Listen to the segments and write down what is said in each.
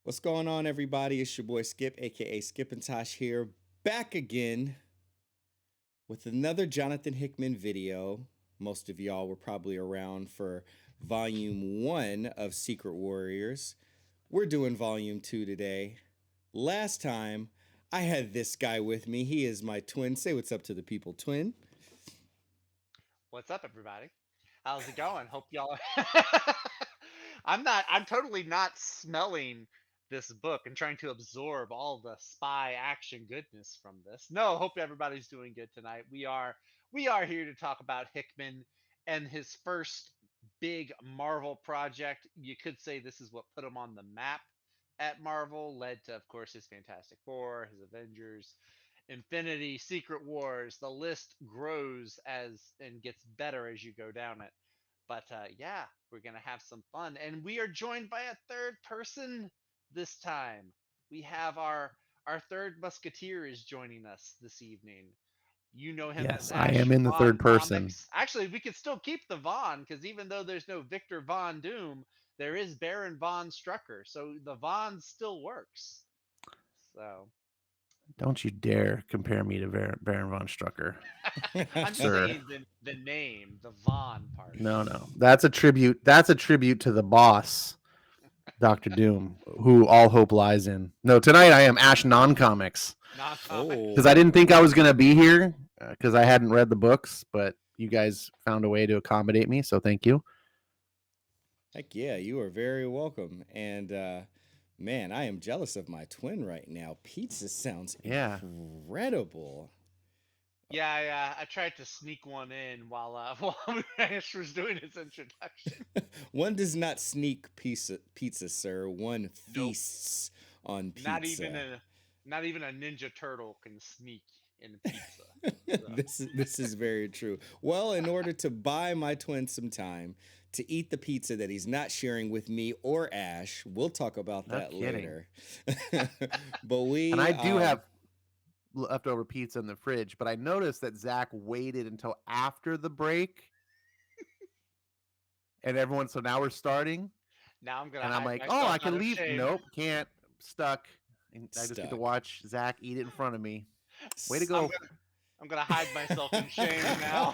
What's going on, everybody? It's your boy Skip, aka Skip and Tosh here, back again with another Jonathan Hickman video. Most of y'all were probably around for volume 1 of Secret Warriors. We're doing volume 2 today. Last time, I had this guy with me. He is my twin. Say what's up to the people, twin. What's up, everybody? How's it going? Hope y'all. I'm totally not smelling this book and trying to absorb all the spy action goodness from this. No, hope everybody's doing good tonight. We are here to talk about Hickman and his first big Marvel project. You could say this is what put him on the map at Marvel, led to, of course, his Fantastic Four, his Avengers, Infinity, Secret Wars. The list grows as and gets better as you go down it. But yeah, we're gonna have some fun, and we are joined by a third person this time. We have our third musketeer is joining us this evening. You know him as Yes, I Ash am in the Von third person. Comics. Actually, we could still keep the Von because even though there's no Victor Von Doom, there is Baron Von Strucker, so the Von still works. So Don't you dare compare me to Baron von Strucker, I'm just sir. saying the name, the Von part. No, no. That's a tribute. That's a tribute to the boss, Doctor Doom, who all hope lies in. No, tonight I am Ash Non-Comics Non comic. because I Oh, didn't think I was gonna be here because I hadn't read the books, but you guys found a way to accommodate me, so thank you. heck yeah, you are very welcome. And man, I am jealous of my twin right now. Pizza sounds Yeah, incredible. Yeah, I tried to sneak one in while while Ash was doing his introduction. One does not sneak pizza, sir. One Nope, feasts on not even pizza. a not even a Ninja Turtle can sneak in pizza. So This is very true. Well, in order to buy my twin some time to eat the pizza that he's not sharing with me or Ash, we'll talk about no that kidding. later. But And we I do have leftover pizza in the fridge, but I noticed that Zach waited until after the break and everyone. So now we're starting, now I'm gonna and I'm hide like, oh, myself I out can of leave. shame. Nope, can't. Stuck. And I just get to stuck. watch Zach eat it in front of me. Way to S- I'm go. gonna I'm gonna hide myself in shame now.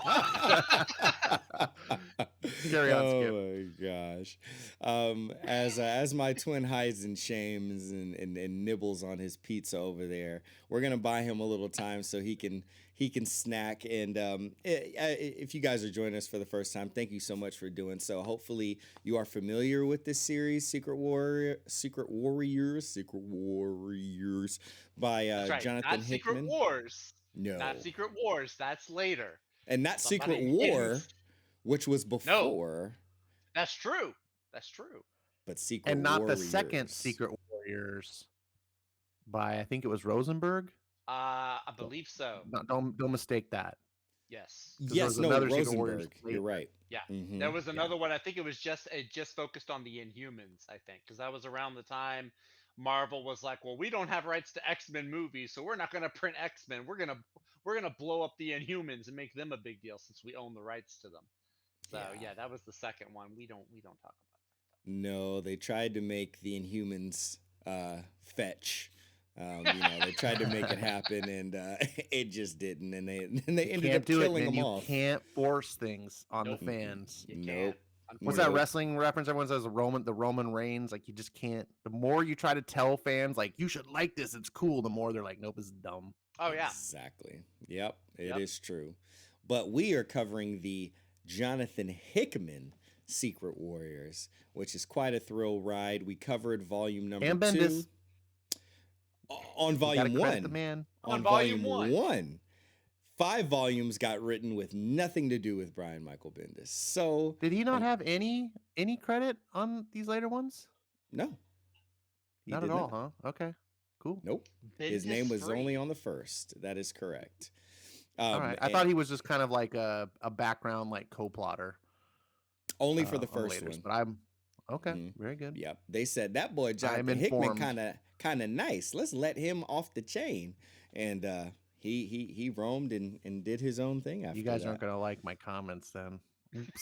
Carry on, Oh Skip. my gosh. As my twin hides and shames and nibbles on his pizza over there, we're gonna buy him a little time so he can snack. And if you guys are joining us for the first time, thank you so much for doing so. Hopefully you are familiar with this series, Secret Warriors by That's right. Jonathan Not Secret Hickman. Wars. Not No, Secret Wars. That's later. and not Secret Somebody hidden. War, which was No, before, that's true. That's true. but Secret And not the second Warriors. Secret Warriors by I think it was Rosenberg. I Don't believe so. don't mistake that Yes. because there Yes, was no, another Secret Warriors Rosenberg. You're later. right. Yeah. Mm-hmm. There was Yeah. another one. I think it just focused on the Inhumans, I think, because that was around the time Marvel was like, "Well, we don't have rights to X-Men movies, so we're not going to print X-Men. We're going to blow up the Inhumans and make them a big deal since we own the rights to them." So, Yeah. yeah, that was the second one. We don't talk about No, they tried to make the Inhumans fetch. They tried to make it happen, and it just didn't. And they You ended can't up do it, killing man. them You off. can't force things that. on the Nope, fans. you can't. Nope. What's that Unfortunately. Nope. wrestling reference? Everyone says the Roman Reigns. Like you just can't. The more you try to tell fans, like you should like this, it's cool. The more they're like, nope, it's dumb. Oh yeah. Exactly. Yep, it Yep. is true. But we are covering the Jonathan Hickman Secret Warriors, which is quite a thrill ride. We covered volume number And two Bendis, on you got to volume credit the one. man. On On volume volume one. one, 5 volumes got written with nothing to do with Brian Michael Bendis. So, Did he not um, have any credit on these later ones? no, he Not at did all, not. huh? Okay, cool. Nope. His name Bendis was only 3. on the first. That is correct. All right. I And thought he was just kind of like a background like co-plotter only for the on the first laters, one. but I'm okay. Hmm. Very good. Yep. They said that boy I'm Jonathan Hickman informed. kind of nice. Let's let him off the chain. And he roamed and did his own thing You after guys aren't that. gonna like my comments then. Oops.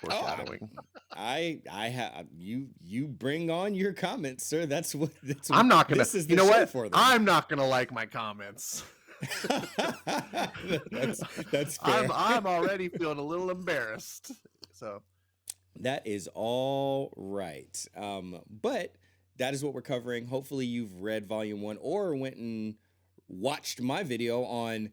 Foreshadowing. I have you bring on your comments, sir. That's I'm not gonna. This is the you know show what? for them. I'm not gonna like my comments. that's fair. I'm already feeling a little embarrassed. So that is all right. But that is what we're covering. Hopefully you've read volume 1 or went and watched my video on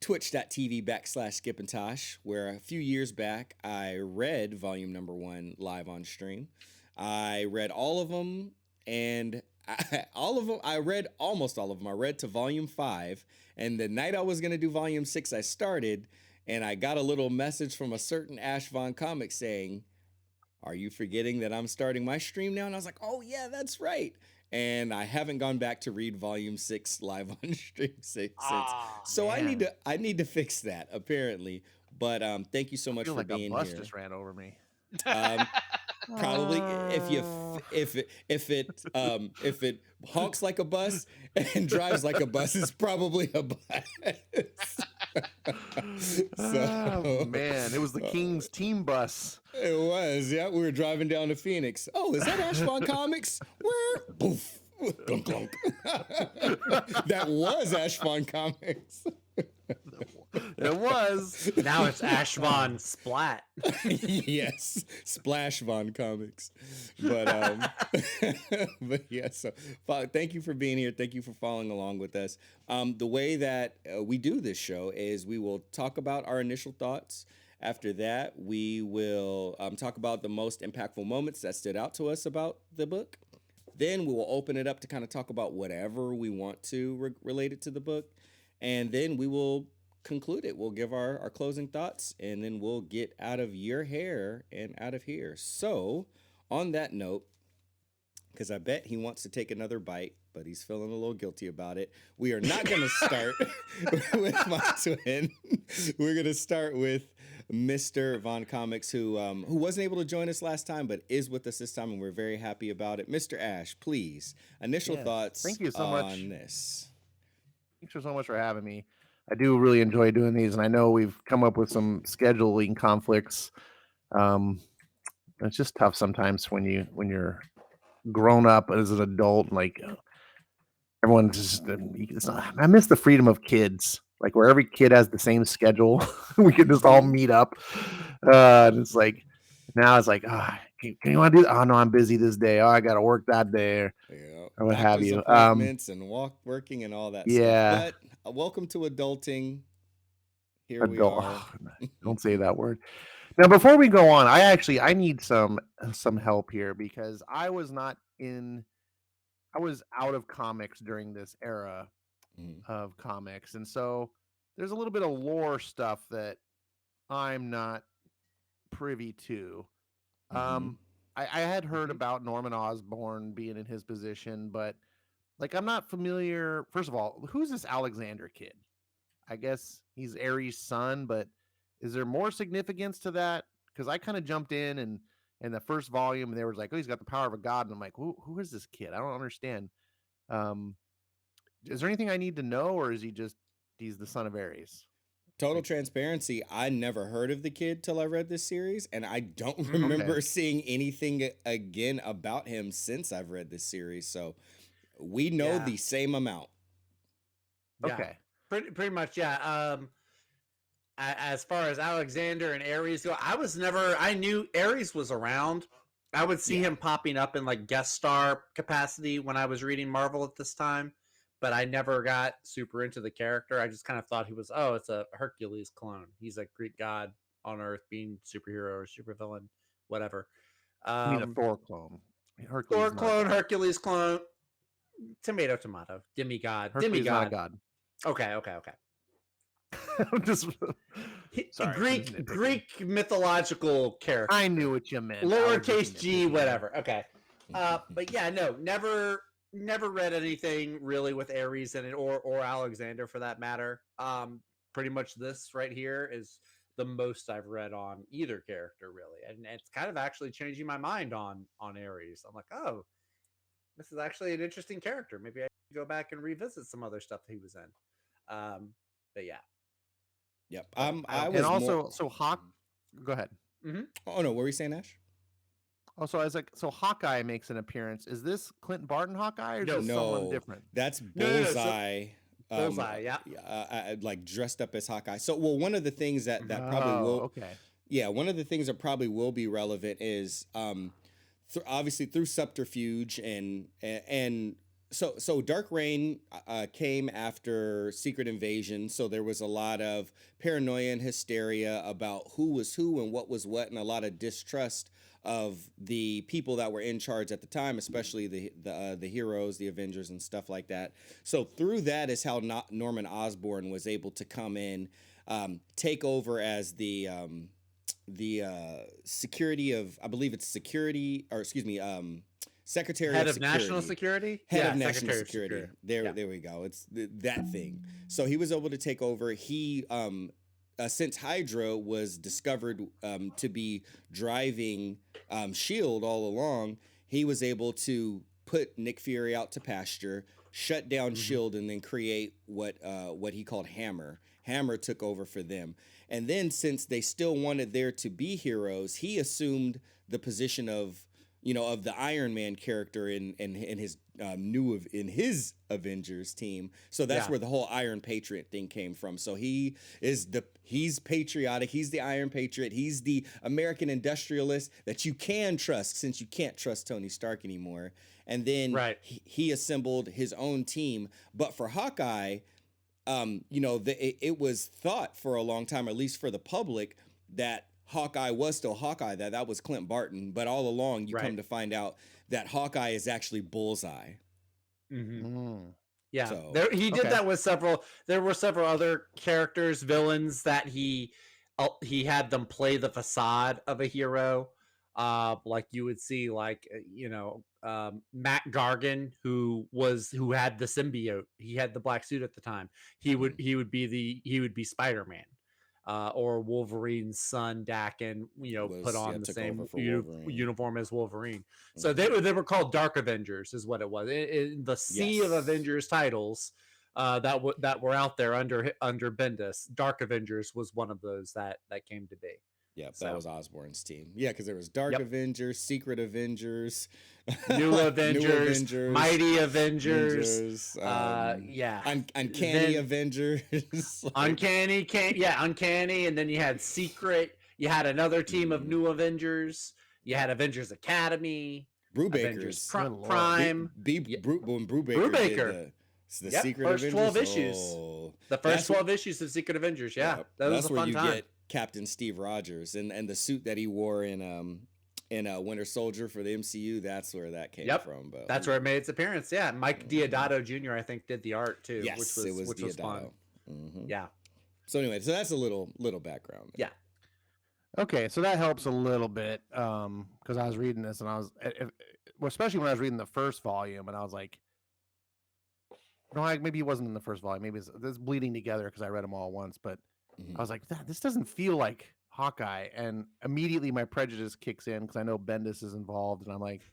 twitch.tv/Skip and Tosh, where a few years back I read volume number 1 live on stream. I read all of them, and I read almost all of them. I read to volume 5, and the night I was going to do volume 6, I started, and I got a little message from a certain Ash Von Comic saying, "Are you forgetting that I'm starting my stream now?" And I was like, "Oh yeah, that's right." And I haven't gone back to read volume 6 live on stream since. So man. I need to fix that, apparently. But thank you so much feel for like being a bus here. just ran over me. Probably if it honks like a bus and drives like a bus, it's probably a bus. Oh man, it was the King's team bus. It was, yeah. We were driving down to Phoenix. Oh, is that Ash Von Comics? Where? Poof. Clunk, clunk. That was Ash Von Comics. It was. Now it's Ash Von Splat. Yes, Splash Von Comics. But but yeah. So thank you for being here. Thank you for following along with us. The way that we do this show is we will talk about our initial thoughts. After that, we will talk about the most impactful moments that stood out to us about the book. Then we will open it up to kind of talk about whatever we want to related to the book. And then we will conclude it. We'll give our closing thoughts, and then we'll get out of your hair and out of here. So, on that note, because I bet he wants to take another bite, but he's feeling a little guilty about it, we are not going to start with my twin. We're going to start with Mr. Von Comics, who wasn't able to join us last time, but is with us this time, and we're very happy about it. Mr. Ash, please, initial thoughts Thank you so on much. this. Thanks so much for having me. I do really enjoy doing these, and I know we've come up with some scheduling conflicts. It's just tough sometimes when you're grown up as an adult, like everyone's just. It's not, I miss the freedom of kids, like where every kid has the same schedule. We could just all meet up, and it's like now it's like, can you want to do that? Oh no, I'm busy this day. Oh, I got to work that day, or what have you. Appointments and working and all that stuff. But welcome to adulting. Here we are. Don't say that word. Now, before we go on, I need some help here, because I was out of comics during this era of comics, and so there's a little bit of lore stuff that I'm not privy to. I had heard about Norman Osborn being in his position, but like I'm not familiar. First of all, who's this Alexander kid? I guess he's Ares' son, but is there more significance to that? Because I kind of jumped in the first volume, and they were like, "Oh, he's got the power of a god," and I'm like, "Who is this kid? I don't understand." Is there anything I need to know, or is he's the son of Ares? Total transparency, I never heard of the kid till I read this series, and I don't remember seeing anything again about him since I've read this series. So we know the same amount. Okay. Pretty much, yeah. As far as Alexander and Ares go, I knew Ares was around. I would see him popping up in like guest star capacity when I was reading Marvel at this time, but I never got super into the character. I just kind of thought he was, it's a Hercules clone. He's a Greek god on Earth being superhero or supervillain, whatever. I mean a Thor clone. Thor clone, Hercules clone, tomato, demigod. Hercules not a god. Okay. I'm just sorry, Greek mythological character. I knew what you meant. Lowercase g, whatever. Okay. But yeah, no, never read anything really with Ares in it, or Alexander for that matter. Pretty much this right here is the most I've read on either character, really, and it's kind of actually changing my mind on Ares. I'm like, oh, this is actually an interesting character. Maybe I should go back and revisit some other stuff that he was in. But yeah. Yep. So Hawk. Go ahead. Oh no, what were you saying, Ash? Oh, so I was like, so Hawkeye makes an appearance. Is this Clint Barton Hawkeye or is this someone different? That's No. Bullseye. Bullseye, yeah. Like dressed up as Hawkeye. So, well, one of the things that probably will, one of the things that probably will be relevant is, obviously through subterfuge and so Dark Reign came after Secret Invasion, so there was a lot of paranoia and hysteria about who was who and what was what, and a lot of distrust of the people that were in charge at the time, especially the heroes, the Avengers, and stuff like that. So through that is how Norman Osborn was able to come in, take over as the security of, I believe it's security, or excuse me, Secretary Head of of National Security? Head Yeah, of National Secretary of Security. Security. There we go. It's that thing. So he was able to take over. He since Hydra was discovered to be driving Shield all along, he was able to put Nick Fury out to pasture, shut down Shield, and then create what he called Hammer. Hammer took over for them. And then since they still wanted there to be heroes, he assumed the position of the Iron Man character in his in his Avengers team. So that's where the whole Iron Patriot thing came from. So he's patriotic. He's the Iron Patriot. He's the American industrialist that you can trust, since you can't trust Tony Stark anymore. And then he assembled his own team. But for Hawkeye, it was thought for a long time, at least for the public, that Hawkeye was still Hawkeye, that was Clint Barton, but all along you come to find out that Hawkeye is actually Bullseye. Yeah, so, he did that with several. There were several other characters, villains that he had them play the facade of a hero. Like you would see, like Matt Gargan, who had the symbiote. He had the black suit at the time. He would be Spider-Man. Or Wolverine's son Daken, put on the same uniform as Wolverine. So they were called Dark Avengers, is what it was. In the sea of Avengers titles that were out there under Bendis, Dark Avengers was one of those that came to be. Yeah, that was Osborn's team. Yeah, because there was Dark Avengers, Secret Avengers, New Avengers, Mighty Avengers, Uncanny Avengers. Uncanny, Uncanny, and then you had Secret. You had another team of New Avengers. You had Avengers Academy, Brewbakers, Prime, Brubaker. The Secret first Avengers. 12 issues. The first 12 issues of Secret Avengers. Yeah, that was a fun time. That's where you get Captain Steve Rogers and the suit that he wore in Winter Soldier for the MCU. That's where that came from. But that's where it made its appearance. Yeah, Mike Diodato Jr. I think did the art too. Yes, which was fun. Yeah. So anyway, so that's a little background there. Yeah. Okay, so that helps a little bit because I was reading this and I was, especially when I was reading the first volume, and I was like, no, maybe it wasn't in the first volume. Maybe it's bleeding together because I read them all at once. But I was like, this doesn't feel like Hawkeye. And immediately my prejudice kicks in because I know Bendis is involved. And I'm like,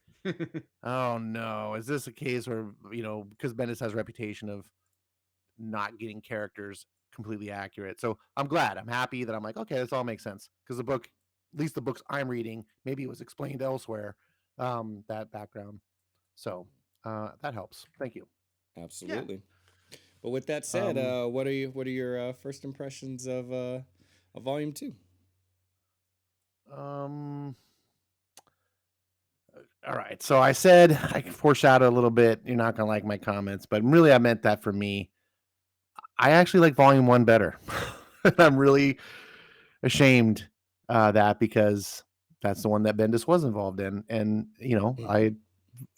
oh, no. Is this a case where, because Bendis has a reputation of not getting characters completely accurate. So I'm glad. I'm happy that I'm like, okay, this all makes sense. Because the book, at least the books I'm reading, maybe it was explained elsewhere, that background. So that helps. Thank you. Absolutely. Yeah. But with that said, what are your first impressions of Volume 2? All right. So I said I can foreshadow a little bit. You're not gonna like my comments, but really I meant that for me. I actually like Volume 1 better. I'm really ashamed that because that's the one that Bendis was involved in, and I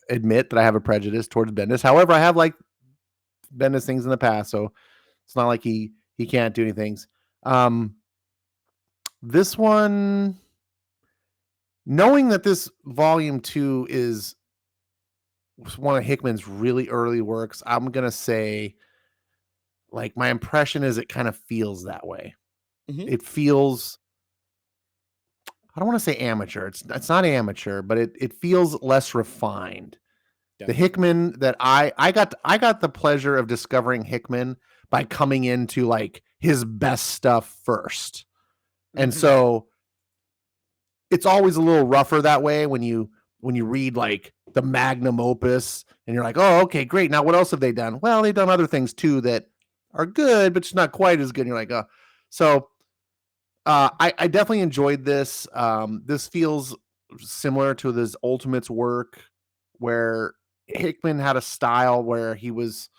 admit that I have a prejudice towards Bendis. However, I have liked Bendis things in the past, so it's not like he can't do anything. This one, knowing that this Volume 2 is one of Hickman's really early works, I'm gonna say, like, my impression is it kind of feels that way. It feels, I don't want to say amateur. It's not amateur, but it feels less refined. Definitely. The Hickman that I got the pleasure of discovering Hickman by coming into like his best stuff first. And so it's always a little rougher that way when you read like the magnum opus and you're like, oh, okay, great. Now what else have they done? Well, they've done other things too that are good, but it's not quite as good. And you're like, oh, so I definitely enjoyed this. This feels similar to this Ultimates work where Hickman had a style where he was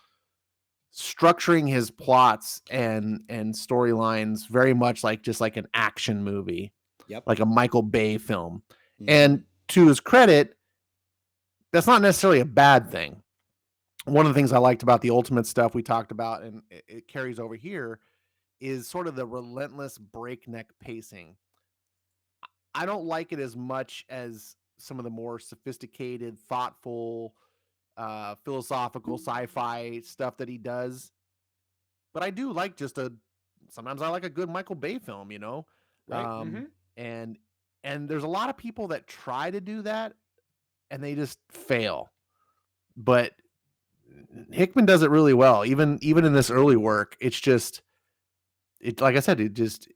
structuring his plots and storylines very much like just like an action movie. Yep. Like a Michael Bay film. And to his credit, that's not necessarily a bad thing. One of the things I liked about the Ultimate stuff we talked about, and it carries over here, is sort of the relentless breakneck pacing. I don't like it as much as some of the more sophisticated, thoughtful, philosophical sci-fi stuff that he does. But I do like sometimes I like a good Michael Bay film, you know? Right. And there's a lot of people that try to do that and they just fail. But Hickman does it really well. Even in this early work, it's just like I said, it just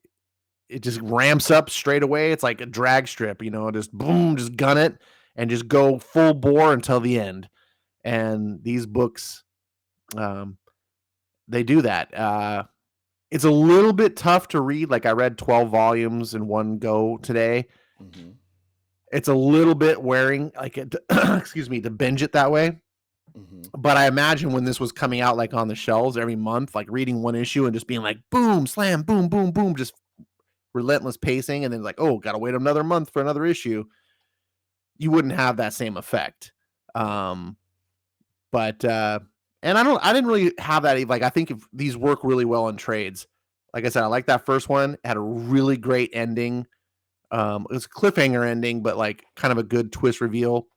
ramps up straight away. It's like a drag strip, you know, just boom, just gun it and just go full bore until the end. And these books, they do that. It's a little bit tough to read. Like I read 12 volumes in one go today. It's a little bit wearing, like it, excuse me, to binge it that way. But I imagine when this was coming out, like on the shelves every month, like reading one issue and just being like, boom, slam, boom, boom, boom, just relentless pacing. And then like, oh, got to wait another month for another issue. You wouldn't have that same effect. And I didn't really have that. Like, I think if these work really well in trades. Like I said, I like that first one. It had a really great ending. It was a cliffhanger ending, but like kind of a good twist reveal.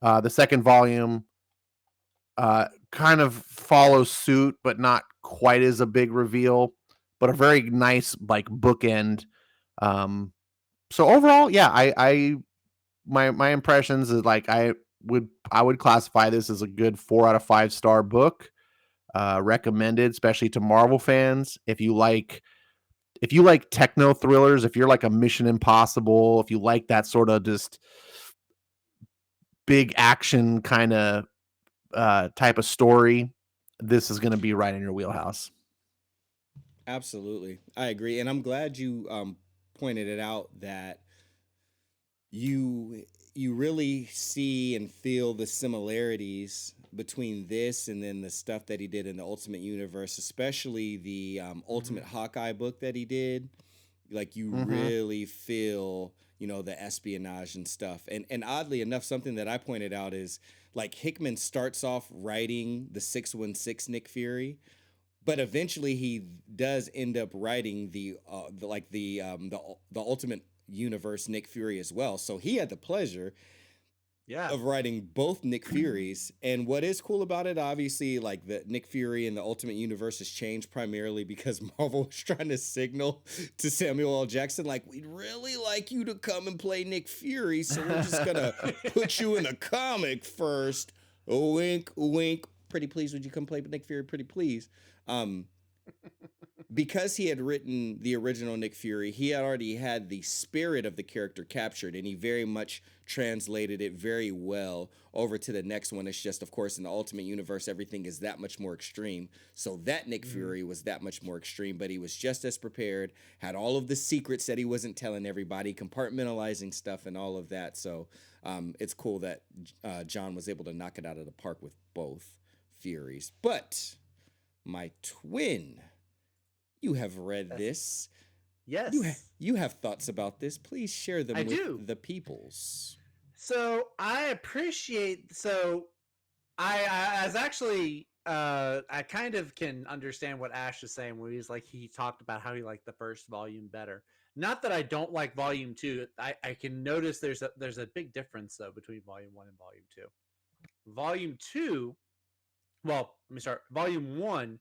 The second volume kind of follows suit, but not quite as a big reveal, but a very nice like bookend. So overall, yeah, my impressions is like I would classify this as a good 4 out of 5 star book. Recommended, especially to Marvel fans. If you like techno thrillers, if you're like a Mission Impossible, if you like that sort of just big action kind of type of story, this is going to be right in your wheelhouse. Absolutely. I agree. And I'm glad you pointed it out that you really see and feel the similarities between this and then the stuff that he did in the Ultimate Universe, especially the Ultimate Hawkeye book that he did. Like you really feel, you know, the espionage and stuff. And oddly enough, something that I pointed out is like Hickman starts off writing the 616 Nick Fury, but eventually he does end up writing the Ultimate Universe Nick Fury as well. So he had the pleasure of writing both Nick Furies. And what is cool about it, obviously, like the Nick Fury and the Ultimate Universe has changed primarily because Marvel was trying to signal to Samuel L. Jackson, like, we'd really like you to come and play Nick Fury, so we're just gonna put you in a comic first. Wink, wink. Pretty please, would you come play Nick Fury? Pretty please. Because he had written the original Nick Fury, he had already had the spirit of the character captured, and he very much translated it very well over to the next one. It's just, of course, in the Ultimate Universe, everything is that much more extreme. So that Nick Fury was that much more extreme, but he was just as prepared, had all of the secrets that he wasn't telling everybody, compartmentalizing stuff and all of that. So it's cool that John was able to knock it out of the park with both Furies. But my twin... You have read this. Yes. You have thoughts about this. Please share them with the peoples. So I appreciate. So I was actually. I kind of can understand what Ash is saying when he talked about how he liked the first volume better. Not that I don't like volume 2. I can notice there's a big difference though between volume 1 and volume 2. Volume 2. Well, let me start. Volume 1.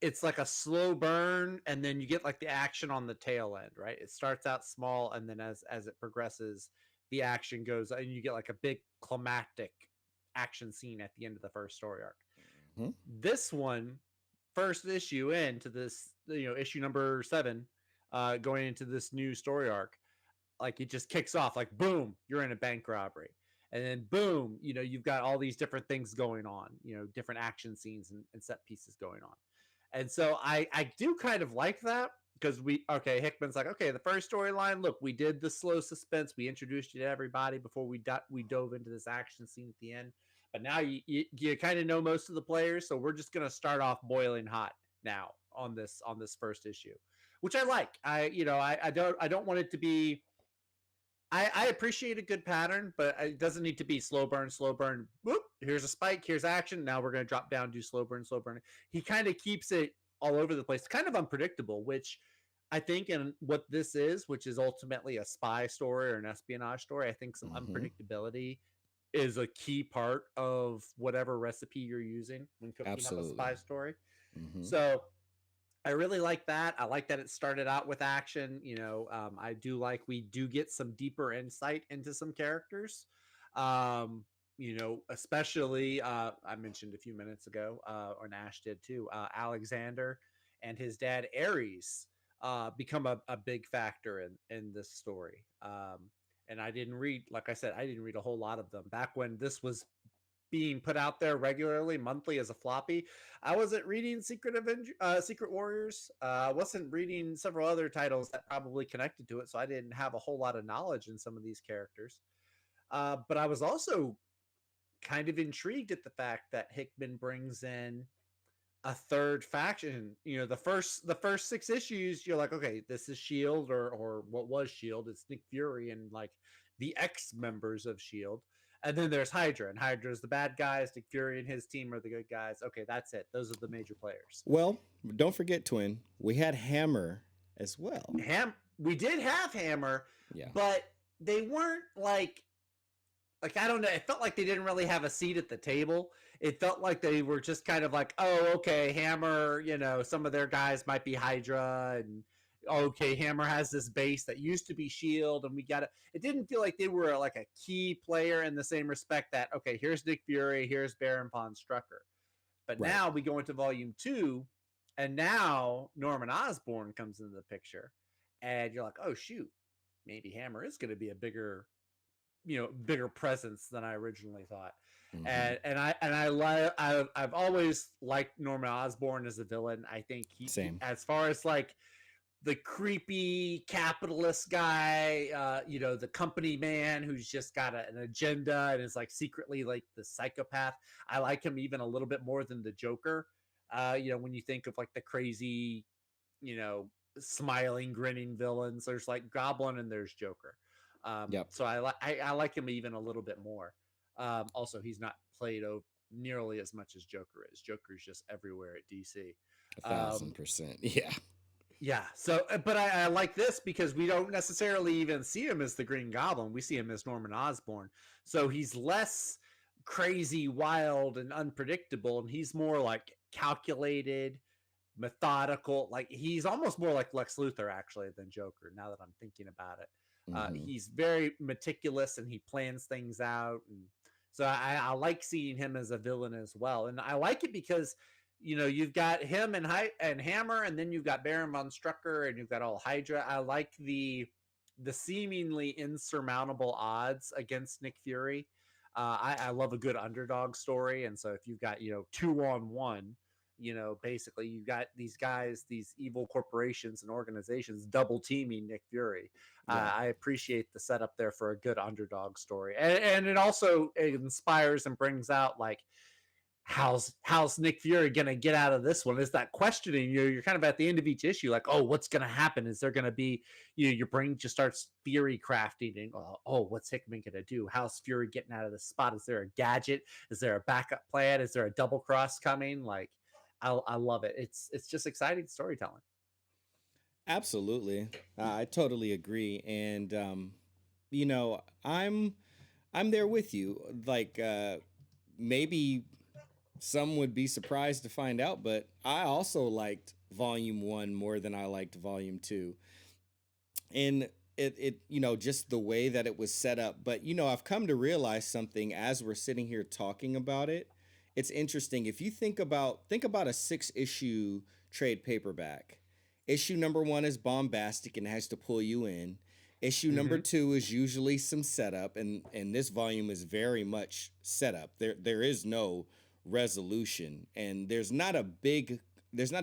It's like a slow burn, and then you get like the action on the tail end, right? It starts out small, and then as it progresses, the action goes, and you get like a big climactic action scene at the end of the first story arc. This one, first issue into this, issue number 7, going into this new story arc, like it just kicks off like boom, you're in a bank robbery. And then boom, you've got all these different things going on, different action scenes and set pieces going on. And so I do kind of like that because Hickman's like, okay, the first storyline, look, we did the slow suspense. We introduced you to everybody before we dove into this action scene at the end. But now you kind of know most of the players, so we're just going to start off boiling hot now on this first issue, which I like. I don't want it to be. I appreciate a good pattern, but it doesn't need to be slow burn. Whoop, here's a spike, here's action. Now we're going to drop down, do slow burn. He kind of keeps it all over the place, kind of unpredictable, which I think in what this is, which is ultimately a spy story or an espionage story, I think some unpredictability is a key part of whatever recipe you're using when cooking up a spy story. So I really like that. I like that it started out with action. I do like we do get some deeper insight into some characters. Especially I mentioned a few minutes ago, or Nash did too. Alexander and his dad Ares become a big factor in this story. And I didn't read, like I said, I didn't read a whole lot of them back when this was being put out there regularly, monthly as a floppy. I wasn't reading Secret Warriors. I wasn't reading several other titles that probably connected to it, so I didn't have a whole lot of knowledge in some of these characters. But I was also kind of intrigued at the fact that Hickman brings in a third faction. The first 6 issues, you're like, okay, this is Shield or what was Shield. It's Nick Fury and like the ex-members of Shield. And then there's Hydra, and Hydra's the bad guys. Nick Fury and his team are the good guys. Okay, that's it. Those are the major players. Well, don't forget, Twin, we had Hammer as well. We did have Hammer, yeah, but they weren't like I don't know. It felt like they didn't really have a seat at the table. It felt like they were just kind of like, oh, okay, Hammer, some of their guys might be Hydra, and okay, Hammer has this base that used to be Shield, and we got it. It didn't feel like they were like a key player in the same respect that, okay, here's Nick Fury, here's Baron von Strucker. But now we go into volume 2, and now Norman Osborn comes into the picture, and you're like, oh shoot, maybe Hammer is going to be a bigger presence than I originally thought. I've always liked Norman Osborn as a villain. I think he as far as like the creepy capitalist guy, the company man who's just got an agenda and is like secretly like the psychopath. I like him even a little bit more than the Joker. When you think of like the crazy, smiling, grinning villains, there's like Goblin and there's Joker. So I like him even a little bit more. Also, he's not played nearly as much as Joker is. Joker's just everywhere at DC. 1,000%. Yeah. Yeah. So, but I like this because we don't necessarily even see him as the Green Goblin. We see him as Norman Osborn. So he's less crazy, wild, and unpredictable, and he's more like calculated, methodical. Like he's almost more like Lex Luthor actually than Joker. Now that I'm thinking about it. He's very meticulous and he plans things out. And so I like seeing him as a villain as well. And I like it because, you've got him and Hammer, and then you've got Baron von Strucker, and you've got all Hydra. I like the seemingly insurmountable odds against Nick Fury. I love a good underdog story. And so if you've got, 2-on-1, basically you've got these guys, these evil corporations and organizations double teaming Nick Fury. I appreciate the setup there for a good underdog story. And it also inspires and brings out like, how's Nick Fury going to get out of this one? Is that questioning you're kind of at the end of each issue, like, oh, what's going to happen? Is there going to be, your brain just starts theory crafting and what's Hickman going to do? How's Fury getting out of this spot? Is there a gadget? Is there a backup plan? Is there a double cross coming? Like, I love it. It's just exciting storytelling. Absolutely. I totally agree. And, I'm there with you. Like, maybe some would be surprised to find out, but I also liked volume 1 more than I liked volume 2. And it just the way that it was set up. But, I've come to realize something as we're sitting here talking about it. It's interesting. If you think about a 6-issue trade paperback, issue number 1 is bombastic and has to pull you in. Issue number 2 is usually some setup, and this volume is very much setup. There is no resolution, and there's not a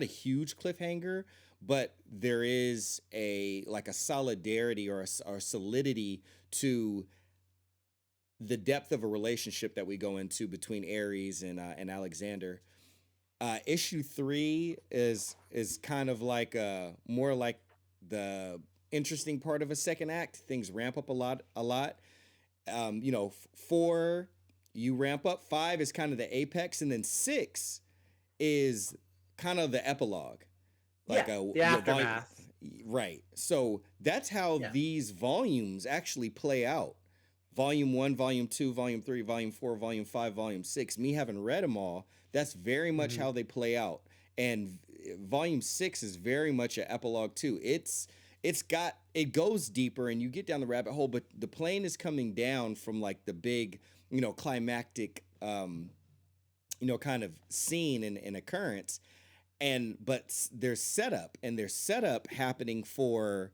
huge cliffhanger, but there is a solidarity or solidity to the depth of a relationship that we go into between Ares and Alexander. Issue 3 is kind of like more like the interesting part of a second act. Things ramp up a lot. 4, you ramp up. 5 is kind of the apex, and then 6 is kind of the epilogue, the aftermath. Right. So that's how these volumes actually play out. Volume 1, Volume 2, Volume 3, Volume 4, Volume 5, Volume 6. Me having read them all, that's very much how they play out. And Volume 6 is very much an epilogue too. It goes deeper, and you get down the rabbit hole, but the plane is coming down from like the big, climactic, kind of scene and occurrence. But there's setup happening for,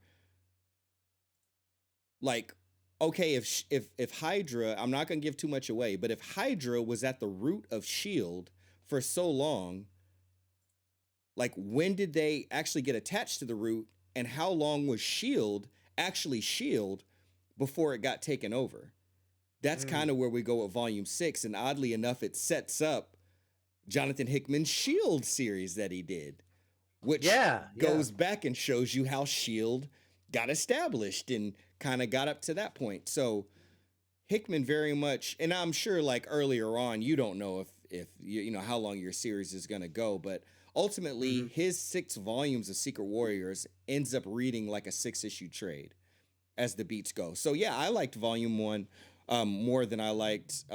like, okay, if Hydra, I'm not going to give too much away, but if Hydra was at the root of S.H.I.E.L.D. for so long, like, when did they actually get attached to the root, and how long was S.H.I.E.L.D. actually S.H.I.E.L.D. before it got taken over? That's kind of where we go with Volume 6, and oddly enough, it sets up Jonathan Hickman's S.H.I.E.L.D. series that he did, which goes back and shows you how S.H.I.E.L.D. got established and kind of got up to that point. So Hickman very much, and I'm sure like earlier on, you don't know if you know how long your series is going to go, but ultimately his 6 volumes of Secret Warriors ends up reading like a 6-issue trade as the beats go. So yeah, I liked Volume 1 more than I liked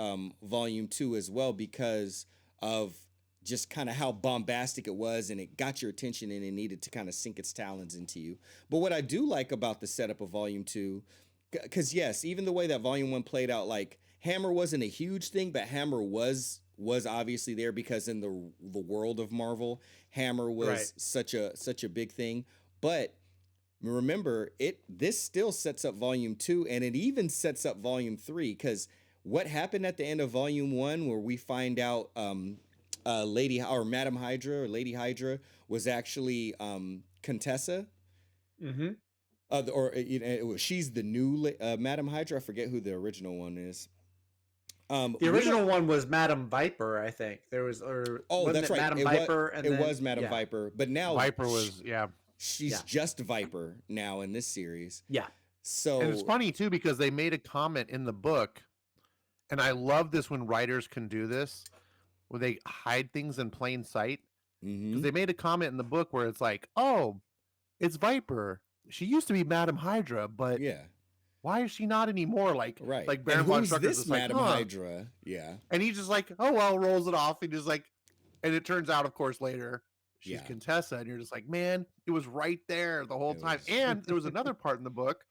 Volume 2 as well, because of just kind of how bombastic it was, and it got your attention, and it needed to kind of sink its talons into you. But what I do like about the setup of Volume 2, because yes, even the way that Volume 1 played out, like Hammer wasn't a huge thing, but Hammer was obviously there because in the world of Marvel, Hammer was such a big thing. But remember, this still sets up Volume 2, and it even sets up Volume 3, because what happened at the end of Volume 1, where we find out Madam Hydra or Lady Hydra was actually Contessa. She's the new Madam Hydra. I forget who the original one is. The original one was Madam Viper, I think. There was, that's right. Madam Viper, it was Madam Viper, but now Viper was she's just Viper now in this series. Yeah. So, and it's funny too, because they made a comment in the book, and I love this when writers can do this, where they hide things in plain sight. Because they made a comment in the book where it's like, oh, it's Viper. She used to be Madam Hydra, but why is she not anymore? Like Baron von Strucker's this Madam Hydra? Yeah. And he's just like, oh well, rolls it off. He just like, and it turns out, of course, later she's Contessa, and you're just like, man, it was right there the whole time. And there was another part in the book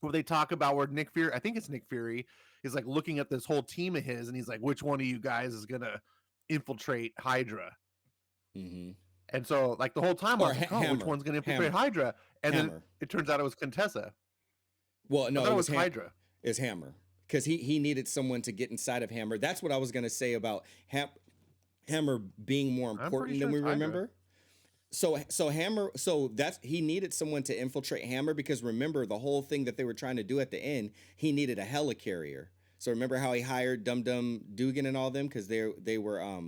where they talk about where Nick Fury, I think it's Nick Fury, is like looking at this whole team of his, and he's like, which one of you guys is gonna infiltrate Hydra? And so like the whole time I was like, oh, which one's gonna infiltrate Hydra? And then it turns out it was Contessa. Well, no, it was Hydra. It's Hammer, because he needed someone to get inside of Hammer. That's what I was gonna say about Hammer being more important than we remember. So Hammer, he needed someone to infiltrate Hammer, because remember the whole thing that they were trying to do at the end, he needed a helicarrier. So remember how he hired Dum Dum Dugan and all them, because they were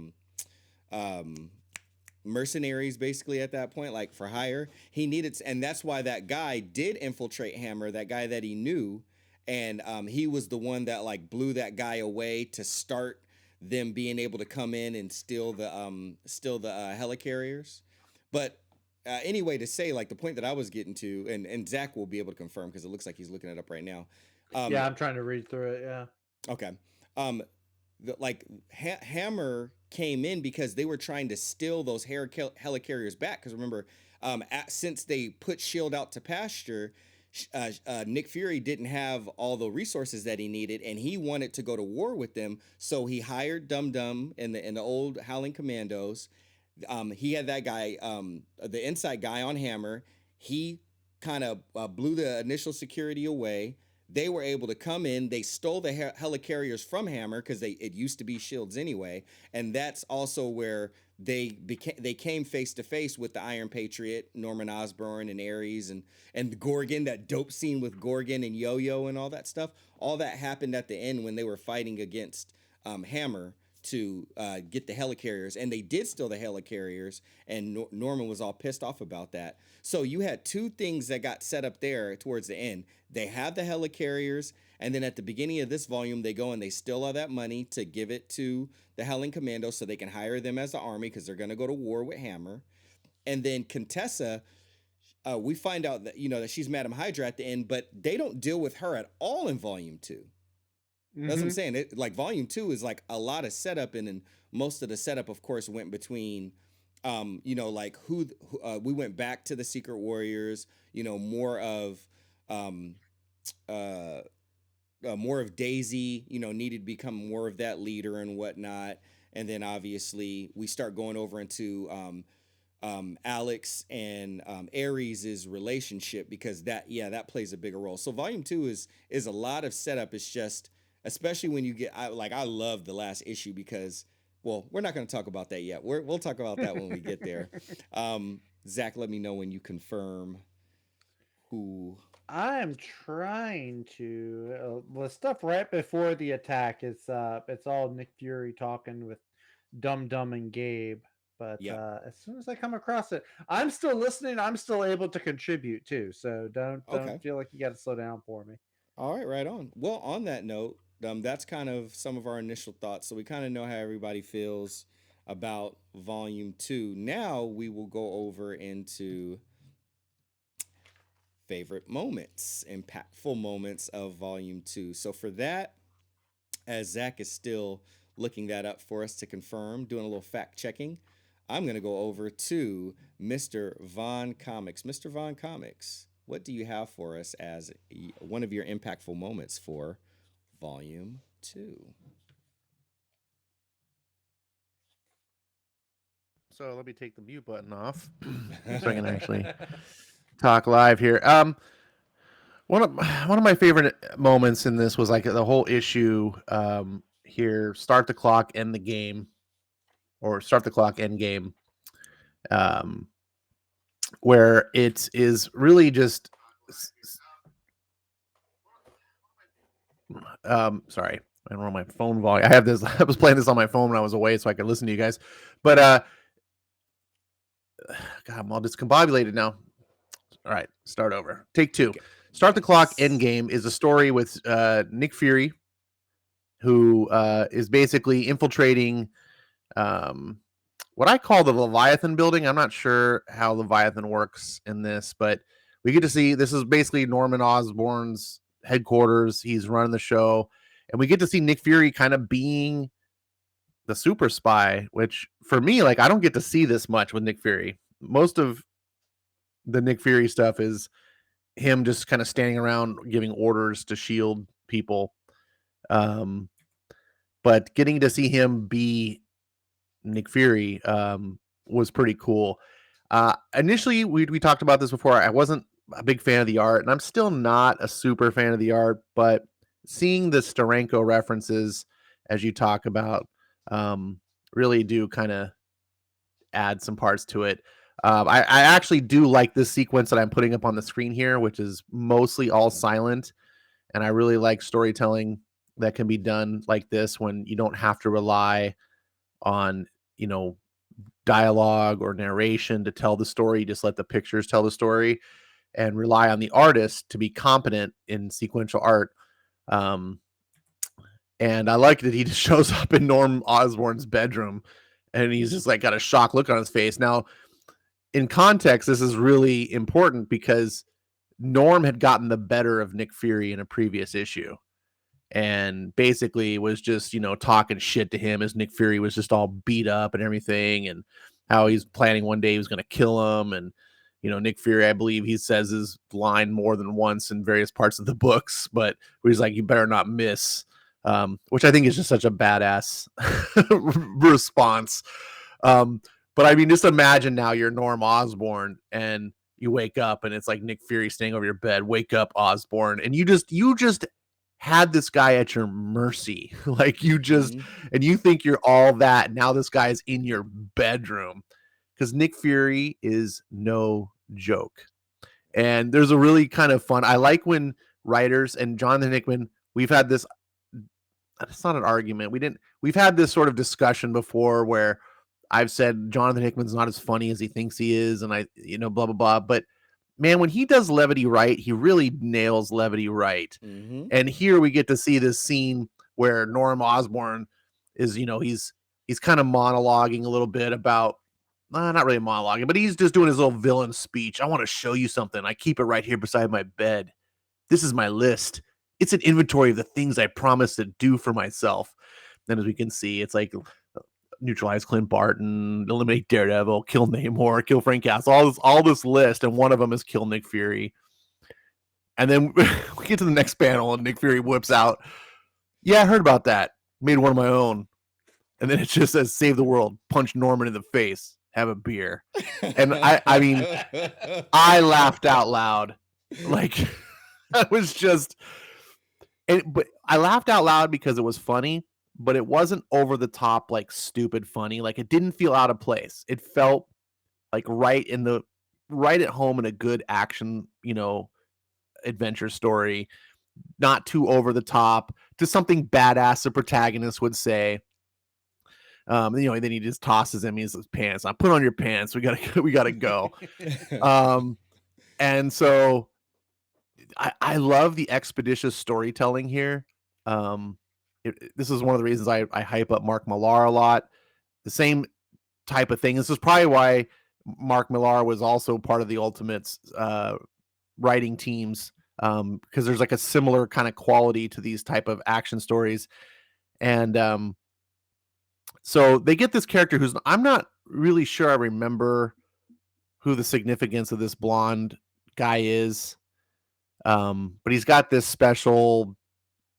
mercenaries basically at that point, like for hire. He needed, and that's why that guy did infiltrate Hammer, that guy that he knew, and he was the one that like blew that guy away to start them being able to come in and steal the helicarriers. But anyway, to say, like, the point that I was getting to, and Zach will be able to confirm because it looks like he's looking it up right now. I'm trying to read through it. Yeah. Okay. Hammer came in because they were trying to steal those helicarriers back. Because remember, since they put S.H.I.E.L.D. out to pasture, Nick Fury didn't have all the resources that he needed, and he wanted to go to war with them. So he hired Dum Dum and the old Howling Commandos. He had that guy, the inside guy on Hammer. He kind of blew the initial security away. They were able to come in. They stole the helicarriers from Hammer because it used to be shields anyway, and that's also where they came face to face with the Iron Patriot, Norman Osborn and Ares and Gorgon. That dope scene with Gorgon and Yo-Yo and all that stuff. All that happened at the end when they were fighting against Hammer to get the helicarriers, and they did steal the helicarriers, and Norman was all pissed off about that. So you had two things that got set up there towards the end. They have the helicarriers, and then at the beginning of this volume, they go and they steal all that money to give it to the Helen Commando so they can hire them as the army because they're going to go to war with Hammer. And then Contessa, we find out that, that she's Madam Hydra at the end, but they don't deal with her at all in volume 2. That's what I'm saying. Like volume 2 is like a lot of setup, and most of the setup, of course, went between, like we went back to the Secret Warriors. More of Daisy. Needed to become more of that leader and whatnot. And then obviously we start going over into Alex and Ares' relationship, because that plays a bigger role. So volume 2 is a lot of setup. It's just, especially when you get, I love the last issue because, well, we're not going to talk about that yet. We'll talk about that when we get there. Zach, let me know when you confirm who. I'm trying to. The stuff right before the attack is it's all Nick Fury talking with Dum Dum and Gabe. But as soon as I come across it, I'm still listening. I'm still able to contribute too. So don't feel like you got to slow down for me. All right on. Well, on that note, that's kind of some of our initial thoughts. So we kind of know how everybody feels about volume 2. Now we will go over into favorite moments, impactful moments of volume 2. So for that, as Zach is still looking that up for us to confirm, doing a little fact checking, I'm going to go over to Mr. Von Comics. Mr. Von Comics, what do you have for us as one of your impactful moments for volume 2? So let me take the mute button off so I can actually talk live here. One of my favorite moments in this was like the whole issue here, start the clock, end the game, or start the clock, end game, where it is really just sorry, I don't know my phone volume. I have this. I was playing this on my phone when I was away, so I could listen to you guys. But God, I'm all discombobulated now. All right, start over. Take 2. Okay. Start the clock. Endgame is a story with Nick Fury, who is basically infiltrating what I call the Leviathan building. I'm not sure how Leviathan works in this, but we get to see this is basically Norman Osborn's headquarters. He's running the show, and we get to see Nick Fury kind of being the super spy, which for me, like, I don't get to see this much with Nick Fury. Most of the Nick Fury stuff is him just kind of standing around giving orders to SHIELD people. But getting to see him be Nick Fury was pretty cool. Initially, we talked about this before. I wasn't a big fan of the art, and I'm still not a super fan of the art, but seeing the Steranko references as you talk about really do kind of add some parts to it. I actually do like this sequence that I'm putting up on the screen here, which is mostly all silent. And I really like storytelling that can be done like this when you don't have to rely on, dialogue or narration to tell the story. Just let the pictures tell the story and rely on the artist to be competent in sequential art. And I like that he just shows up in Norm Osborn's bedroom and he's just like got a shocked look on his face. Now, in context, this is really important because Norm had gotten the better of Nick Fury in a previous issue and basically was just, talking shit to him as Nick Fury was just all beat up and everything, and how he's planning one day he was going to kill him. And, Nick Fury, I believe he says his line more than once in various parts of the books, but he's like, you better not miss. Which I think is just such a badass response. But I mean, just imagine now you're Norm Osborn and you wake up and it's like Nick Fury staying over your bed. Wake up, Osborn, and you just had this guy at your mercy. Like you just and you think you're all that. Now this guy's in your bedroom because Nick Fury is no joke. And there's a really kind of fun. I like when writers and Jonathan Hickman. We've had this. It's not an argument. We've had this sort of discussion before where I've said Jonathan Hickman's not as funny as he thinks he is, and blah blah blah. But man, when he does levity right, he really nails levity right. And here we get to see this scene where Norm Osborn is, he's kind of monologuing a little bit about, not really monologuing, but he's just doing his little villain speech. I want to show you something. I keep it right here beside my bed. This is my list. It's an inventory of the things I promised to do for myself. And as we can see, it's like neutralize Clint Barton, eliminate Daredevil, kill Namor, kill Frank Castle, all this list, and one of them is kill Nick Fury. And then we get to the next panel, and Nick Fury whips out, "Yeah, I heard about that. Made one of my own." And then it just says, "Save the world, punch Norman in the face, have a beer." And I mean, I laughed out loud. Like, I was just, but I laughed out loud because it was funny, but it wasn't over the top, like stupid funny. Like it didn't feel out of place. It felt like right at home in a good action, adventure story, not too over the top, just something badass the protagonist would say. Then he just tosses him his pants. "I put on your pants. We gotta go." And so I love the expeditious storytelling here. This is one of the reasons I hype up Mark Millar a lot. The same type of thing. This is probably why Mark Millar was also part of the Ultimates writing teams, because there's like a similar kind of quality to these type of action stories. And so they get this character who's, I'm not really sure I remember who the significance of this blonde guy is. But he's got this special,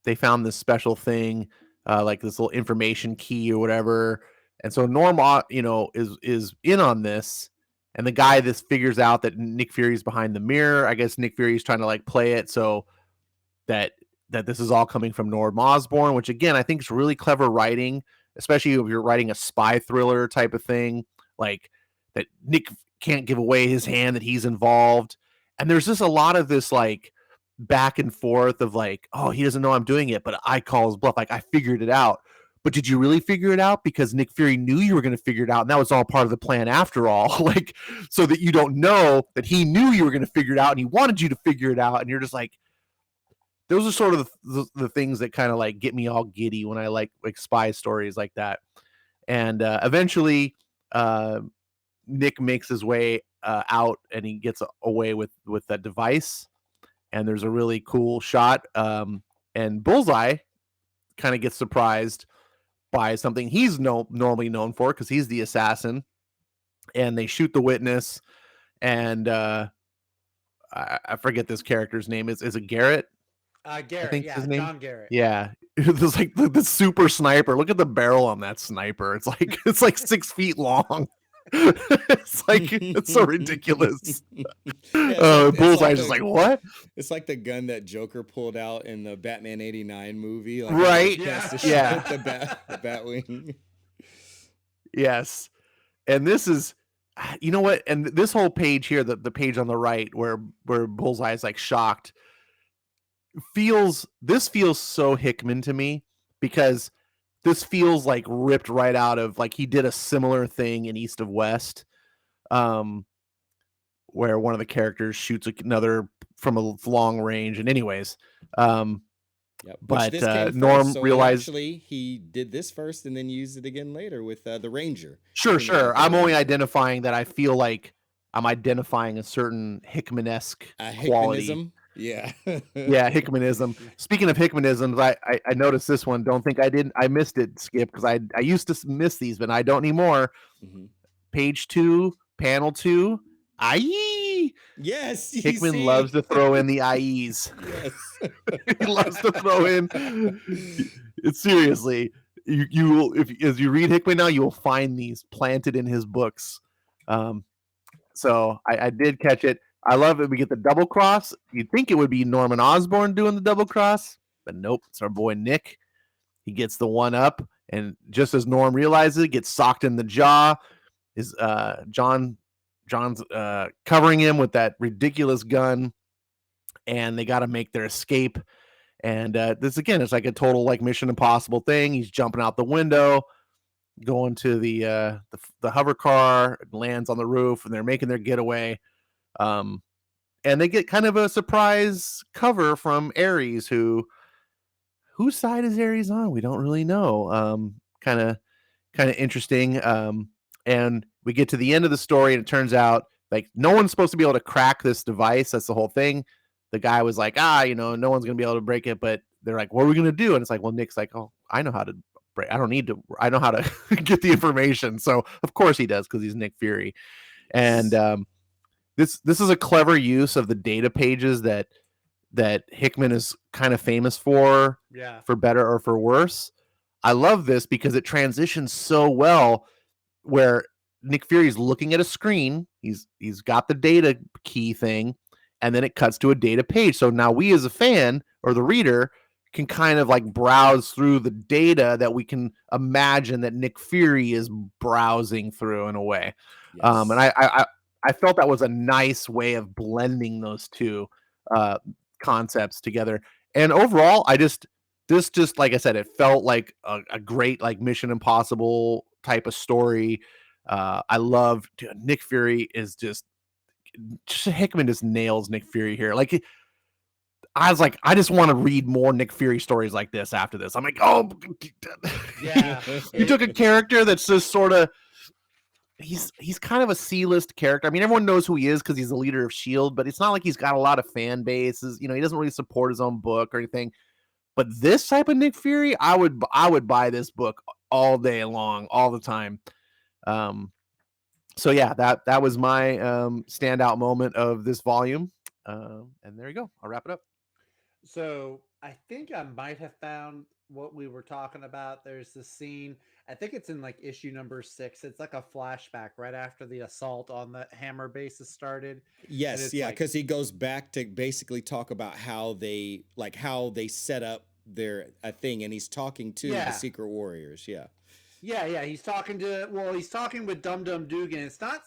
they found this special thing, like this little information key or whatever. And so Norm, is in on this. And the guy this figures out that Nick Fury's behind the mirror. I guess Nick Fury's trying to like play it so that this is all coming from Norm Osborn, which again, I think is really clever writing, especially if you're writing a spy thriller type of thing, like that Nick can't give away his hand, that he's involved. And there's just a lot of this like back and forth of like, oh, he doesn't know I'm doing it, but I call his bluff. Like I figured it out. But did you really figure it out? Because Nick Fury knew you were going to figure it out. And that was all part of the plan after all. Like, so that you don't know that he knew you were going to figure it out and he wanted you to figure it out. And you're just like, those are sort of the things that kind of like get me all giddy when I like spy stories like that. And eventually Nick makes his way out and he gets away with that device. And there's a really cool shot. And Bullseye kind of gets surprised by something he's normally known for, because he's the assassin. And they shoot the witness. And I forget this character's name. Is it Garrett? Garrett, I think his name. John Garrett. Yeah, there's like the super sniper. Look at the barrel on that sniper. It's like 6 feet long. It's so ridiculous. Bullseye's just like, what? It's like the gun that Joker pulled out in the Batman '89 movie, like, right? Yeah, the Batwing. Yes, and this is, you know what? And this whole page here, the page on the right where Bullseye is like shocked, feels so Hickman to me, because this feels like ripped right out of, like, he did a similar thing in East of West, where one of the characters shoots another from a long range. And anyways, but Norm realized he did this first and then used it again later with the Ranger. Sure. I'm only identifying that I feel like I'm identifying a certain Hickman-esque quality. Yeah. Yeah, Hickmanism. Speaking of Hickmanisms, I noticed this one. Don't think I missed it, Skip, because I used to miss these, but I don't anymore. Mm-hmm. Page 2, panel 2. Aye. Yes. Hickman loves to throw in the IEs. Yes. He loves to throw in. Seriously, you will, as you read Hickman now, you will find these planted in his books. So I did catch it. I love it. We get the double cross. You'd think it would be Norman Osborn doing the double cross, but nope. It's our boy Nick. He gets the one up, and just as Norm realizes it, gets socked in the jaw. Is John's covering him with that ridiculous gun, and they got to make their escape. And this again, it's like a total like Mission Impossible thing. He's jumping out the window, going to the hover car, lands on the roof, and they're making their getaway. And they get kind of a surprise cover from Ares, whose side is Ares on? We don't really know. Kind of interesting. And we get to the end of the story, and it turns out like no one's supposed to be able to crack this device. That's the whole thing. The guy was like, no one's gonna be able to break it. But they're like, what are we gonna do? And it's like, well, Nick's like, oh, I know how to break. I don't need to. I know how to get the information. So of course he does, because he's Nick Fury. And this is a clever use of the data pages that Hickman is kind of famous for. Yeah. For better or for worse. I love this because it transitions so well, where Nick Fury's looking at a screen. He's got the data key thing, and then it cuts to a data page. So now we as a fan or the reader can kind of like browse through the data that we can imagine that Nick Fury is browsing through in a way. Yes. And I felt that was a nice way of blending those two concepts together. And overall, this just like I said, it felt like a great like Mission Impossible type of story. I love Nick Fury is just Hickman just nails Nick Fury here. Like I was like, I just want to read more Nick Fury stories like this after this. I'm like, oh yeah. You took a character that's just sort of he's kind of a C-list character. I mean, everyone knows who he is because he's the leader of S.H.I.E.L.D., but it's not like he's got a lot of fan bases. He doesn't really support his own book or anything. But this type of Nick Fury, I would buy this book all day long, all the time. So yeah, that was my standout moment of this volume. And there you go. I'll wrap it up. So I think I might have found what we were talking about. There's this scene. I think it's in like issue number 6. It's like a flashback right after the assault on the Hammer base has started. Yes, yeah, because he goes back to basically talk about how they set up their thing, and he's talking to the Secret Warriors. Yeah. He's talking with Dum Dum Dugan. It's not.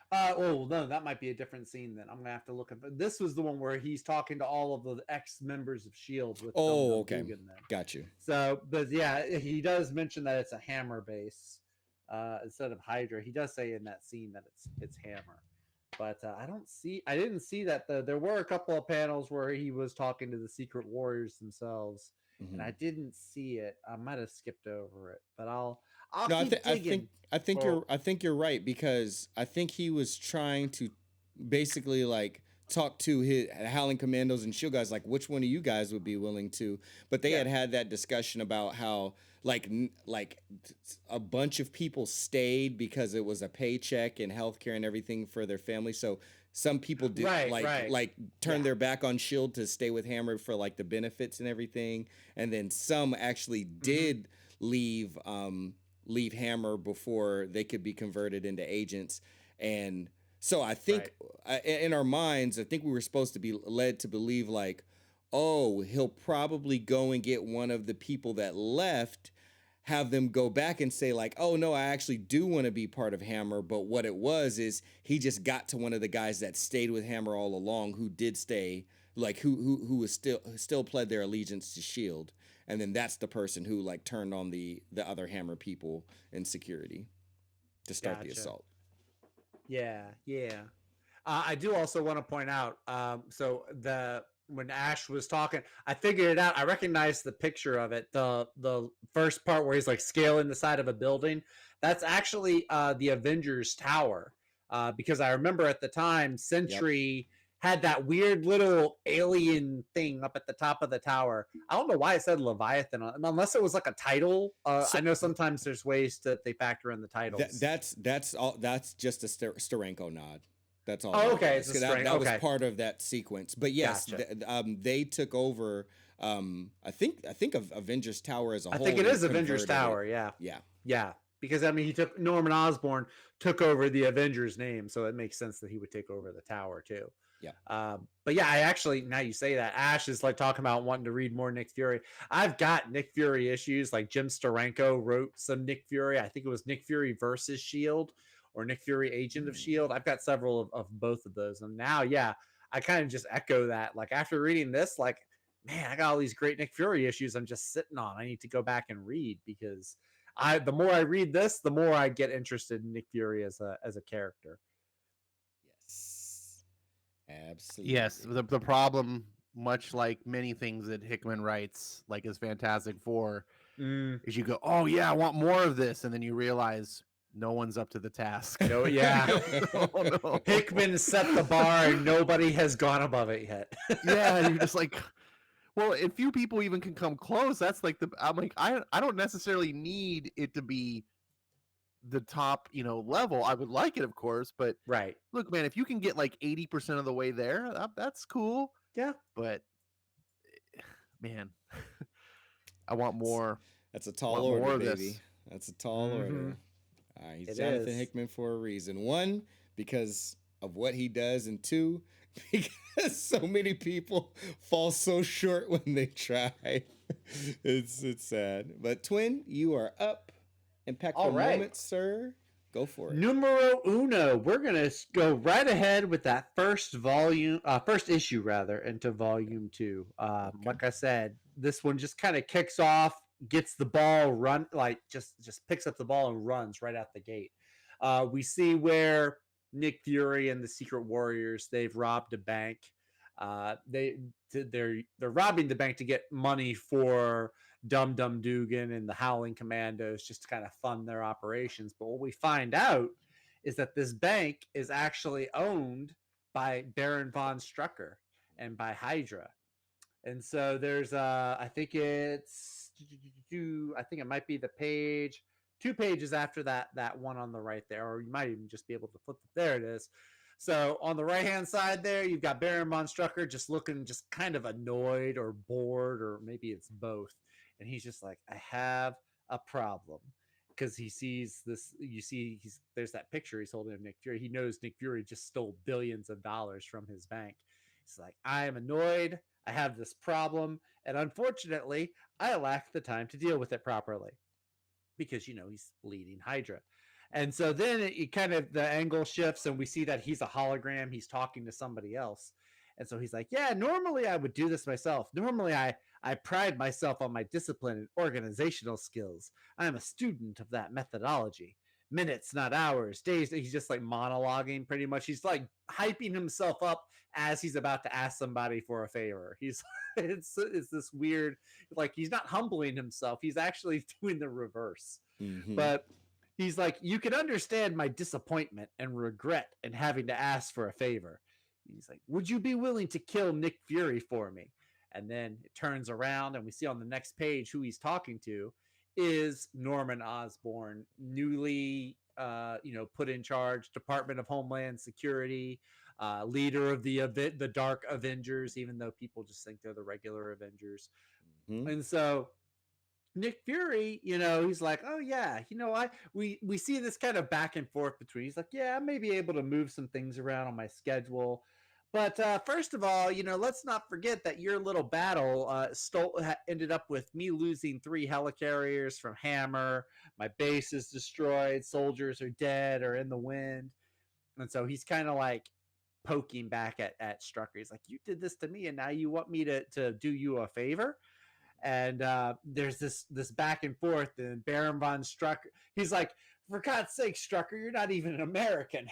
No, that might be a different scene. Then I'm gonna have to look at. This was the one where he's talking to all of the ex-members of S.H.I.E.L.D. with Dum Dum Dugan. Then. Got you. So, but yeah, he does mention that it's a Hammer base instead of Hydra. He does say in that scene that it's Hammer. But I didn't see that. There were a couple of panels where he was talking to the Secret Warriors themselves, and I didn't see it. I might have skipped over it, but I think you're right, because I think he was trying to basically like talk to his Howling Commandos and S.H.I.E.L.D. guys, like which one of you guys would be willing to. But they had that discussion about how like a bunch of people stayed because it was a paycheck and healthcare and everything for their family. So some people did turn their back on S.H.I.E.L.D. to stay with Hammer for like the benefits and everything, and then some actually did leave Hammer before they could be converted into agents. And so I think in our minds, I think we were supposed to be led to believe like, oh, he'll probably go and get one of the people that left, have them go back and say like, oh no, I actually do want to be part of Hammer. But what it was is he just got to one of the guys that stayed with Hammer all along, who did stay, like who was still pled their allegiance to S.H.I.E.L.D. And then that's the person who like turned on the other Hammer people in security to start the assault. Yeah. I do also want to point out, when Ash was talking, I figured it out. I recognized the picture of it. The first part where he's like scaling the side of a building. That's actually the Avengers Tower. Because I remember at the time, Sentry had that weird little alien thing up at the top of the tower. I don't know why it said Leviathan on it, unless it was like a title. I know sometimes there's ways that they factor in the titles. That's all. That's just a Steranko nod. That's all. Oh, okay. That was part of that sequence. But yes, gotcha. They took over. I think of Avengers Tower as a whole. I think it is Avengers Tower. Yeah. Because I mean, Norman Osborn took over the Avengers name, so it makes sense that he would take over the tower too. Yeah. But yeah, I actually, now you say that, Ash is like talking about wanting to read more Nick Fury. I've got Nick Fury issues. Like Jim Steranko wrote some Nick Fury. I think it was Nick Fury versus Shield or Nick Fury Agent of Shield. I've got several of both of those. And now, yeah, I kind of just echo that. Like after reading this, like, man, I got all these great Nick Fury issues I'm just sitting on. I need to go back and read because the more I read this, the more I get interested in Nick Fury as a character. Yes. Absolutely. Yes, the problem, much like many things that Hickman writes, like his Fantastic Four, is you go, oh yeah, I want more of this, and then you realize no one's up to the task. No, yeah. No. Hickman set the bar and nobody has gone above it yet. Yeah, and you're just like, well, if few people even can come close, that's like I'm like, I don't necessarily need it to be the top, level. I would like it, of course, but Right. look, man, if you can get like 80% of the way there, that's cool. Yeah. But man, I want more. That's a tall order, baby. That's a tall order. He's Jonathan Hickman for a reason. One, because of what he does, and two, because so many people fall so short when they try. It's sad. But Twin, you are up. Impactful moment, sir. Go for it. Numero uno. We're gonna go right ahead with that first issue rather, into volume 2. Like I said, this one just kind of kicks off, gets the ball run, like just picks up the ball and runs right out the gate. We see where Nick Fury and the Secret Warriors, they've robbed a bank. They're robbing the bank to get money for Dum Dum Dugan and the Howling Commandos, just to kind of fund their operations. But what we find out is that this bank is actually owned by Baron von Strucker and by Hydra. And so there's I think it might be the page, 2 pages after that one on the right there, or you might even just be able to flip it. There it is. So on the right-hand side there, you've got Baron von Strucker just looking just kind of annoyed or bored, or maybe it's both. And he's just like, I have a problem. Because he sees this, there's that picture he's holding of Nick Fury. He knows Nick Fury just stole billions of dollars from his bank. He's like, I am annoyed. I have this problem. And unfortunately, I lack the time to deal with it properly. Because, he's leading Hydra. And so then it kind of, the angle shifts and we see that he's a hologram. He's talking to somebody else. And so he's like, yeah, normally I would do this myself. Normally I pride myself on my discipline and organizational skills. I am a student of that methodology. Minutes, not hours, days. He's just like monologuing pretty much. He's like hyping himself up as he's about to ask somebody for a favor. It's this weird, like he's not humbling himself. He's actually doing the reverse. Mm-hmm. But he's like, you can understand my disappointment and regret in having to ask for a favor. He's like, would you be willing to kill Nick Fury for me? And then it turns around and we see on the next page who he's talking to is Norman Osborn, newly put in charge, Department of Homeland Security, leader of the Dark Avengers, even though people just think they're the regular Avengers. Mm-hmm. And so Nick Fury, he's like, oh yeah, we see this kind of back and forth between. He's like, yeah, I may be able to move some things around on my schedule. But first of all, let's not forget that your little battle ended up with me losing 3 helicarriers from Hammer. My base is destroyed. Soldiers are dead or in the wind. And so he's kind of like poking back at Strucker. He's like, you did this to me, and now you want me to do you a favor? And there's this back and forth, and Baron von Strucker, he's like, for God's sake, Strucker, you're not even an American.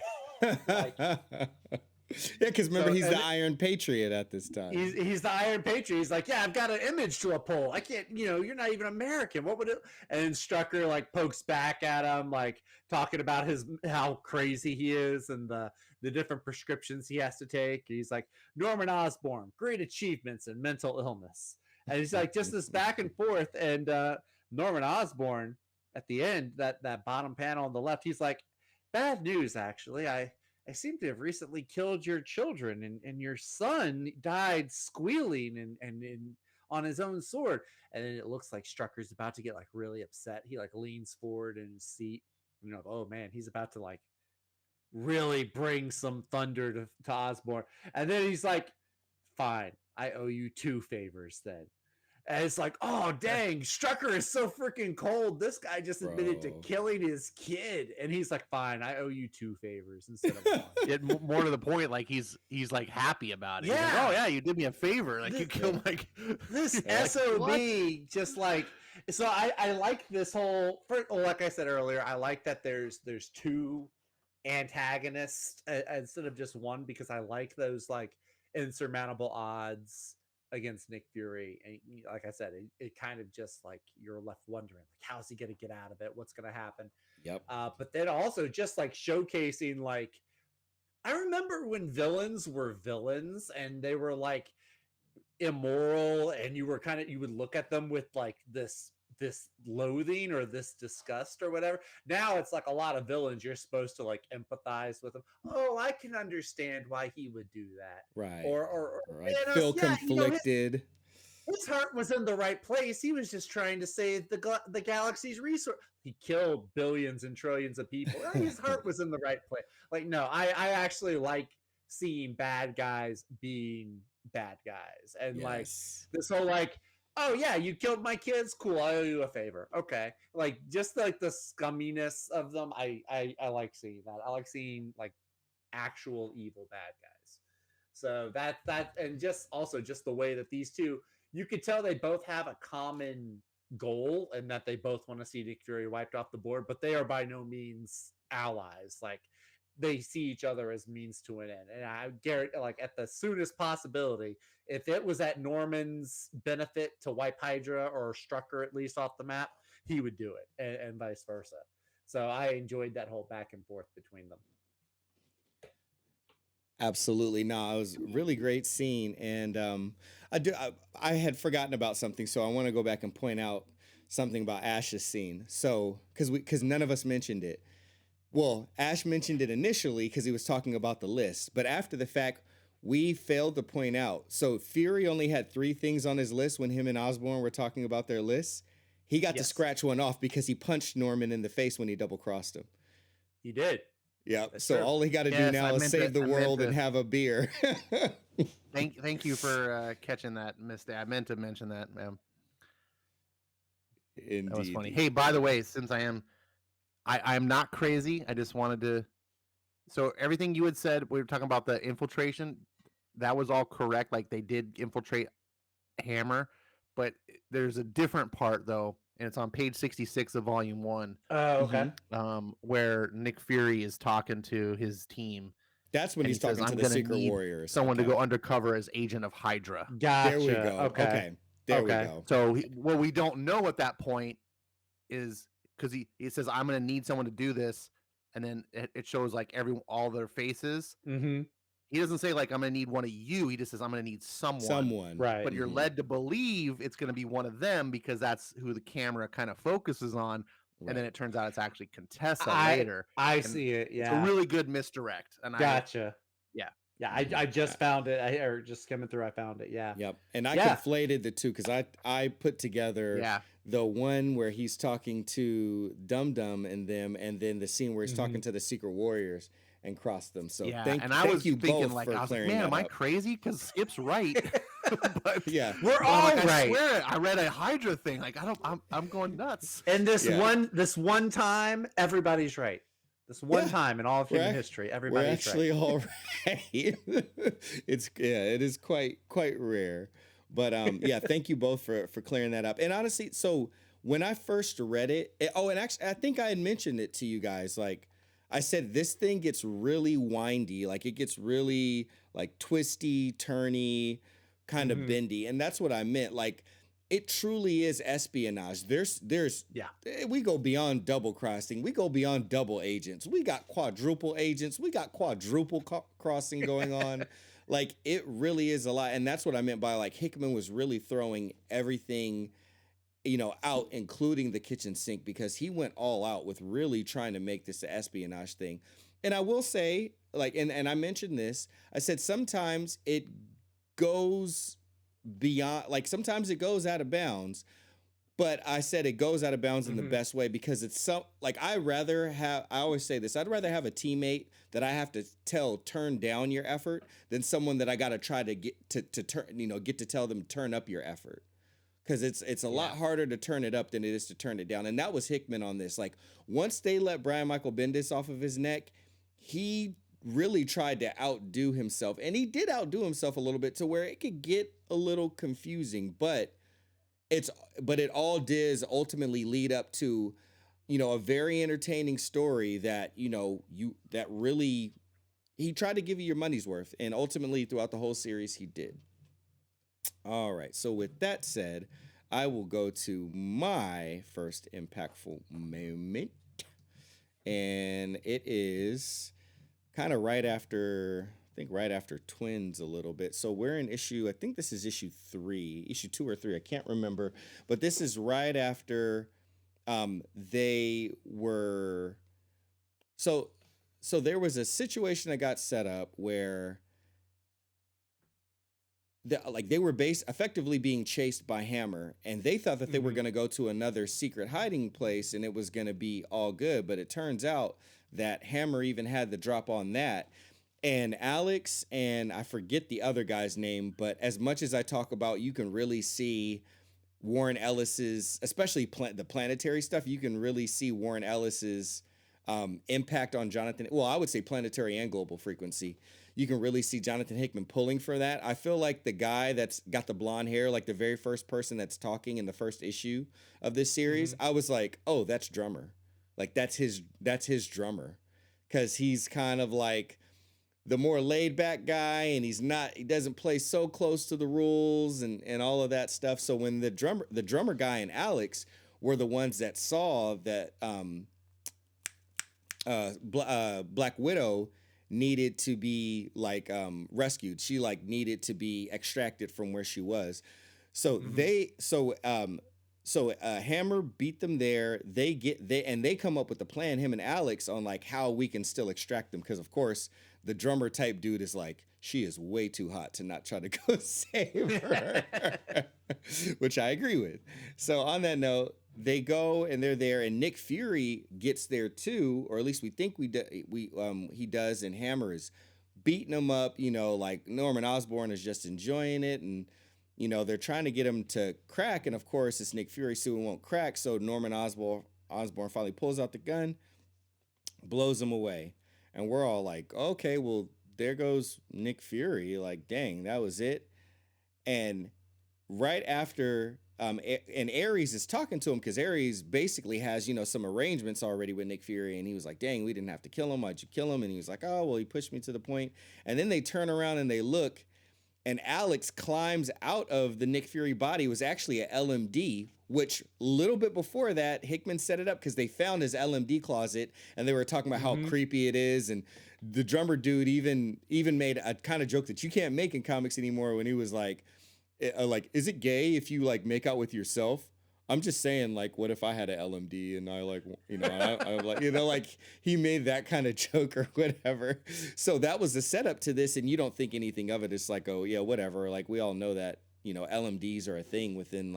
Yeah, because remember, he's the Iron Patriot at this time. He's the Iron Patriot. He's like, yeah, I've got an image to uphold. I can't, you're not even American. What would it? And Strucker like pokes back at him, like talking about how crazy he is and the different prescriptions he has to take. He's like, Norman Osborn, great achievements in mental illness. And he's like, just this back and forth. And Norman Osborn, at the end, that bottom panel on the left, he's like, bad news, actually. I seem to have recently killed your children, and your son died squealing and on his own sword. And then it looks like Strucker's about to get like really upset. He like leans forward in his seat. Oh man, he's about to like really bring some thunder to Osborn. And then he's like, fine, I owe you 2 favors then. And it's like, oh, dang, Strucker is so freaking cold. This guy just admitted to killing his kid. And he's like, fine, I owe you 2 favors instead of 1. It, more to the point, like he's like happy about it. Yeah. He's like, oh yeah, you did me a favor. Like you killed this like, SOB what? just like, so I like this whole, like I said earlier, I like that there's 2 antagonists instead of just 1, because I like those like insurmountable odds against Nick Fury. And like I said, it kind of just like you're left wondering, like, how's he going to get out of it? What's going to happen? Yep. But then also just like showcasing, like, I remember when villains were villains and they were like immoral, and you would look at them with like this loathing or this disgust or whatever. Now it's like a lot of villains, you're supposed to like empathize with them. Oh, I can understand why he would do that. Right. Or right. Feel conflicted. His heart was in the right place. He was just trying to save the galaxy's resource. He killed billions and trillions of people. His heart was in the right place. Like, no, I actually like seeing bad guys being bad guys. And like this whole like, oh yeah, you killed my kids. Cool, I owe you a favor. Okay, like just like the scumminess of them. I like seeing that. I like seeing like actual evil bad guys. So that and just also just the way that these two, you could tell they both have a common goal, and that they both want to see Nick Fury wiped off the board, but they are by no means allies. Like they see each other as means to an end. And I guarantee, like at the soonest possibility, if it was at Norman's benefit to wipe Hydra or Strucker at least off the map, he would do it, and vice versa. So I enjoyed that whole back and forth between them. Absolutely. No, it was a really great scene. And I had forgotten about something, so I want to go back and point out something about Ash's scene. So, because none of us mentioned it. Well, Ash mentioned it initially because he was talking about the list, but after the fact, we failed to point out. So Fury only had 3 things on his list when him and Osborn were talking about their lists. He got to scratch one off because he punched Norman in the face when he double-crossed him. He did. Yeah. So all he got to do now is save the world and have a beer. Thank you for catching that mistake. I meant to mention that, ma'am. Indeed. That was funny. Hey, by the way, since I'm not crazy, I just wanted to. So everything you had said, we were talking about the infiltration. That was all correct. Like they did infiltrate Hammer, but there's a different part though, and it's on page 66 of Volume 1. Oh, okay. Where Nick Fury is talking to his team. That's when he's talking to the Secret Warriors. Someone to go undercover as agent of Hydra. Gotcha. There we go. Okay. There we go. So what we don't know at that point is because he says, I'm going to need someone to do this. And then it shows like all their faces. Mm-hmm. He doesn't say like, I'm going to need one of you. He just says, I'm going to need someone. Right. But you're led to believe it's going to be one of them because that's who the camera kind of focuses on. Right. And then it turns out it's actually Contessa later. I see it. Yeah. It's a really good misdirect. And gotcha. Yeah. I just found it. Or just skimming through, I found it. Yeah. Yep. And I conflated the two because I put together the one where he's talking to Dum Dum and them, and then the scene where he's talking to the Secret Warriors and crossed them. So thank you both for clearing that up. Am I crazy? Because Skip's right. But we're all right. I swear, I read a Hydra thing. Like I'm going nuts. And this one time, everybody's right. This one time in all of human history, everybody's actually all right. It is quite rare. But thank you both for clearing that up. And honestly, so when I first read it, and actually I think I had mentioned it to you guys. Like I said, this thing gets really windy. Like it gets really like twisty, turny, kind of bendy. And that's what I meant. Like it truly is espionage. We go beyond double crossing. We go beyond double agents. We got quadruple agents. We got quadruple crossing going on. Like it really is a lot. And that's what I meant by like Hickman was really throwing everything, out, including the kitchen sink, because he went all out with really trying to make this an espionage thing. And I will say, like, and I mentioned this, I said sometimes it goes beyond, like sometimes it goes out of bounds. But I said it goes out of bounds in the best way because it's so like I always say this, I'd rather have a teammate that I have to tell turn down your effort than someone that I got to try to get to turn, get to tell them turn up your effort. Because it's a lot harder to turn it up than it is to turn it down. And that was Hickman on this. Like once they let Brian Micheal Bendis off of his neck, he really tried to outdo himself. And he did outdo himself a little bit to where it could get a little confusing, but it all does ultimately lead up to, a very entertaining story that, that really, he tried to give you your money's worth. And ultimately throughout the whole series, he did. All right. So with that said, I will go to my first impactful moment. And it is kind of right after Twins a little bit. So we're in I think this is issue 2 or 3. I can't remember. But this is right after they were. So there was a situation that got set up where they were effectively being chased by Hammer, and they thought that they were going to go to another secret hiding place and it was going to be all good. But it turns out that Hammer even had the drop on that. And Alex, and I forget the other guy's name, but as much as I talk about, you can really see Warren Ellis's, especially the planetary stuff, you can really see Warren Ellis's impact on Jonathan. Well, I would say planetary and global frequency. You can really see Jonathan Hickman pulling for that. I feel like the guy that's got the blonde hair, like the very first person that's talking in the first issue of this series, I was like, oh, that's Drummer. Like that's his drummer. Because he's kind of like the more laid back guy, and he doesn't play so close to the rules and all of that stuff. So when the drummer guy and Alex were the ones that saw that Black Widow needed to be rescued. She needed to be extracted from where she was. So Hammer beat them there. They come up with the plan, him and Alex, on how we can still extract them. Because of course the drummer type dude is like, she is way too hot to not try to go save her, which I agree with. So on that note, they go and they're there, and Nick Fury gets there too, or at least we think he does, and Hammer is beating him up. Norman Osborn is just enjoying it, and they're trying to get him to crack, and of course it's Nick Fury, so it won't crack. So Norman Osborn finally pulls out the gun, blows him away, and we're all like, okay, well there goes Nick Fury. Like, dang, that was it. And right after. And Ares is talking to him because Ares basically has, some arrangements already with Nick Fury. And he was like, dang, we didn't have to kill him. Why'd you kill him? And he was like, oh, well, he pushed me to the point. And then they turn around and they look, and Alex climbs out of the Nick Fury body. It was actually a LMD, which a little bit before that, Hickman set it up because they found his LMD closet and they were talking about how creepy it is. And the drummer dude even made a kind of joke that you can't make in comics anymore when he was like, is it gay if you make out with yourself? I'm just saying, what if I had an LMD and I he made that kind of joke or whatever. So that was the setup to this, and you don't think anything of it. It's like, oh yeah, whatever. We all know that, LMDs are a thing within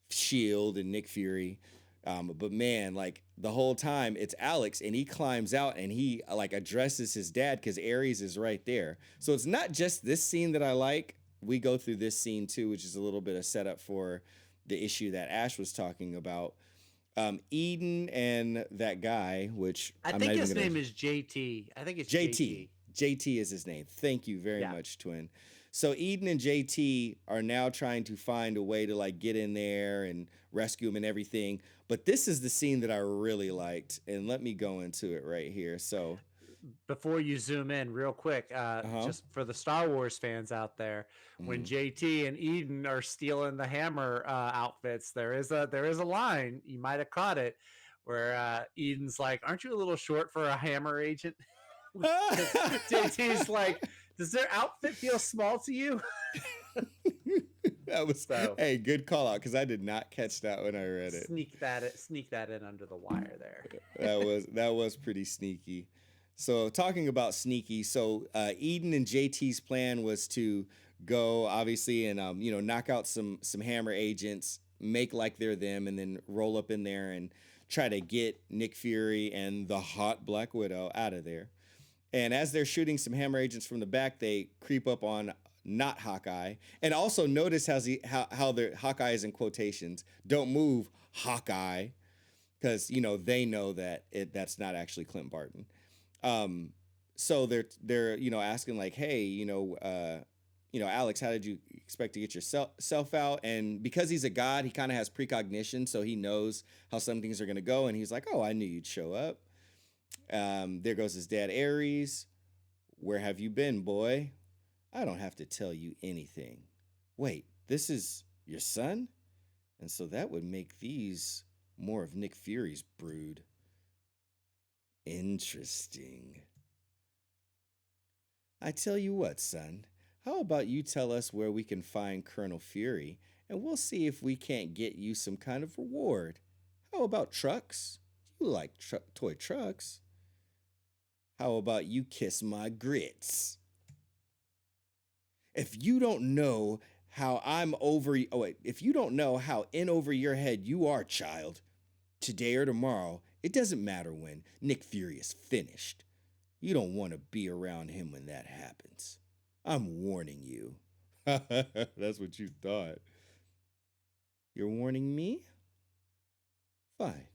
Shield and Nick Fury. But man, the whole time it's Alex, and he climbs out and he addresses his dad because Ares is right there. So it's not just this scene that I like. We go through this scene too, which is a little bit of setup for the issue that Ash was talking about. Eden and that guy, which I think his name is JT. I think it's JT. JT is his name. Thank you very much, Twin. So Eden and JT are now trying to find a way to get in there and rescue him and everything. But this is the scene that I really liked, and let me go into it right here. So before you zoom in real quick, just for the Star Wars fans out there, when JT and Eden are stealing the Hammer outfits, there is a line, you might have caught it, where Eden's like, aren't you a little short for a Hammer agent? JT's like, does their outfit feel small to you? That was hey, good call out, because I did not catch that when I read it. Sneak that in under the wire there. that was pretty sneaky. So talking about sneaky, so Eden and JT's plan was to go, obviously, and knock out some Hammer agents, make like they're them and then roll up in there and try to get Nick Fury and the hot Black Widow out of there. And as they're shooting some hammer agents from the back, they creep up on not Hawkeye. And also notice how the Hawkeye is in quotations. Don't move, Hawkeye. Because, they know that that's not actually Clint Barton. So they're asking like, hey, Alex, how did you expect to get yourself out? And because he's a god, he kind of has precognition, so he knows how some things are going to go. And he's like, oh, I knew you'd show up. There goes his dad, Ares. Where have you been, boy? I don't have to tell you anything. Wait, this is your son? And so that would make these more of Nick Fury's brood. Interesting. I tell you what, son. How about you tell us where we can find Colonel Fury, and we'll see if we can't get you some kind of reward. How about trucks? You like toy trucks. How about you kiss my grits? If you don't know how if you don't know how in over your head you are, child, today or tomorrow, it doesn't matter when, Nick Fury is finished. You don't want to be around him when that happens. I'm warning you. That's what you thought. You're warning me? Fine.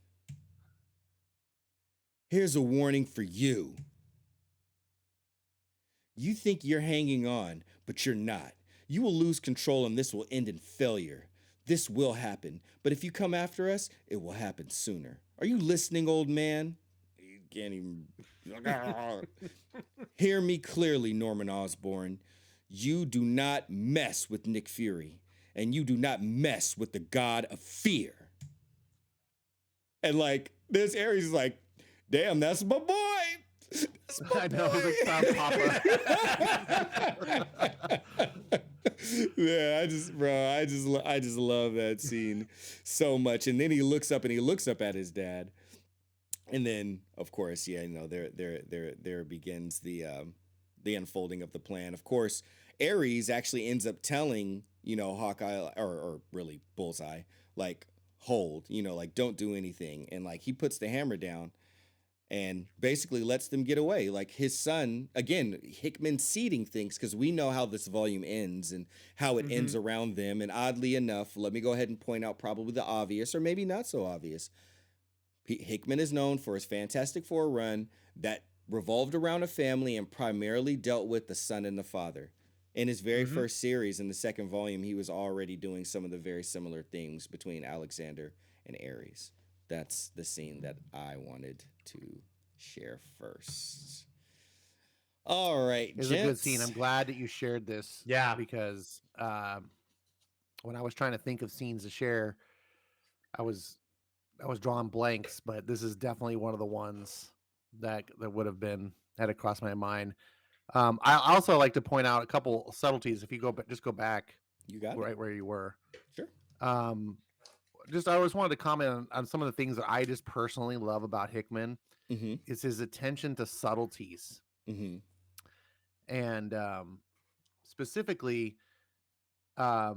Here's a warning for you. You think you're hanging on, but you're not. You will lose control and this will end in failure. This will happen, but if you come after us, it will happen sooner. Are you listening, old man? You can't even... Hear me clearly, Norman Osborn. You do not mess with Nick Fury, and you do not mess with the god of fear. And like, this Ares is like, damn, that's my boy. That's my I know, boy. Papa. Yeah, I just love that scene so much. And then he looks up at his dad. And then, of course, there begins the unfolding of the plan. Of course, Ares actually ends up telling, Hawkeye or really Bullseye, like, hold, like, don't do anything. And like, he puts the hammer down and basically lets them get away. Like his son, again, Hickman seeding things, because we know how this volume ends and how it ends around them. And oddly enough, let me go ahead and point out probably the obvious, or maybe not so obvious. Hickman is known for his Fantastic Four run that revolved around a family and primarily dealt with the son and the father. In his very first series, in the second volume, he was already doing some of the very similar things between Alexander and Ares. That's the scene that I wanted to share first. All right, It's a good scene. I'm glad that you shared this. Yeah. Because when I was trying to think of scenes to share, I was drawing blanks, but this is definitely one of the ones that would have been had it crossed my mind. I also like to point out a couple subtleties. If you go back, You got right it. where you were. Sure. I always wanted to comment on some of the things that I just personally love about Hickman. Is his attention to subtleties. And specifically, a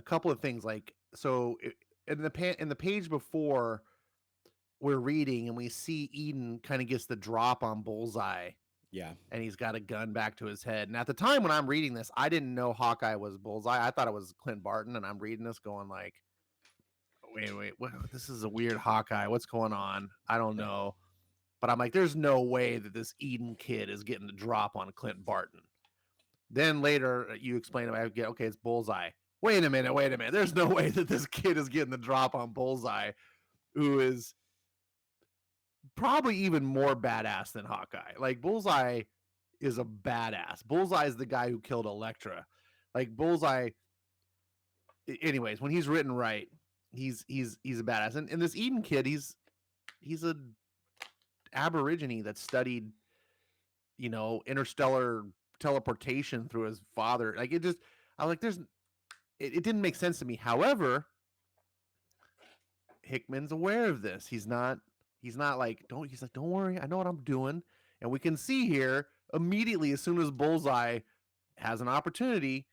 couple of things like, so in the page before, we're reading and we see Eden kind of gets the drop on Bullseye. Yeah. And he's got a gun back to his head. And at the time when I'm reading this, I didn't know Hawkeye was Bullseye. I thought it was Clint Barton. And I'm reading this going like, wait, what? This is a weird Hawkeye. What's going on? I don't know. But I'm like, there's no way that this Eden kid is getting the drop on Clint Barton. Then later you explain it. I get, okay, it's Bullseye. Wait a minute. There's no way that this kid is getting the drop on Bullseye, who is probably even more badass than Hawkeye. Like, Bullseye is a badass. Bullseye is the guy who killed Elektra. Like, Bullseye, anyways, when he's written right, he's a badass. And this Eden kid, he's a Aborigine that studied, interstellar teleportation through his father. Like, it didn't make sense to me. However, Hickman's aware of this. He's not like, don't worry, I know what I'm doing. And we can see here immediately, as soon as Bullseye has an opportunity,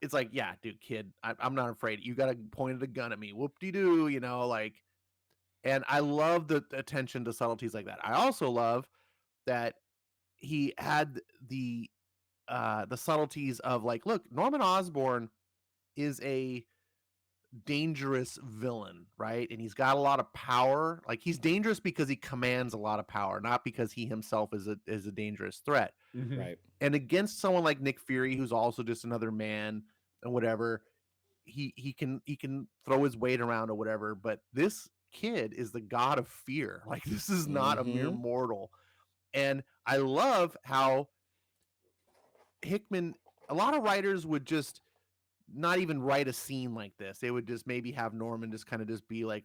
it's like, yeah, dude, kid, I'm not afraid. You got to point a gun at me. Whoop-de-doo, you know, like, and I love the attention to subtleties like that. I also love that he had the subtleties of like, look, Norman Osborn is a dangerous villain, right? And he's got a lot of power. Like, he's dangerous because he commands a lot of power, not because he himself is a dangerous threat. Mhm. Right. And against someone like Nick Fury, who's also just another man and whatever, he can throw his weight around or whatever. But this kid is the god of fear. Like, this is not a mere mortal. And I love how Hickman, a lot of writers would just not even write a scene like this. They would just maybe have Norman just kind of just be like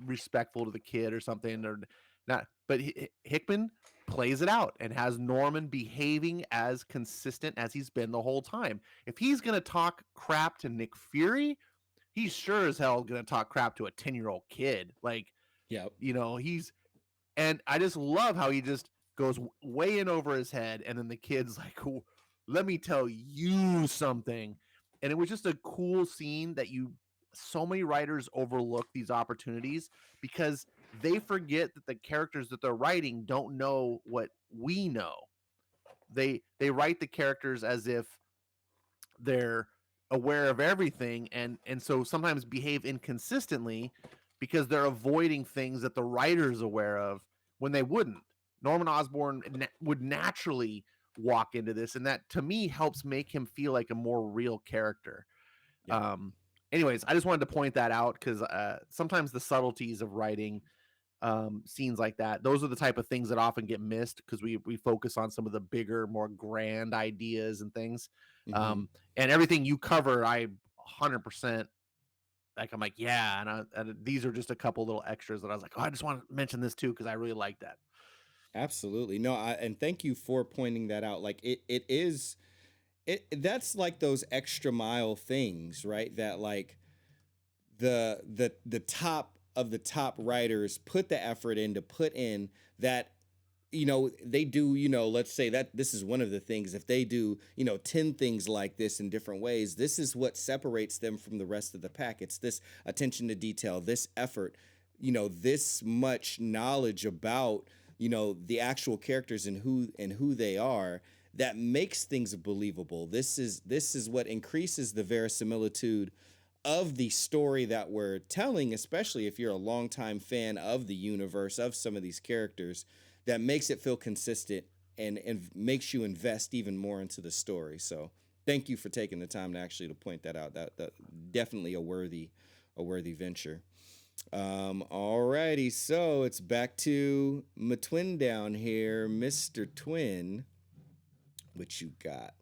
respectful to the kid or something, or not. But Hickman plays it out and has Norman behaving as consistent as he's been the whole time. If he's going to talk crap to Nick Fury, he's sure as hell going to talk crap to a 10-year-old kid. Like, Yep. you know, and I just love how he just goes way in over his head. And then the kid's like, let me tell you something. And it was just a cool scene that so many writers overlook these opportunities because they forget that the characters that they're writing don't know what we know. They write the characters as if they're aware of everything, and so sometimes behave inconsistently because they're avoiding things that the writer's aware of when they wouldn't. Norman Osborn would naturally walk into this, and that to me helps make him feel like a more real character. Yeah. Anyways, I just wanted to point that out because sometimes the subtleties of writing scenes like that, those are the type of things that often get missed because we focus on some of the bigger, more grand ideas and things. And everything you cover, I 100% like, I'm like, yeah. And these are just a couple little extras that I was like, oh, I just want to mention this too because I really like that. Absolutely. No, and thank you for pointing that out. Like, that's like those extra mile things, right? That like the top of the top writers put the effort in to put in that, they do, let's say that this is one of the things. If they do, 10 things like this in different ways, this is what separates them from the rest of the pack. It's this attention to detail, this effort, this much knowledge about, the actual characters and who they are, that makes things believable. This is what increases the verisimilitude of the story that we're telling, especially if you're a longtime fan of the universe, of some of these characters, that makes it feel consistent and makes you invest even more into the story. So thank you for taking the time to point that out. That definitely a worthy venture. Alrighty, so it's back to my twin down here, Mr. Twin. What you got?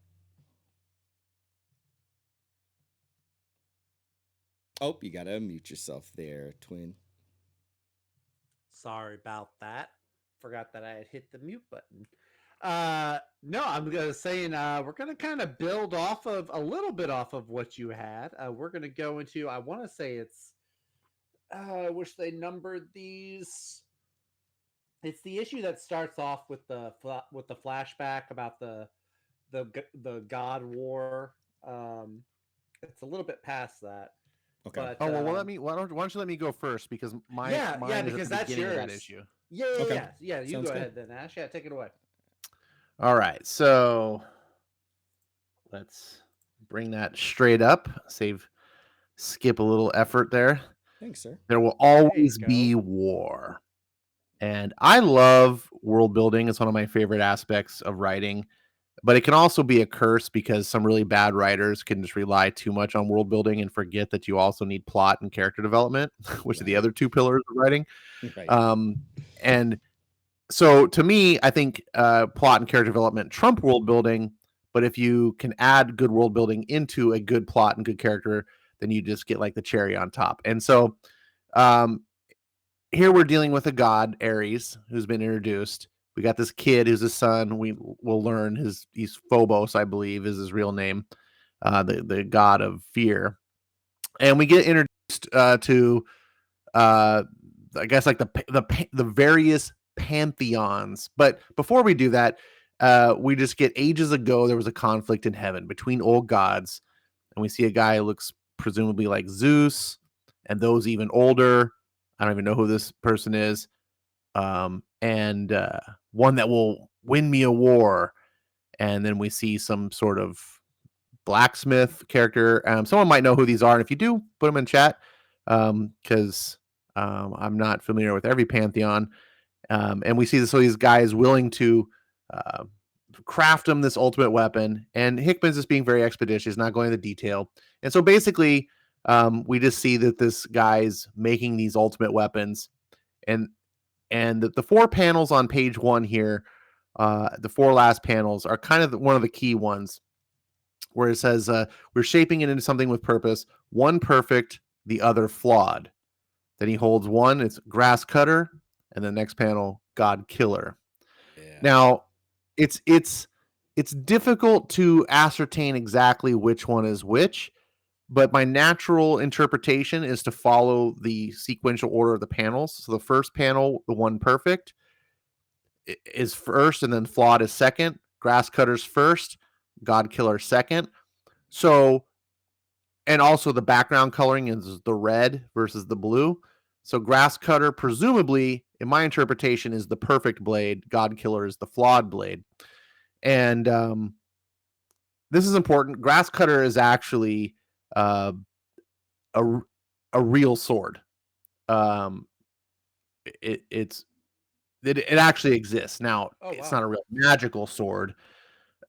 Oh, you gotta unmute yourself there, Twin. Sorry about that. Forgot that I had hit the mute button. No, I'm gonna say, we're gonna kind of build off of a little bit off of what you had. We're gonna go into, I want to say it's, I wish they numbered these. It's the issue that starts off with the flashback about the God War. It's a little bit past that. Okay. But, why don't you let me go first because mine is because at the that's beginning yours. of that issue. Okay. Yeah. You Sounds go good. ahead then, Ash. Yeah, take it away. All right, so let's bring that straight up. Skip a little effort there. Thanks, sir. There will always be war. And I love world building. It's one of my favorite aspects of writing. But it can also be a curse because some really bad writers can just rely too much on world building and forget that you also need plot and character development, which are the other two pillars of writing. Right. And so to me, I think plot and character development trump world building. But if you can add good world building into a good plot and good character, then you just get like the cherry on top. And so here we're dealing with a god, Ares, who's been introduced. We got this kid who's a son. We will learn he's Phobos, I believe, is his real name, the god of fear. And we get introduced to, I guess, like the various pantheons. But before we do that, we just get ages ago there was a conflict in heaven between old gods, and we see a guy who looks presumably like Zeus, and those even older. I don't even know who this person is. And one that will win me a war. And then we see some sort of blacksmith character. Someone might know who these are, and if you do, put them in chat, because I'm not familiar with every pantheon. And we see this, so these guys willing to craft them this ultimate weapon, and Hickman's just being very expeditious, not going into detail. And so basically, we just see that this guy's making these ultimate weapons, and the 4 panels on page 1 here, the 4 last panels are kind of one of the key ones, where it says, we're shaping it into something with purpose, one perfect, the other flawed. Then he holds one, it's grass cutter, and the next panel, God killer. Yeah. Now, it's difficult to ascertain exactly which one is which, but my natural interpretation is to follow the sequential order of the panels. So the first panel, the one perfect, is first, and then flawed is second. Grass cutter's first, God killer second. So, and also the background coloring is the red versus the blue. So grass cutter, presumably, in my interpretation, is the perfect blade. God killer is the flawed blade. And this is important. Grass cutter is actually a real sword. It actually exists. Now, it's not a real magical sword,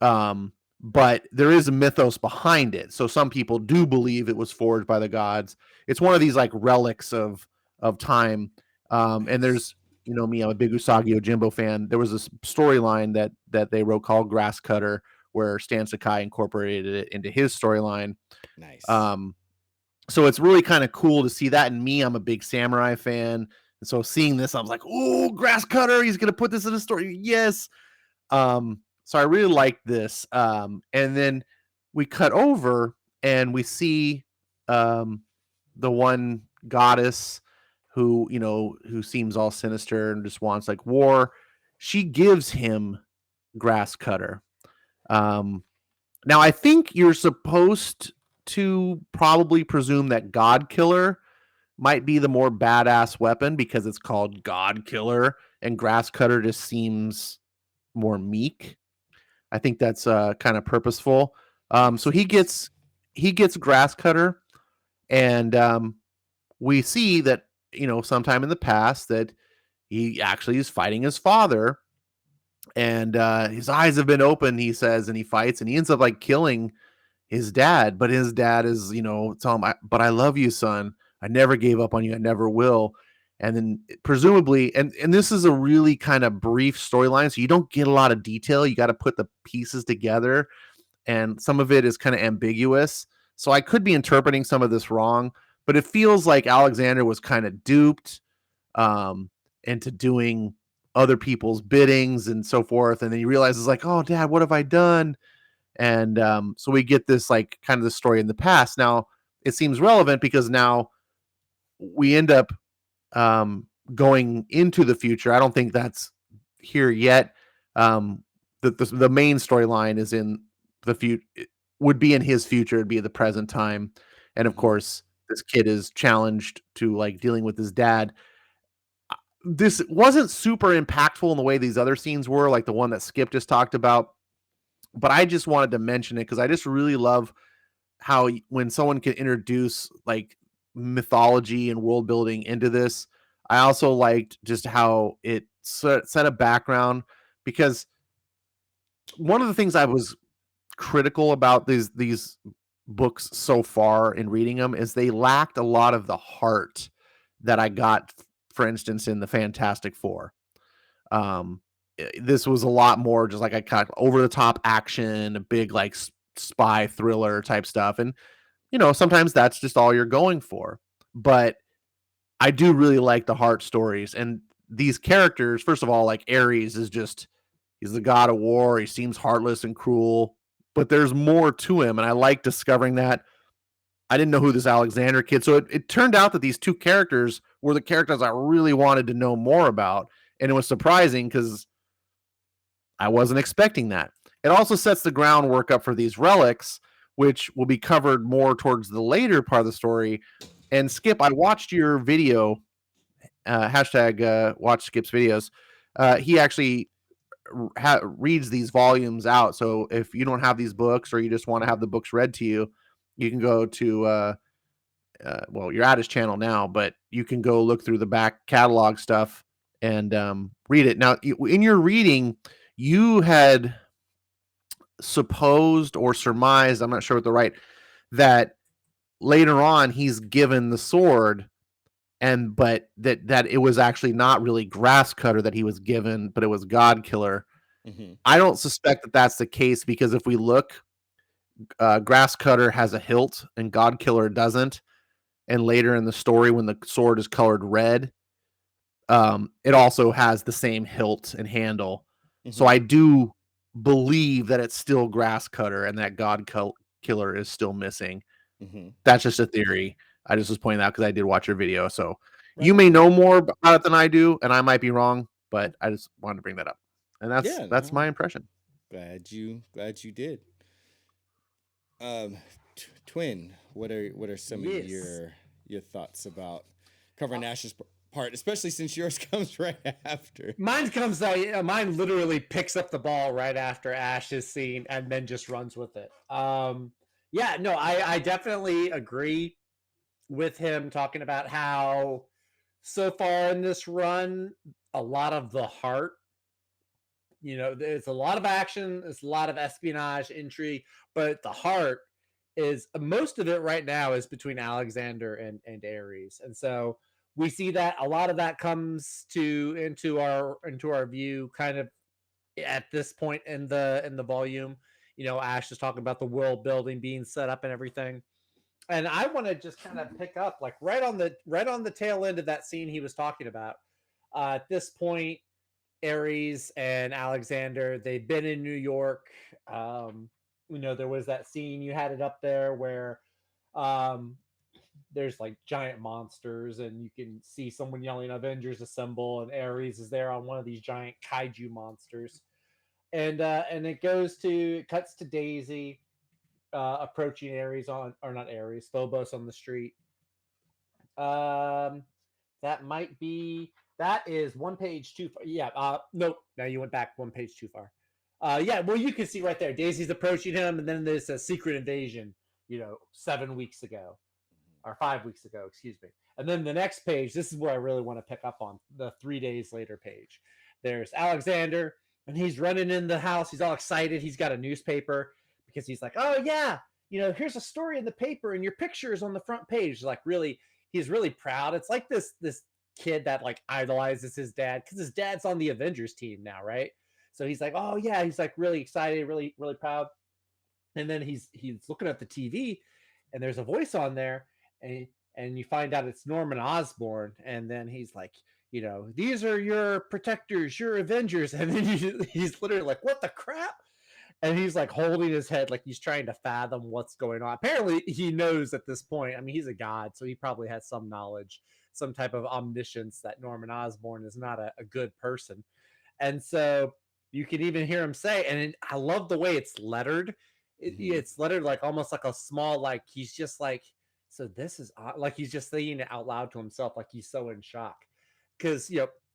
but there is a mythos behind it. So some people do believe it was forged by the gods. It's one of these like relics of time. And there's, you know me, I'm a big Usagi Yojimbo fan. There was this storyline that they wrote called Grass Cutter, where Stan Sakai incorporated it into his storyline. Nice. So it's really kind of cool to see that. And me, I'm a big samurai fan. And so seeing this, I was like, oh, Grass Cutter, he's going to put this in a story. Yes. So I really like this. And then we cut over and we see the one goddess who, you know, who seems all sinister and just wants like war. She gives him Grass Cutter. Now I think you're supposed to probably presume that God Killer might be the more badass weapon because it's called God Killer, and Grass Cutter just seems more meek. I think that's kind of purposeful. So he gets Grass Cutter, and we see that, you know, sometime in the past that he actually is fighting his father, and his eyes have been opened, he says, and he fights, and he ends up like killing his dad. But his dad is, you know, tell him, but I love you, son. I never gave up on you. I never will. And then presumably, and this is a really kind of brief storyline, so you don't get a lot of detail. You got to put the pieces together, and some of it is kind of ambiguous. So I could be interpreting some of this wrong, but it feels like Alexander was kind of duped into doing other people's biddings and so forth. And then he realizes like, oh, Dad, what have I done? And so we get this like kind of the story in the past. Now it seems relevant because now we end up going into the future. I don't think that's here yet. The main storyline is in the future, would be in his future. It'd be the present time. And of course, this kid is challenged to like dealing with his dad. This wasn't super impactful in the way these other scenes were, like the one that Skip just talked about. But I just wanted to mention it because I just really love how when someone can introduce like mythology and world building into this. I also liked just how it set a background, because one of the things I was critical about these books so far in reading them is they lacked a lot of the heart that I got, for instance, in the Fantastic Four. This was a lot more just like a kind of over the top action, a big like spy thriller type stuff. And, you know, sometimes that's just all you're going for. But I do really like the heart stories. And these characters, first of all, like Ares is just, he's the god of war. He seems heartless and cruel, but there's more to him. And I like discovering that. I didn't know who this Alexander kid. So it turned out that these two characters were the characters I really wanted to know more about. And it was surprising because I wasn't expecting that. It also sets the groundwork up for these relics, which will be covered more towards the later part of the story. And Skip, I watched your video, hashtag watch Skip's videos. He actually reads these volumes out. So if you don't have these books or you just want to have the books read to you, you can go to well, you're at his channel now, but you can go look through the back catalog stuff and read it. Now, in your reading, you had supposed or surmised, I'm not sure what the right, that later on he's given the sword, but that it was actually not really Grass Cutter that he was given, but it was God Killer. I don't suspect that that's the case, because if we look, Grass Cutter has a hilt and God Killer doesn't. And later in the story, when the sword is colored red, it also has the same hilt and handle. So I do believe that it's still Grass Cutter and that God Killer is still missing. That's just a theory. I just was pointing out because I did watch your video. So you may know more about it than I do, and I might be wrong, but I just wanted to bring that up. And that's my impression. Glad you did. Twin, what are some of your thoughts about covering Ash's part, especially since yours comes right after? Mine literally picks up the ball right after Ash's scene and then just runs with it. I definitely agree with him talking about how so far in this run, a lot of the heart, there's a lot of action, there's a lot of espionage, intrigue, but the heart is, most of it right now is between Alexander and Ares. And so we see that a lot of that comes into our view kind of at this point in the volume. Ash is talking about the world building being set up and everything. And I want to just kind of pick up like right on the tail end of that scene he was talking about. At this point, Ares and Alexander, they've been in New York. There was that scene, you had it up there where there's like giant monsters and you can see someone yelling Avengers Assemble, and Ares is there on one of these giant kaiju monsters. And it cuts to Daisy approaching Ares Phobos on the street. That is one page too far. Yeah. Nope. Now you went back one page too far. Well, you can see right there, Daisy's approaching him, and then there's a secret invasion, 7 weeks ago, or 5 weeks ago, excuse me. And then the next page, this is where I really want to pick up on, the 3 days later page. There's Alexander, and he's running in the house. He's all excited. He's got a newspaper because he's like, oh yeah, here's a story in the paper, and your picture is on the front page. Like, really, he's really proud. It's like this kid that like idolizes his dad because his dad's on the Avengers team now, right? So he's like, oh yeah, he's like really excited, really, really proud. And then he's looking at the TV, and there's a voice on there, and you find out it's Norman Osborn. And then he's like, these are your protectors, your Avengers. And then he's literally like, what the crap? And he's like holding his head like he's trying to fathom what's going on. Apparently he knows at this point. I mean, he's a god, so he probably has some knowledge, some type of omniscience that Norman Osborn is not a good person. And so you can even hear him say, and I love the way it's lettered. It's lettered like almost like a small, like he's just like, so this is like he's just saying it out loud to himself, like he's so in shock. Because,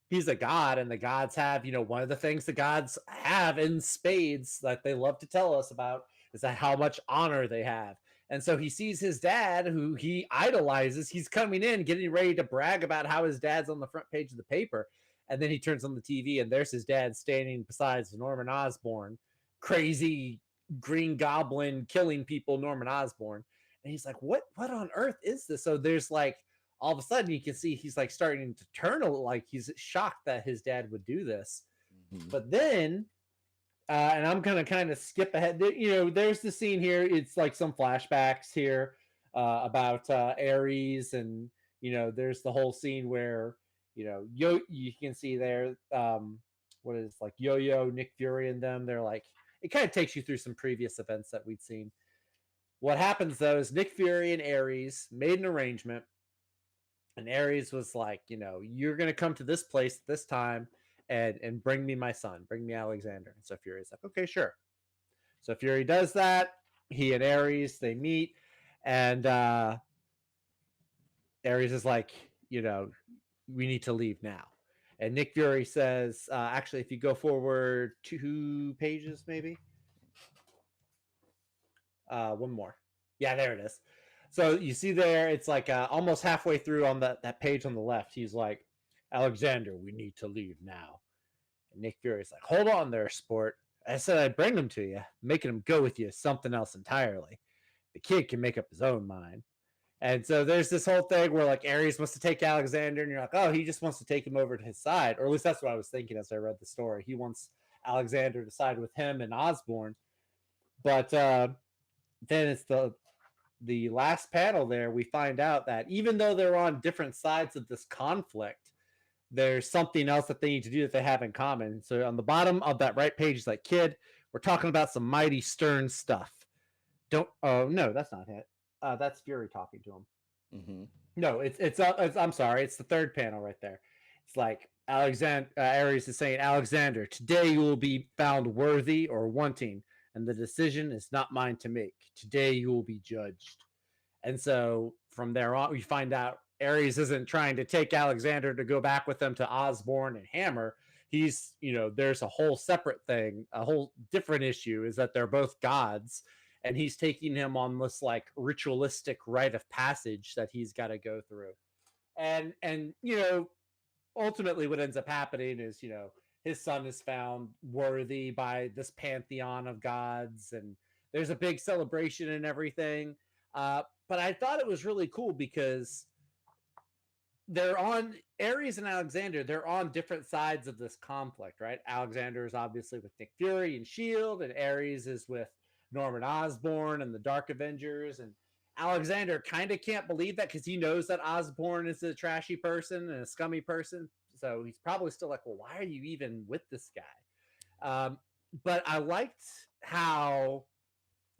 he's a god, and the gods have, one of the things the gods have in spades that they love to tell us about is that how much honor they have. And so he sees his dad, who he idolizes. He's coming in, getting ready to brag about how his dad's on the front page of the paper. And then he turns on the TV, and there's his dad standing beside Norman Osborn, crazy Green Goblin killing people, Norman Osborn. And he's like, what on earth is this? So there's like, all of a sudden you can see he's like starting to turn, like he's shocked that his dad would do this. But then, and I'm going to kind of skip ahead. There's the scene here. It's like some flashbacks here about Ares, and there's the whole scene where you can see there what is like Yo-Yo, Nick Fury, and them. They're like, it kind of takes you through some previous events that we'd seen. What happens though is Nick Fury and Ares made an arrangement. And Ares was like, you're going to come to this place at this time and bring me my son, bring me Alexander. And so Fury's like, okay, sure. So Fury does that. he and Ares, they meet, and Ares is like, we need to leave now. And Nick Fury says, actually, if you go forward 2 pages, maybe. One more. Yeah, there it is. So you see there, it's like almost halfway through on that page on the left. He's like, Alexander, we need to leave now. And Nick Fury's like, hold on there, sport. I said I'd bring him to you. Making him go with you is something else entirely. The kid can make up his own mind. And so there's this whole thing where like Ares wants to take Alexander, and you're like, oh, he just wants to take him over to his side. Or at least that's what I was thinking as I read the story. He wants Alexander to side with him and Osborn. But then it's the last panel there, we find out that even though they're on different sides of this conflict, there's something else that they need to do that they have in common. So on the bottom of that right page is like, kid, we're talking about some mighty stern stuff. Oh no, that's not it. That's Fury talking to him. Mm-hmm. No, it's I'm sorry, it's the third panel right there. It's like Ares is saying, Alexander, today you will be found worthy or wanting, and the decision is not mine to make. Today you will be judged. And so from there on, we find out Ares isn't trying to take Alexander to go back with them to Osborn and Hammer. He's, there's a whole separate thing, a whole different issue is that they're both gods, and he's taking him on this like ritualistic rite of passage that he's got to go through. And ultimately what ends up happening is, his son is found worthy by this pantheon of gods, and there's a big celebration and everything. But I thought it was really cool because they're on Ares and Alexander. They're on different sides of this conflict, right? Alexander is obviously with Nick Fury and S.H.I.E.L.D., and Ares is with Norman Osborn and the Dark Avengers. And Alexander kind of can't believe that because he knows that Osborn is a trashy person and a scummy person. So he's probably still like, well, why are you even with this guy? But I liked how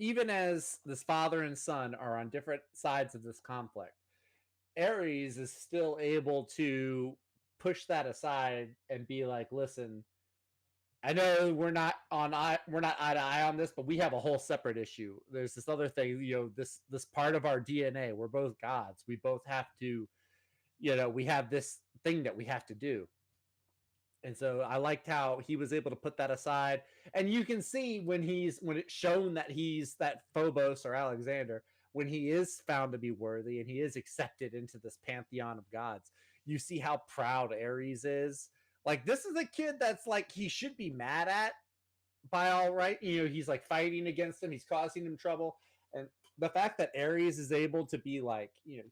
even as this father and son are on different sides of this conflict, Ares is still able to push that aside and be like, listen, I know we're not eye to eye on this, but we have a whole separate issue. There's this other thing, this part of our DNA. We're both gods. We both have to, we have this thing that we have to do. And so I liked how he was able to put that aside. And you can see when it's shown that he's that Phobos or Alexander, when he is found to be worthy and he is accepted into this pantheon of gods, you see how proud Ares is. Like, this is a kid that's like, he should be mad at by all right. He's like fighting against him. He's causing him trouble. And the fact that Ares is able to be like, he's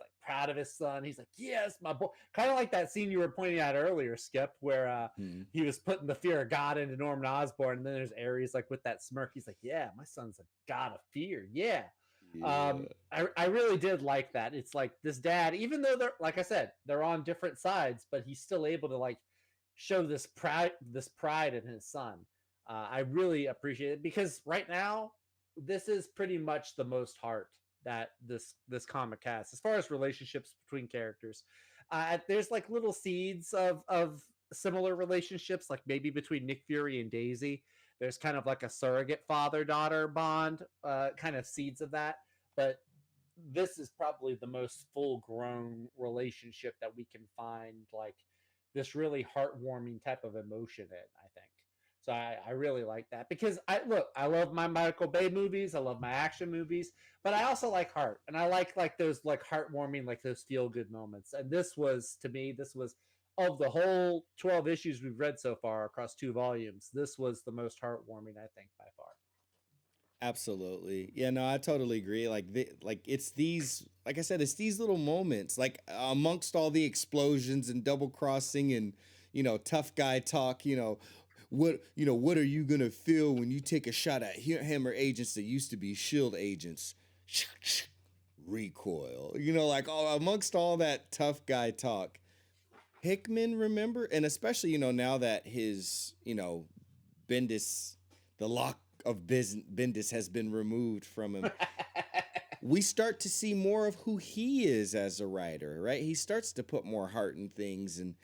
like proud of his son. He's like, yes, my boy. Kind of like that scene you were pointing out earlier, Skip, where he was putting the fear of God into Norman Osborn. And then there's Ares like with that smirk. He's like, yeah, my son's a god of fear. Yeah. I really did like that. It's like this dad, even though they're, like I said, they're on different sides, but he's still able to like show this pride in his son. I really appreciate it because right now this is pretty much the most heart that this comic has as far as relationships between characters. There's like little seeds of similar relationships, like maybe between Nick Fury and Daisy. There's kind of like a surrogate father-daughter bond, kind of seeds of that. But this is probably the most full-grown relationship that we can find, like this really heartwarming type of emotion in, I think. So I really like that because I love my Michael Bay movies. I love my action movies, but I also like heart, and I like those like heartwarming, like those feel-good moments. And this was, to me, of the whole 12 issues we've read so far across 2 volumes, this was the most heartwarming, I think, by far. Absolutely. Yeah, no, I totally agree. Like it's these, like I said, it's these little moments, like amongst all the explosions and double crossing and, tough guy talk, what are you going to feel when you take a shot at Hammer agents that used to be S.H.I.E.L.D. agents? Recoil. Like amongst all that tough guy talk. Hickman, remember? And especially, now that his, Bendis, the lock of Bendis has been removed from him, we start to see more of who he is as a writer, right? He starts to put more heart in things and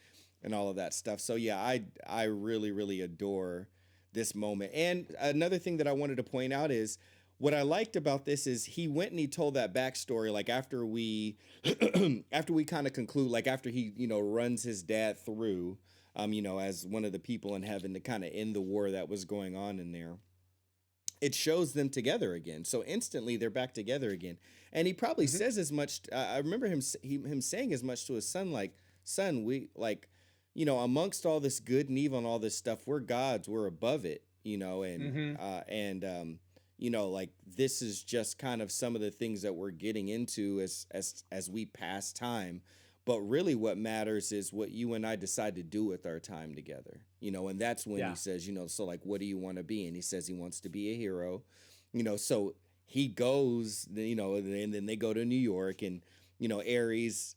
all of that stuff. So yeah, I really, really adore this moment. And another thing that I wanted to point out is what I liked about this is he went and he told that backstory, like after we after we kind of conclude, like after he, runs his dad through, as one of the people in heaven to kind of end the war that was going on in there. It shows them together again. So instantly they're back together again. And he probably says as much. I remember him saying as much to his son, like, son, we like, amongst all this good and evil and all this stuff, we're gods, we're above it, like this is just kind of some of the things that we're getting into as we pass time. But really what matters is what you and I decide to do with our time together, and that's when he says, so like, what do you want to be? And he says he wants to be a hero, so he goes, and then they go to New York, and, Ares,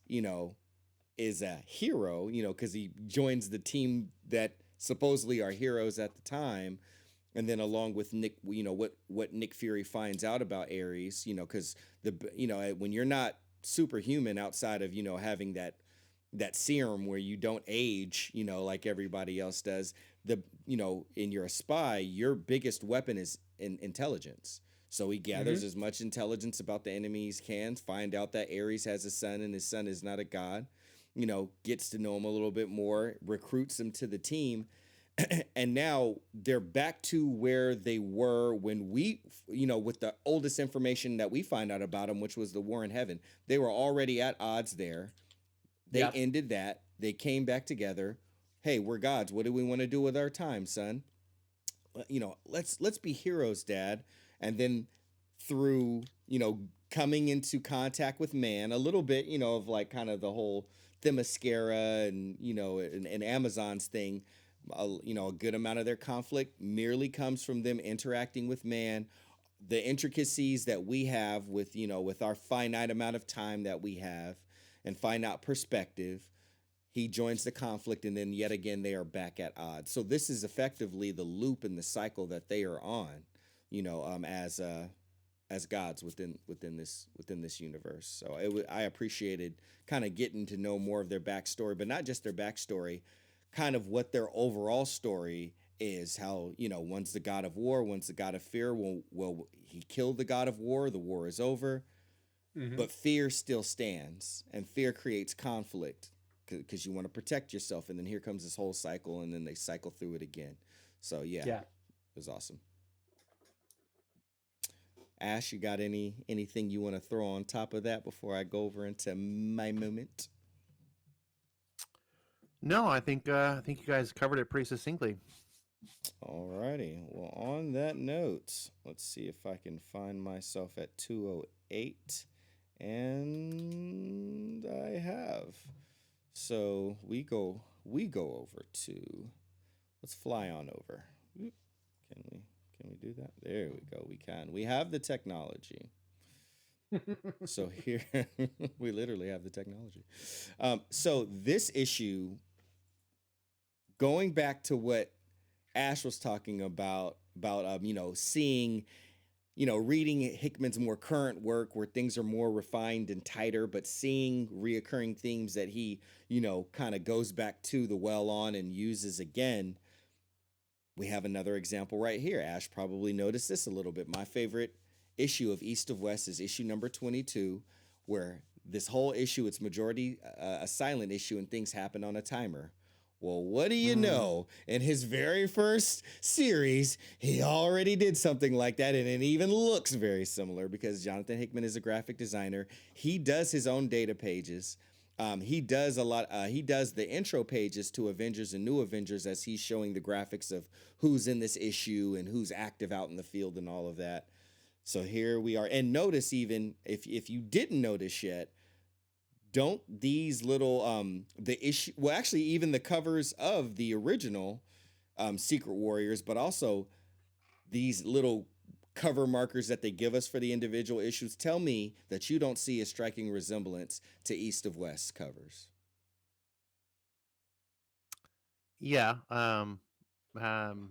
is a hero, because he joins the team that supposedly are heroes at the time. And then along with Nick, what Nick Fury finds out about Ares, because when you're not superhuman outside of, having that serum where you don't age, like everybody else does, and you're a spy, your biggest weapon is intelligence. So he gathers as much intelligence about the enemy as can, find out that Ares has a son and his son is not a god, gets to know him a little bit more, recruits him to the team. And now they're back to where they were when we, with the oldest information that we find out about them, which was the war in heaven. They were already at odds there. They ended that. They came back together. Hey, we're gods. What do we want to do with our time, son? Let's be heroes, Dad. And then through, coming into contact with man, a little bit, of like kind of the whole Themyscira and, and Amazon's thing. A good amount of their conflict merely comes from them interacting with man. The intricacies that we have with, with our finite amount of time that we have and finite perspective, he joins the conflict, and then yet again they are back at odds. So this is effectively the loop and the cycle that they are on, as gods within this universe. So I appreciated kind of getting to know more of their backstory, but not just their backstory, kind of what their overall story is. How, one's the god of war, one's the god of fear. Well, he killed the god of war. The war is over, but fear still stands, and fear creates conflict because you want to protect yourself. And then here comes this whole cycle, and then they cycle through it again. So yeah. It was awesome. Ash, you got anything you want to throw on top of that before I go over into my moment? No, I think you guys covered it pretty succinctly. Alrighty. Well, on that note, let's see if I can find myself at 208, and I have. So we go over to. Let's fly on over. Can we do that? There we go. We can. We have the technology. So here we literally have the technology. So this issue, going back to what Ash was talking about seeing, reading Hickman's more current work where things are more refined and tighter, but seeing reoccurring themes that he, kind of goes back to the well on and uses again. We have another example right here. Ash probably noticed this a little bit. My favorite issue of East of West is issue number 22, where this whole issue, it's majority a silent issue and things happen on a timer. Well, what do you know? In his very first series, he already did something like that, and it even looks very similar because Jonathan Hickman is a graphic designer. He does his own data pages. He does a lot. He does the intro pages to Avengers and New Avengers as he's showing the graphics of who's in this issue and who's active out in the field and all of that. So here we are. And notice, even if you didn't notice yet, don't these little the issue, well, actually even the covers of the original Secret Warriors, but also these little cover markers that they give us for the individual issues, tell me that you don't see a striking resemblance to East of West covers. Yeah. I mean,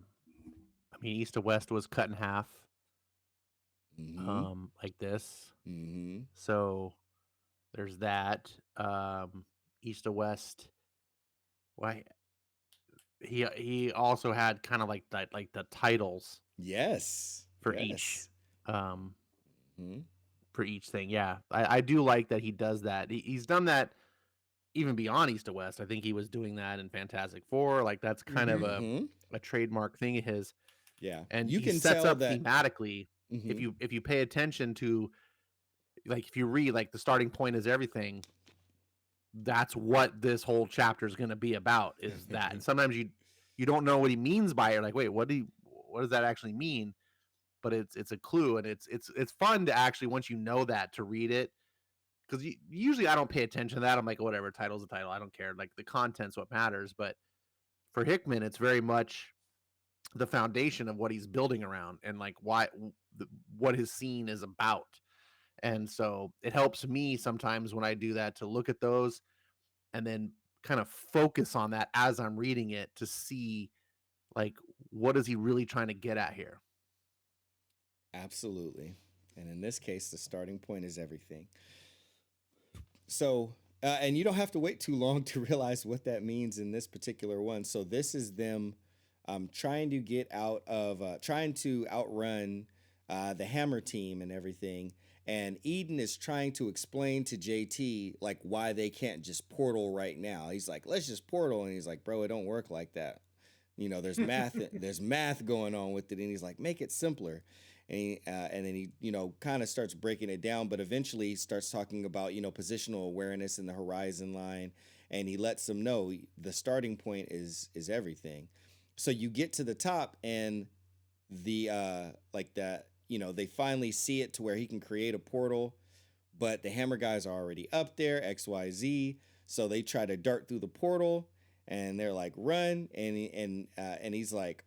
East of West was cut in half, like this. So there's that. East of West. Why? He also had kind of like that, like the titles. Yes. For each um, Mhm. for each thing. Yeah, I do like that he does that. He's done that even beyond East to West. I think he was doing that in Fantastic Four. Like that's kind of Mhm. a trademark thing of his. Yeah. And You he can sets tell up that. thematically. Mhm. If you pay attention to, like, if you read, like, the starting point is everything, that's what this whole chapter is going to be about, is that. And sometimes you don't know what he means by it. You're like, wait, what does that actually mean? But it's a clue, and it's fun to actually, once you know that, to read it, because usually I don't pay attention to that. I'm like, whatever, title's a title, I don't care. Like, the content's what matters. But for Hickman, it's very much the foundation of what he's building around, and like what his scene is about. And so it helps me sometimes when I do that to look at those and then kind of focus on that as I'm reading it to see, like, what is he really trying to get at here? Absolutely. And in this case, the starting point is everything. So, and you don't have to wait too long to realize what that means in this particular one. So this is them trying to get out of, trying to outrun the Hammer team and everything. And Eden is trying to explain to JT like why they can't just portal right now. He's like, let's just portal, and he's like, bro, it don't work like that. You know, there's math, there's math going on with it, and he's like, make it simpler. And then he, you know, kind of starts breaking it down, but eventually he starts talking about, you know, positional awareness in the horizon line, and he lets them know the starting point is everything. So you get to the top, and the like that, you know, they finally see it to where he can create a portal, but the Hammer guys are already up there, XYZ. So they try to dart through the portal, and they're like, run, and he's like,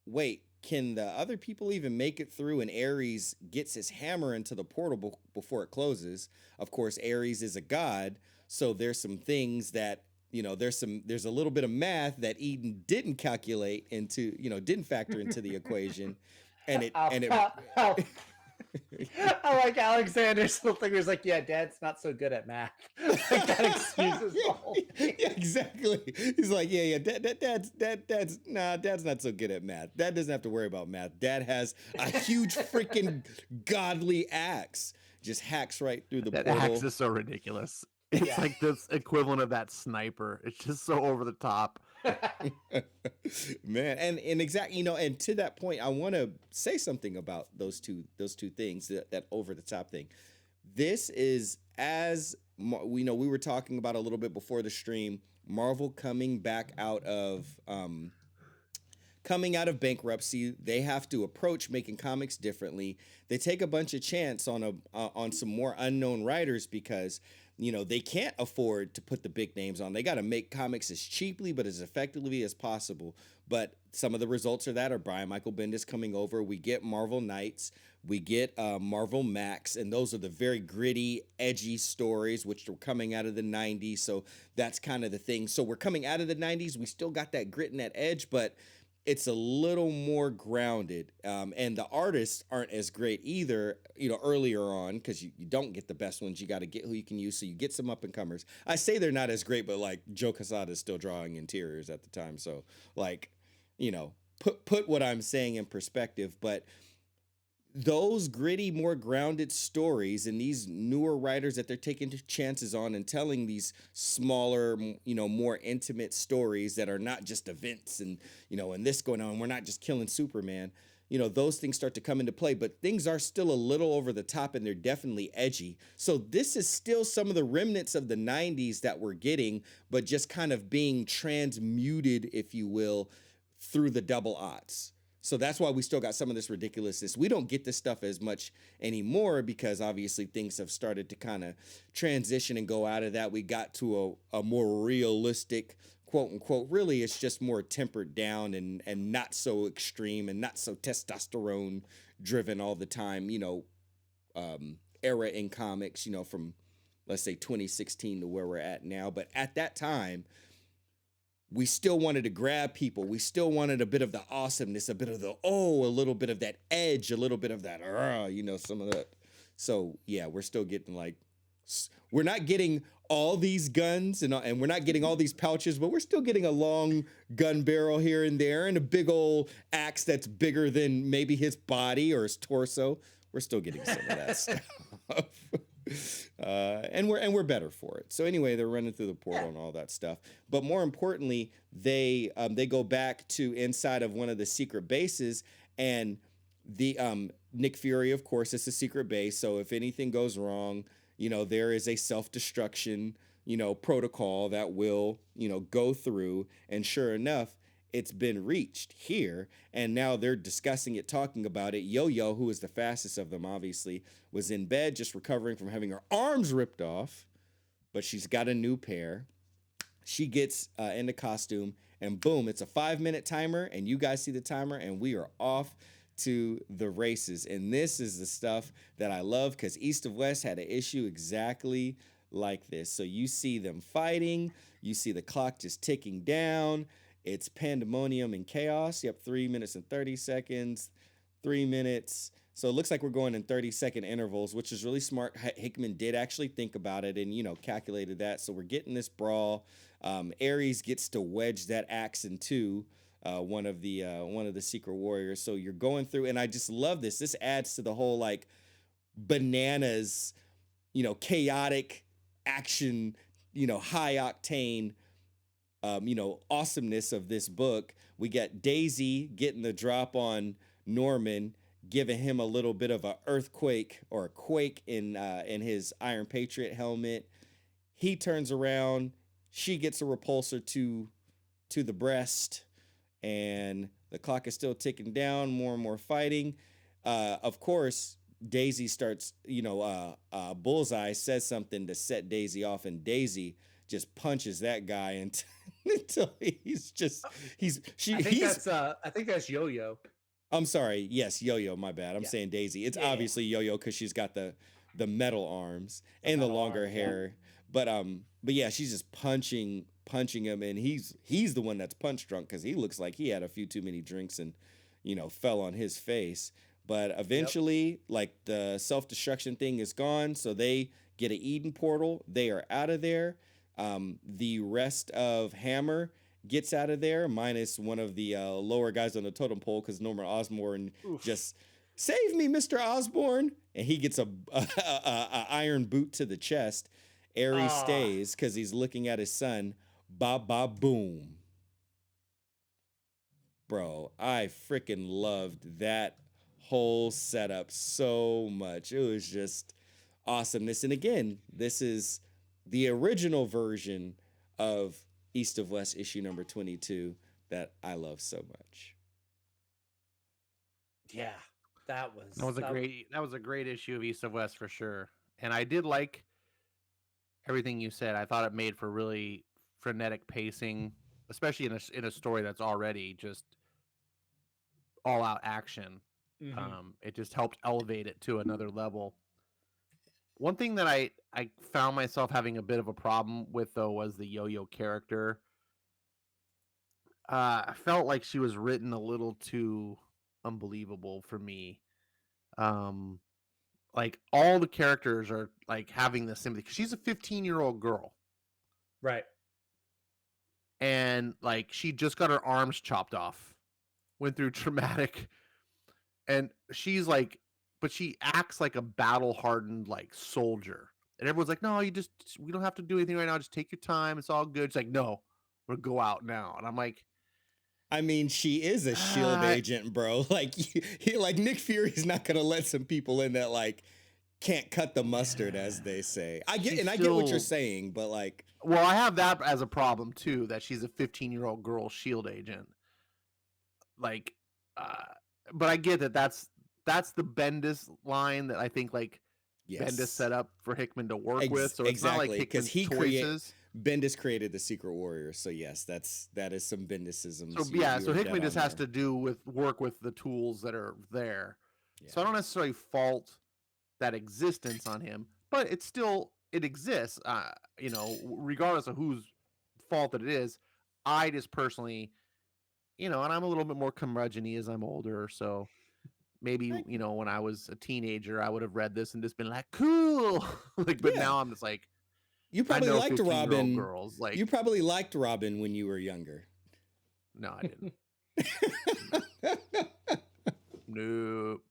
wait, can the other people even make it through? And Ares gets his hammer into the portal before it closes. Of course, Ares is a god, so there's some things that, you know, there's a little bit of math that Eden didn't calculate into, you know, didn't factor into the equation, and it I like Alexander's little thing. He was like, "Yeah, Dad's not so good at math." Like that excuses the whole thing. Yeah, exactly. He's like, yeah, dad's not so good at math. Dad doesn't have to worry about math. Dad has a huge freaking godly axe. Just hacks right through the That portal. axe is so ridiculous. It's like this equivalent of that sniper. It's just so over the top. Man, and exactly, you know, and to that point, I want to say something about those two things, that over the top thing. This is, as we know, we were talking about a little bit before the stream, Marvel coming back out of bankruptcy. They have to approach making comics differently. They take a bunch of chance on some more unknown writers because, you know, they can't afford to put the big names on. They got to make comics as cheaply but as effectively as possible. But some of the results of that are Brian Micheal Bendis coming over. We get Marvel Knights. We get Marvel Max. And those are the very gritty, edgy stories, which were coming out of the 90s. So that's kind of the thing. So we're coming out of the 90s. We still got that grit and that edge, but it's a little more grounded, and the artists aren't as great either, you know, earlier on, because you don't get the best ones. You got to get who you can use, so you get some up-and-comers. I say they're not as great, but, like, Joe Quesada is still drawing interiors at the time, so, like, you know, put what I'm saying in perspective, but those gritty, more grounded stories and these newer writers that they're taking chances on and telling these smaller, you know, more intimate stories that are not just events and, you know, and this going on, we're not just killing Superman, you know, those things start to come into play, but things are still a little over the top and they're definitely edgy. So this is still some of the remnants of the 90s that we're getting, but just kind of being transmuted, if you will, through the double aughts. So that's why we still got some of this ridiculousness. We don't get this stuff as much anymore because obviously things have started to kind of transition and go out of that. We got to a more realistic, quote unquote, really it's just more tempered down and not so extreme and not so testosterone driven all the time, you know, era in comics, you know, from let's say 2016 to where we're at now. But at that time, we still wanted to grab people. We still wanted a bit of the awesomeness, a bit of the, a little bit of that edge, a little bit of that, you know, some of that. So, yeah, we're still getting like, we're not getting all these guns and we're not getting all these pouches, but we're still getting a long gun barrel here and there and a big old axe that's bigger than maybe his body or his torso. We're still getting some of that stuff. And we're better for it. So anyway, they're running through the portal and all that stuff. But more importantly, they go back to inside of one of the secret bases, and the Nick Fury, of course, it's a secret base. So if anything goes wrong, there is a self-destruction, protocol that will, go through. And sure enough, it's been reached here. And now they're discussing it, talking about it. Yo-Yo, who is the fastest of them, obviously, was in bed just recovering from having her arms ripped off. But she's got a new pair. She gets into costume, and boom, it's a 5-minute timer. And you guys see the timer, and we are off to the races. And this is the stuff that I love, because East of West had an issue exactly like this. So you see them fighting, you see the clock just ticking down. It's pandemonium and chaos. Yep, 3 minutes and 30 seconds, 3 minutes. So it looks like we're going in 30-second intervals, which is really smart. Hickman did actually think about it and, calculated that. So we're getting this brawl. Ares gets to wedge that axe into one of the secret warriors. So you're going through, and I just love this. This adds to the whole like bananas, chaotic action, high octane, awesomeness of this book. We got Daisy getting the drop on Norman, giving him a little bit of a earthquake or a quake in his Iron Patriot helmet. He turns around, she gets a repulsor to the breast, and the clock is still ticking down, more and more fighting. Of course, Daisy starts, Bullseye says something to set Daisy off, and Daisy just punches that guy until I think that's Yo-Yo. I'm sorry. Yes, Yo-Yo, my bad. I'm saying Daisy. It's obviously Yo-Yo because she's got the metal arms and the longer hair. But yeah, she's just punching him, and he's the one that's punch drunk because he looks like he had a few too many drinks and fell on his face. But eventually, like, the self-destruction thing is gone, so they get an Eden portal. They are out of there. The rest of Hammer gets out of there, minus one of the lower guys on the totem pole, because Norman Osborn just, save me, Mr. Osborn, and he gets a iron boot to the chest. Ares stays because he's looking at his son. Ba-ba-boom. Bro, I freaking loved that whole setup so much. It was just awesomeness. And again, this is the original version of East of West issue number 22 that I love so much. Yeah, that was a great issue of East of West for sure. And I did like everything you said. I thought it made for really frenetic pacing, especially in a story that's already just all out action. Mm-hmm. It just helped elevate it to another level. One thing that I found myself having a bit of a problem with, though, was the Yo-Yo character. I felt like she was written a little too unbelievable for me. Like, all the characters are like having this sympathy, because she's a 15-year-old girl, right? And like, she just got her arms chopped off, went through traumatic, and she's like, but she acts like a battle-hardened like soldier, and everyone's like, no, we don't have to do anything right now, just take your time, it's all good. It's like, no, we're gonna go out now. And I'm like, I mean, she is a SHIELD agent, bro. Like, like Nick Fury's not gonna let some people in that like can't cut the mustard, as they say. I get what you're saying, but like, well, I have that as a problem too, that she's a 15-year-old girl SHIELD agent. Like, but I get that that's the Bendis line that I think like Bendis set up for Hickman to work with. So it's not like Hickman's choices. Bendis created the Secret Warrior, so yes, that is some Bendisism. So Hickman just has to work with the tools that are there. Yeah. So I don't necessarily fault that existence on him, but it exists. Regardless of whose fault it is, I just personally, and I'm a little bit more curmudgeon-y as I'm older, so maybe when I was a teenager, I would have read this and just been like, cool, like. But now I'm just like. You probably liked Robin. Girls, like, you probably liked Robin when you were younger. No, I didn't. Nope.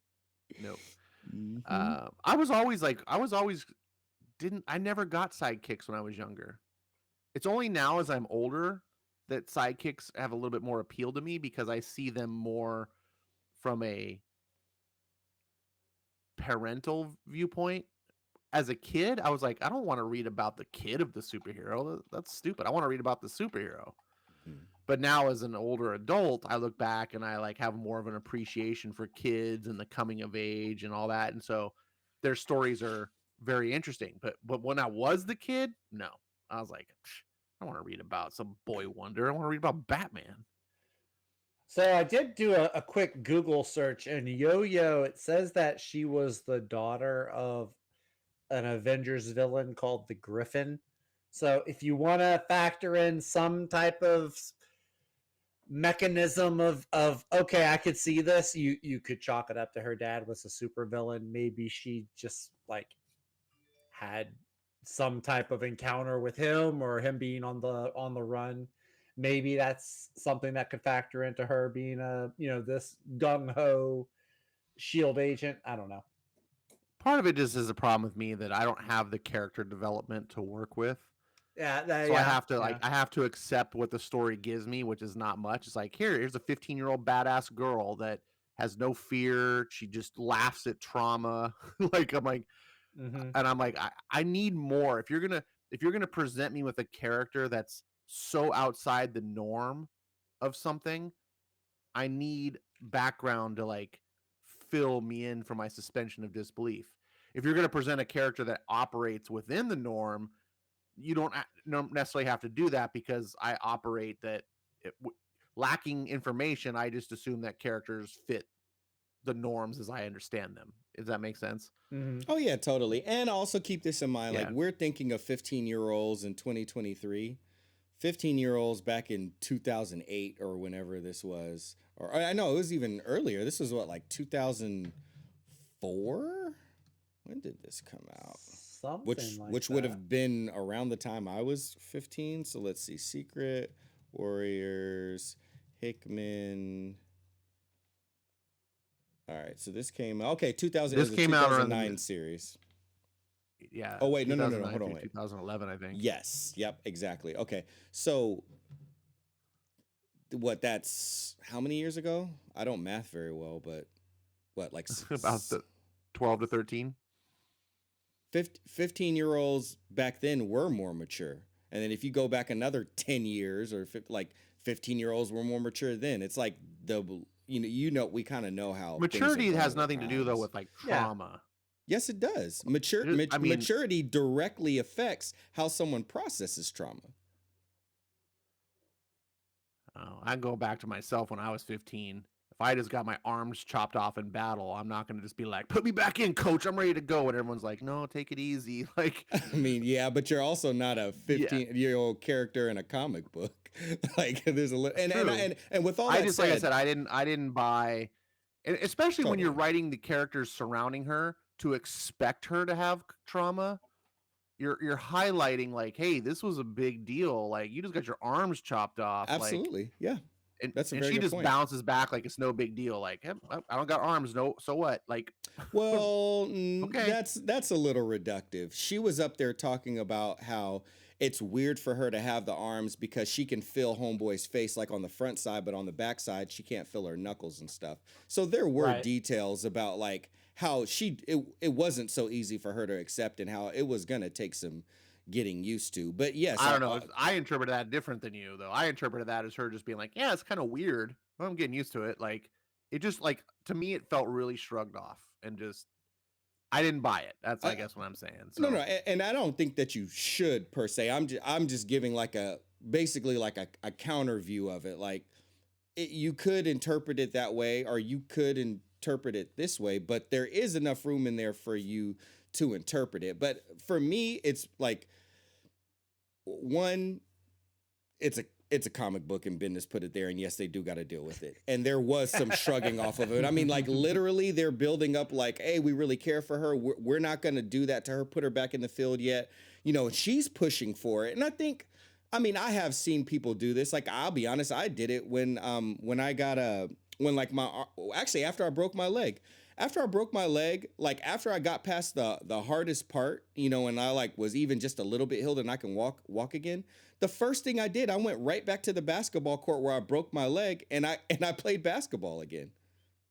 I never got sidekicks when I was younger. It's only now as I'm older that sidekicks have a little bit more appeal to me because I see them more from a parental viewpoint. As a kid, I was like, I don't want to read about the kid of the superhero. That's stupid. I want to read about the superhero. But now as an older adult, I look back and I like have more of an appreciation for kids and the coming of age and all that. And so their stories are very interesting. But when I was the kid, no. I was like, I don't want to read about some boy wonder. I want to read about Batman. So I did do a quick Google search, and Yo-Yo, it says that she was the daughter of an Avengers villain called the Griffin. So if you want to factor in some type of mechanism of okay, I could see this, you could chalk it up to her dad was a super villain. Maybe she just like had some type of encounter with him, or him being on the run. Maybe that's something that could factor into her being a, this gung-ho shield agent. I don't know. Part of it just is a problem with me that I don't have the character development to work with. Yeah. So I have to accept what the story gives me, which is not much. It's like, here's a 15-year-old badass girl that has no fear. She just laughs at trauma. Like, I'm like, and I'm like, I need more. If you're gonna present me with a character that's so outside the norm of something, I need background to like fill me in for my suspension of disbelief. If you're going to present a character that operates within the norm, you don't necessarily have to do that, because I operate that lacking information. I just assume that characters fit the norms as I understand them. Does that make sense? Oh yeah, totally. And also keep this in mind, like we're thinking of 15-year-olds in 2023. 15-year-olds back in 2008 or whenever this was, or I know it was even earlier. This was what, like 2004? When did this come out? Which would have been around the time I was 15. So let's see. Secret Warriors, Hickman. All right, so this came out. Okay, 2000. This came out around the 2009 series. Yeah. Oh wait, no. Hold on, wait. 2011, I think. Yes. Yep. Exactly. Okay. So, what? That's how many years ago? I don't math very well, but what, like about the 12 to 13. 15-year-olds back then were more mature, and then if you go back another 10 years, or like 15-year-olds were more mature then. It's like we kind of know how maturity has nothing to do though with like trauma. Yeah. Yes, it does. Maturity directly affects how someone processes trauma. Oh, I can go back to myself when I was 15. If I just got my arms chopped off in battle, I'm not going to just be like, put me back in, coach. I'm ready to go. And everyone's like, no, take it easy. Like, I mean, yeah, but you're also not a 15-year-old character in a comic book. Like, there's a little, and with all that said, like I said, I didn't buy, and especially when you're writing the characters surrounding her, to expect her to have trauma, you're highlighting like, hey, this was a big deal. Like, you just got your arms chopped off. Absolutely, like, yeah. And, that's a and very she good just point. bounces back like it's no big deal. Like, hey, I don't got arms. No, so what? Like, well, okay, that's a little reductive. She was up there talking about how it's weird for her to have the arms because she can feel Homeboy's face like on the front side, but on the back side she can't feel her knuckles and stuff. So there were details about like how it wasn't so easy for her to accept, and how it was gonna take some getting used to. But yes, I don't know. I interpreted that different than you, though. I interpreted that as her just being like, yeah, it's kind of weird. Well, I'm getting used to it. Like, it just, like, to me, it felt really shrugged off, and just, I didn't buy it. That's, I guess, what I'm saying. So. No, and I don't think that you should per se. I'm just giving like basically like a counter view of it. Like, you could interpret it that way, or you could interpret it this way, but there is enough room in there for you to interpret it. But for me, it's like, one, it's a comic book, and Bendis put it there, and yes, they do got to deal with it. And there was some shrugging off of it. I mean, like, literally, they're building up like, hey, we really care for her. We're not going to do that to her, put her back in the field yet. She's pushing for it. And I think, I mean, I have seen people do this. Like, I'll be honest, I did it when I got after I broke my leg. after I broke my leg, like after I got past the hardest part, you know, and I like was even just a little bit healed and I can walk again. The first thing I did, I went right back to the basketball court where I broke my leg and I played basketball again.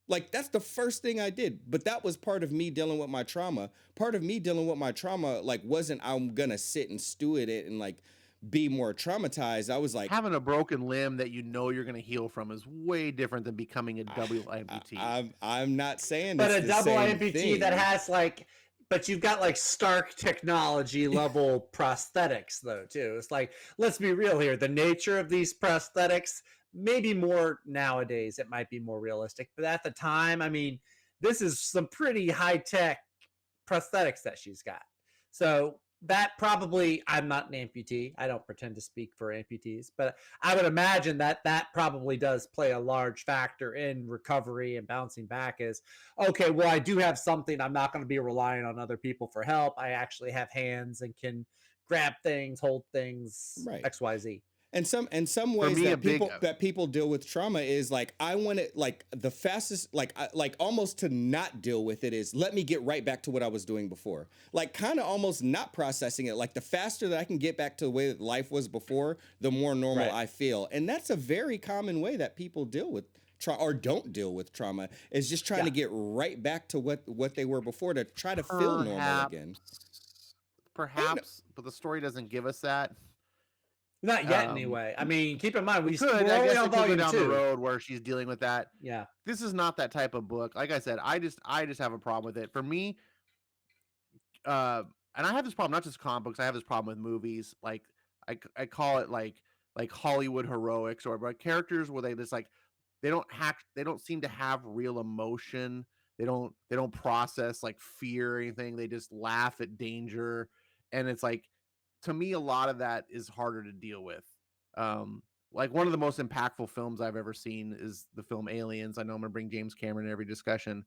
Like that's the first thing I did. But that was part of me dealing with my trauma. Part of me dealing with my trauma like wasn't I'm gonna sit and stew at it and like be more traumatized. I was like having a broken limb that you know you're going to heal from is way different than becoming a double amputee. I'm not saying But it's a the double same amputee thing. that has like, but you've got like Stark technology level prosthetics though too. It's like, let's be real here. The nature of these prosthetics, maybe more nowadays, it might be more realistic. But at the time, I mean, this is some pretty high tech prosthetics that she's got. So that probably, I'm not an amputee. I don't pretend to speak for amputees, but I would imagine that that probably does play a large factor in recovery and bouncing back is, okay, well, I do have something. I'm not going to be relying on other people for help. I actually have hands and can grab things, hold things, Right. XYZ. And some For ways me, that people deal with trauma is like I want it like the fastest like almost to not deal with it is let me get right back to what I was doing before. Like kind of almost not processing it. Like the faster that I can get back to the way that life was before, the more normal I feel. And that's a very common way that people deal with or don't deal with trauma is just trying to get right back to what they were before to try to feel normal again. Perhaps, but the story doesn't give us that. Not yet, anyway. I mean, keep in mind we're I only guess on it could go volume down 2. the road where she's dealing with that. Yeah, this is not that type of book. Like I said, I just have a problem with it. For me, and I have this problem not just comic books. I have this problem with movies. Like I call it like Hollywood heroics or like characters where they just like they don't seem to have real emotion. They don't process like fear or anything. They just laugh at danger, and it's like, to me, a lot of that is harder to deal with. Like one of the most impactful films I've ever seen is the film Aliens. I know I'm gonna bring James Cameron in every discussion,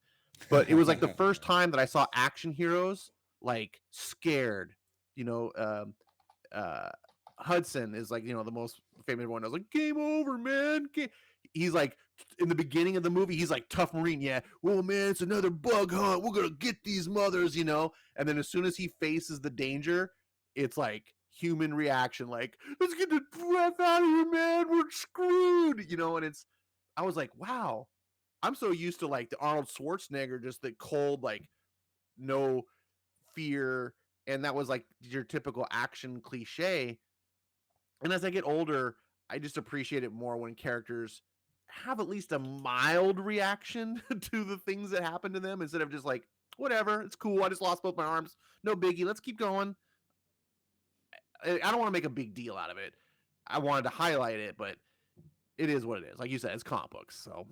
but it was like the first time that I saw action heroes like scared. You know, Hudson is like, you know, the most famous one. I was like, game over, man. He's like, in the beginning of the movie, he's like, tough Marine. Yeah, well, man, it's another bug hunt. We're going to get these mothers, you know? And then as soon as he faces the danger, it's like human reaction. Like, let's get the breath out of here, man. We're screwed, you know? And I was like, wow, I'm so used to like the Arnold Schwarzenegger, just the cold, like no fear. And that was like your typical action cliche. And as I get older, I just appreciate it more when characters have at least a mild reaction to the things that happen to them instead of just like, whatever, it's cool. I just lost both my arms. No biggie. Let's keep going. I don't want to make a big deal out of it. I wanted to highlight it, but it is what it is. Like you said, it's comic books. So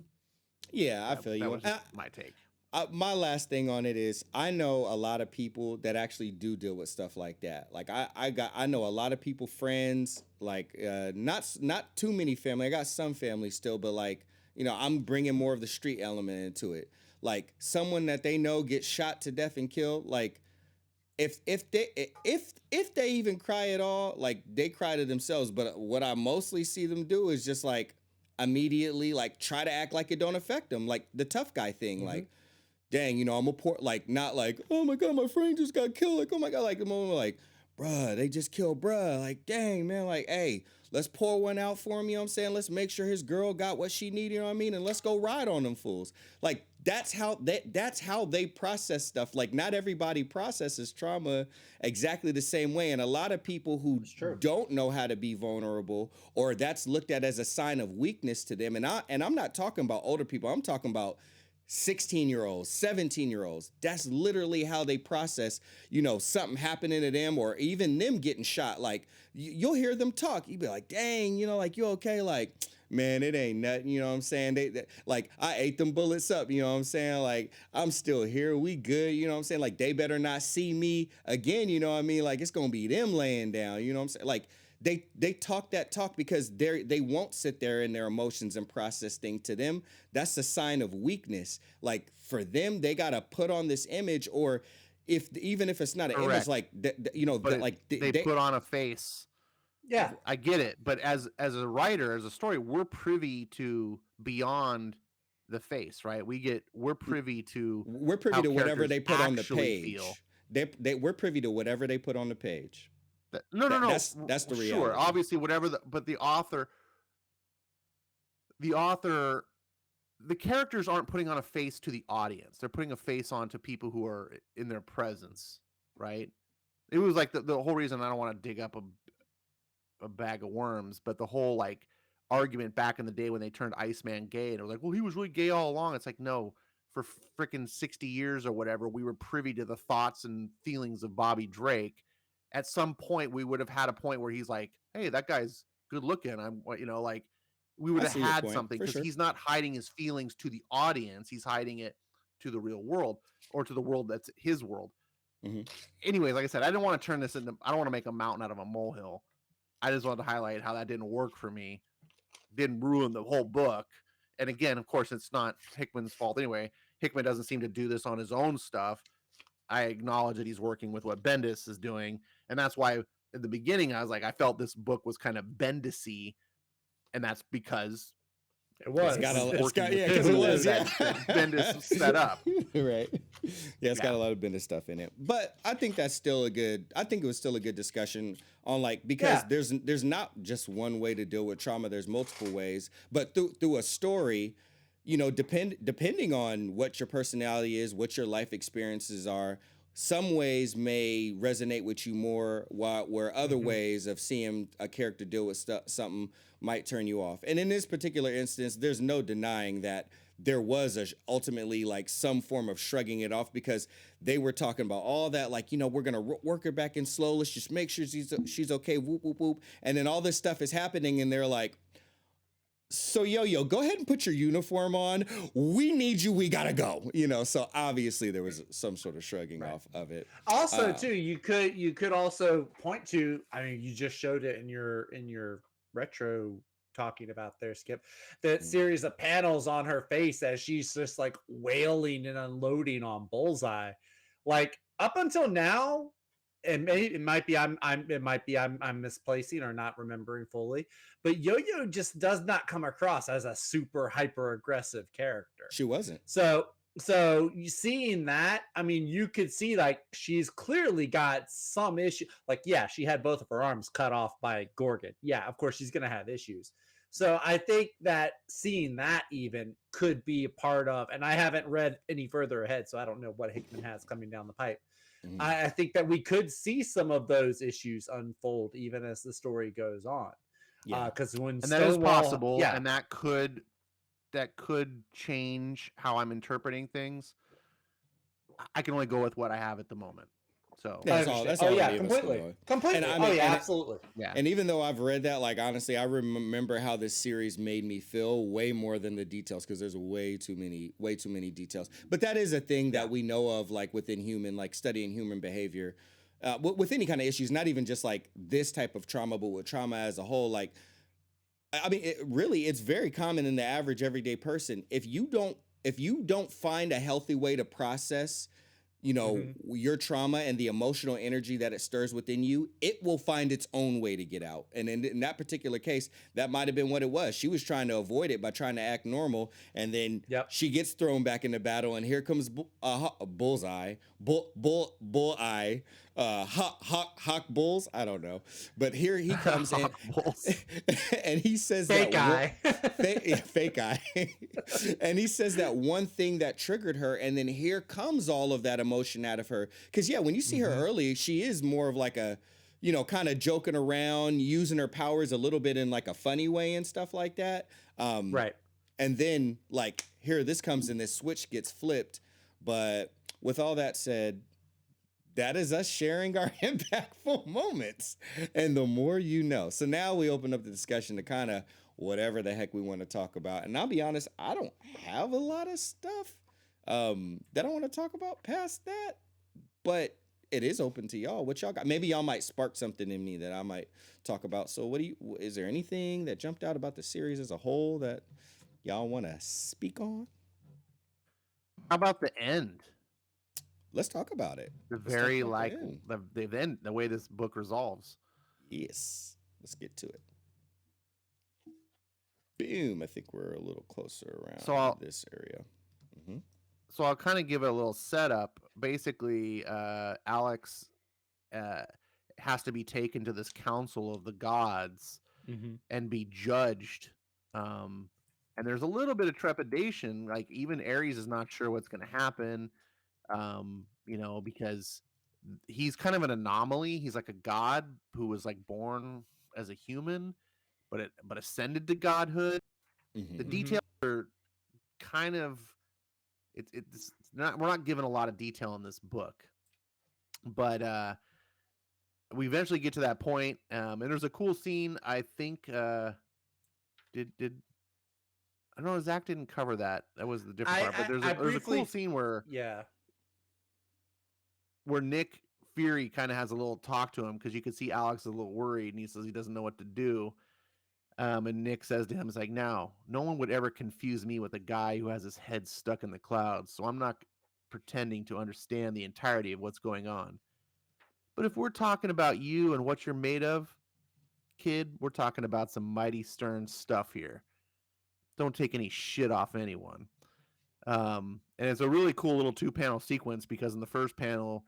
yeah, I feel you. That was just my take. My last thing on it is I know a lot of people that actually do deal with stuff like that. Like I know a lot of people, friends, like not too many family. I got some family still, but like, you know, I'm bringing more of the street element into it. Like someone that they know gets shot to death and killed. Like if they even cry at all, like they cry to themselves. But what I mostly see them do is just like immediately like try to act like it don't affect them, like the tough guy thing, like. Dang, you know, I'm a poor, like, not like, oh my God, my friend just got killed. Like, oh my God, like, the moment, like, bruh, they just killed bruh. Like, dang, man, like, hey, let's pour one out for him, you know what I'm saying? Let's make sure his girl got what she needed, you know what I mean? And let's go ride on them fools. Like, that's how they process stuff. Like, not everybody processes trauma exactly the same way. And a lot of people who don't know how to be vulnerable, or that's looked at as a sign of weakness to them. And I'm not talking about older people. I'm talking about 16-year-olds, 17-year-olds. That's literally how they process, you know, something happening to them or even them getting shot. Like, you'll hear them talk. You'll be like, dang, you know, like, you okay? Like, man, it ain't nothing, you know what I'm saying? They like, I ate them bullets up, you know what I'm saying? Like, I'm still here. We good, you know what I'm saying? Like, they better not see me again, you know what I mean? Like, it's going to be them laying down, you know what I'm saying? Like, they talk that talk because they won't sit there in their emotions and process things. To them, that's a sign of weakness. Like for them, they gotta put on this image, or even if it's not an image, like you know, they put on a face. Yeah, I get it, but as a writer, as a story, we're privy to beyond the face, right? We're privy to whatever characters they put on the actually page. feel. We're privy to whatever they put on the page. No. That's the reality. Sure, obviously, whatever. But the author, the characters aren't putting on a face to the audience. They're putting a face on to people who are in their presence, right? It was like the whole reason I don't want to dig up a bag of worms, but the whole like argument back in the day when they turned Iceman gay, and they're like, well, he was really gay all along. It's like, no, for freaking 60 years or whatever, we were privy to the thoughts and feelings of Bobby Drake. At some point, we would have had a point where he's like, hey, that guy's good looking. Like we would have had something, because he's not hiding his feelings to the audience. He's hiding it to the real world, or to the world that's his world. Mm-hmm. Anyways, like I said, I don't want to turn this into, I don't want to make a mountain out of a molehill. I just wanted to highlight how that didn't work for me. Didn't ruin the whole book. And again, of course, it's not Hickman's fault anyway. Hickman doesn't seem to do this on his own stuff. I acknowledge that he's working with what Bendis is doing. And that's why at the beginning, I was like, I felt this book was kind of Bendis-y. And that's because it was. Because it was. Bendis set up. Right. Yeah, it's got a lot of Bendis stuff in it. But I think that's still I think it was still a good discussion on because there's not just one way to deal with trauma. There's multiple ways. But through a story, depending on what your personality is, what your life experiences are, some ways may resonate with you more, where other ways of seeing a character deal with something might turn you off. And in this particular instance, there's no denying that there was ultimately like some form of shrugging it off, because they were talking about all that, like, we're going to work her back in slow. Let's just make sure she's okay. Whoop, whoop, whoop. And then all this stuff is happening, and they're like, so Yo-Yo, go ahead and put your uniform on. We need you. We gotta go. So obviously there was some sort of shrugging off of it. Also, too, you could also point to. I mean, you just showed it in your retro talking about there, Skip. That series of panels on her face as she's just like wailing and unloading on Bullseye. Like up until now, and it might be I'm misplacing or not remembering fully, but Yo-Yo just does not come across as a super hyper aggressive character. She wasn't. So you seeing that, I mean, you could see like she's clearly got some issue. Like, yeah, she had both of her arms cut off by Gorgon. Yeah, of course she's gonna have issues. So I think that seeing that even could be a part of, and I haven't read any further ahead, so I don't know what Hickman has coming down the pipe. I think that we could see some of those issues unfold even as the story goes on. Yeah, because that is possible, and that could change how I'm interpreting things. I can only go with what I have at the moment. So that's all. Completely. And absolutely. Yeah. And even though I've read that, like, honestly, I remember how this series made me feel way more than the details, because there's way too many details. But that is a thing that we know of, like within studying human behavior, with any kind of issues, not even just like this type of trauma, but with trauma as a whole. Like, I mean, it's very common in the average everyday person. If you don't find a healthy way to process your trauma and the emotional energy that it stirs within you, it will find its own way to get out. And in that particular case, that might have been what it was. She was trying to avoid it by trying to act normal, and then she gets thrown back into battle, and here comes Bullseye, Bull-eye, Hawk Bulls, I don't know. But here he comes in, and he says fake eye. And he says that one thing that triggered her, and then here comes all of that emotion out of her. Because when you see her early, she is more of like a, kind of joking around, using her powers a little bit in like a funny way and stuff like that. Right. And then like here, this comes in, this switch gets flipped. But with all that said, that is us sharing our impactful moments. And the more you know. So now we open up the discussion to kind of whatever the heck we want to talk about. And I'll be honest, I don't have a lot of stuff that I want to talk about past that. But it is open to y'all. What y'all got? Maybe y'all might spark something in me that I might talk about. So is there anything that jumped out about the series as a whole that y'all want to speak on? How about the end? Let's talk about it. The way this book resolves. Yes. Let's get to it. boom. I think we're a little closer around this area. Mm-hmm. So I'll kind of give it a little setup. Basically, Alex has to be taken to this council of the gods and be judged. And there's a little bit of trepidation. Like even Ares is not sure what's going to happen, because he's kind of an anomaly. He's like a god who was like born as a human, but ascended to godhood. The details are kind of it's not, we're not given a lot of detail in this book, but we eventually get to that point, and there's a cool scene. I think I don't know, Zach didn't cover that. That was the different part. But there's a cool scene where Nick Fury kind of has a little talk to him because you can see Alex is a little worried and he says he doesn't know what to do. And Nick says to him, "It's like, now, no one would ever confuse me with a guy who has his head stuck in the clouds. So I'm not pretending to understand the entirety of what's going on. But if we're talking about you and what you're made of, kid, we're talking about some mighty stern stuff here. Don't take any shit off anyone." And it's a really cool little 2-panel sequence because in the first panel,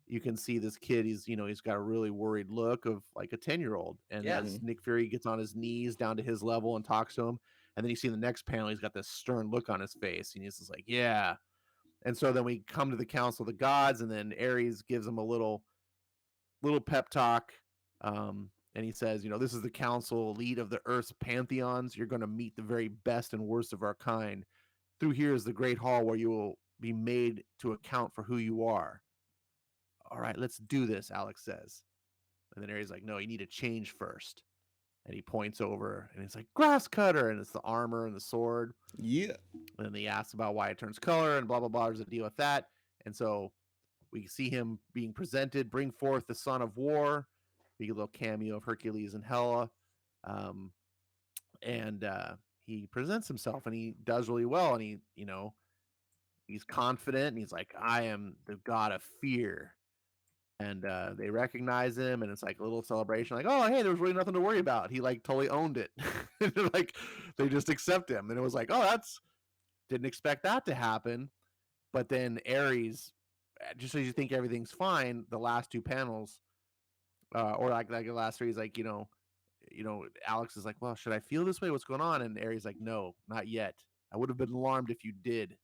you can see this kid. He's got a really worried look of like a 10-year-old. And as Nick Fury gets on his knees down to his level and talks to him. And then you see in the next panel, he's got this stern look on his face. And he's just like, yeah. And so then we come to the Council of the Gods, and then Ares gives him a little pep talk. And he says, this is the council elite of the Earth's pantheons. You're going to meet the very best and worst of our kind. Through here is the great hall where you will be made to account for who you are. All right, let's do this, Alex says. And then Ares like, no, you need to change first. And he points over and it's like, grass cutter. And it's the armor and the sword. Yeah. And then he asks about why it turns color and blah, blah, blah. There's a deal with that. And so we see him being presented, bring forth the son of war. We get a little cameo of Hercules and Hela. And he presents himself and he does really well. And he's confident and he's like, I am the god of fear. And they recognize him, and it's like a little celebration, like, oh, hey, there was really nothing to worry about. He like totally owned it. Like they just accept him. And it was like, oh, didn't expect that to happen. But then Ares, just as you think everything's fine, the last 2 panels, or like the last 3 is like, Alex is like, well, should I feel this way? What's going on? And Ares like, no, not yet. I would have been alarmed if you did.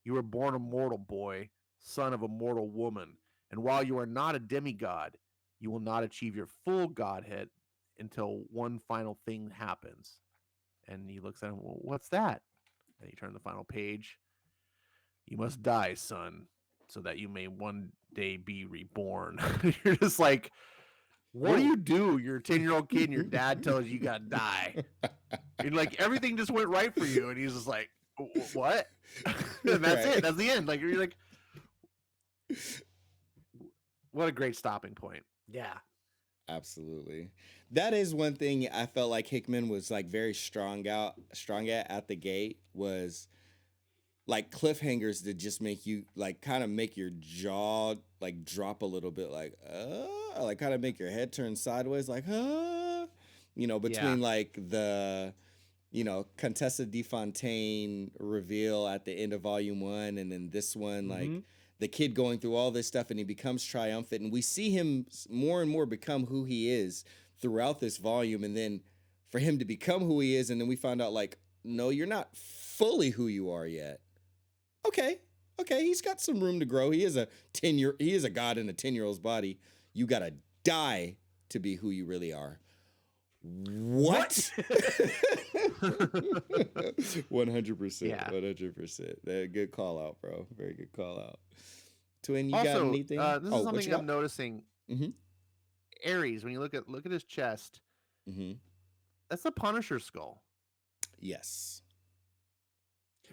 You were born a mortal boy, son of a mortal woman. And while you are not a demigod, you will not achieve your full godhead until one final thing happens. And he looks at him, well, what's that? And he turns the final page. You must die, son, so that you may one day be reborn. You're just like, what do you do? You're a 10-year-old kid and your dad tells you gotta die. And like everything just went right for you. And he's just like, what? And that's it. That's the end. Like you're like, what a great stopping point. Yeah. Absolutely. That is one thing I felt like Hickman was like very strong at the gate, was like cliffhangers that just make you like kind of make your jaw like drop a little bit, like kind of make your head turn sideways, like between like the Contessa de Fontaine reveal at the end of volume 1 and then this one, like the kid going through all this stuff and he becomes triumphant and we see him more and more become who he is throughout this volume. And then for him to become who he is, and then we find out like, no, you're not fully who you are yet. Okay, he's got some room to grow. He is a god in a 10-year-old's body. You gotta die to be who you really are. What? 100%. Yeah. 100%. Good call out, bro. Very good call out. Twin, you also, got anything? This is something I'm noticing. Ares, when you look at his chest, that's the Punisher skull. Yes.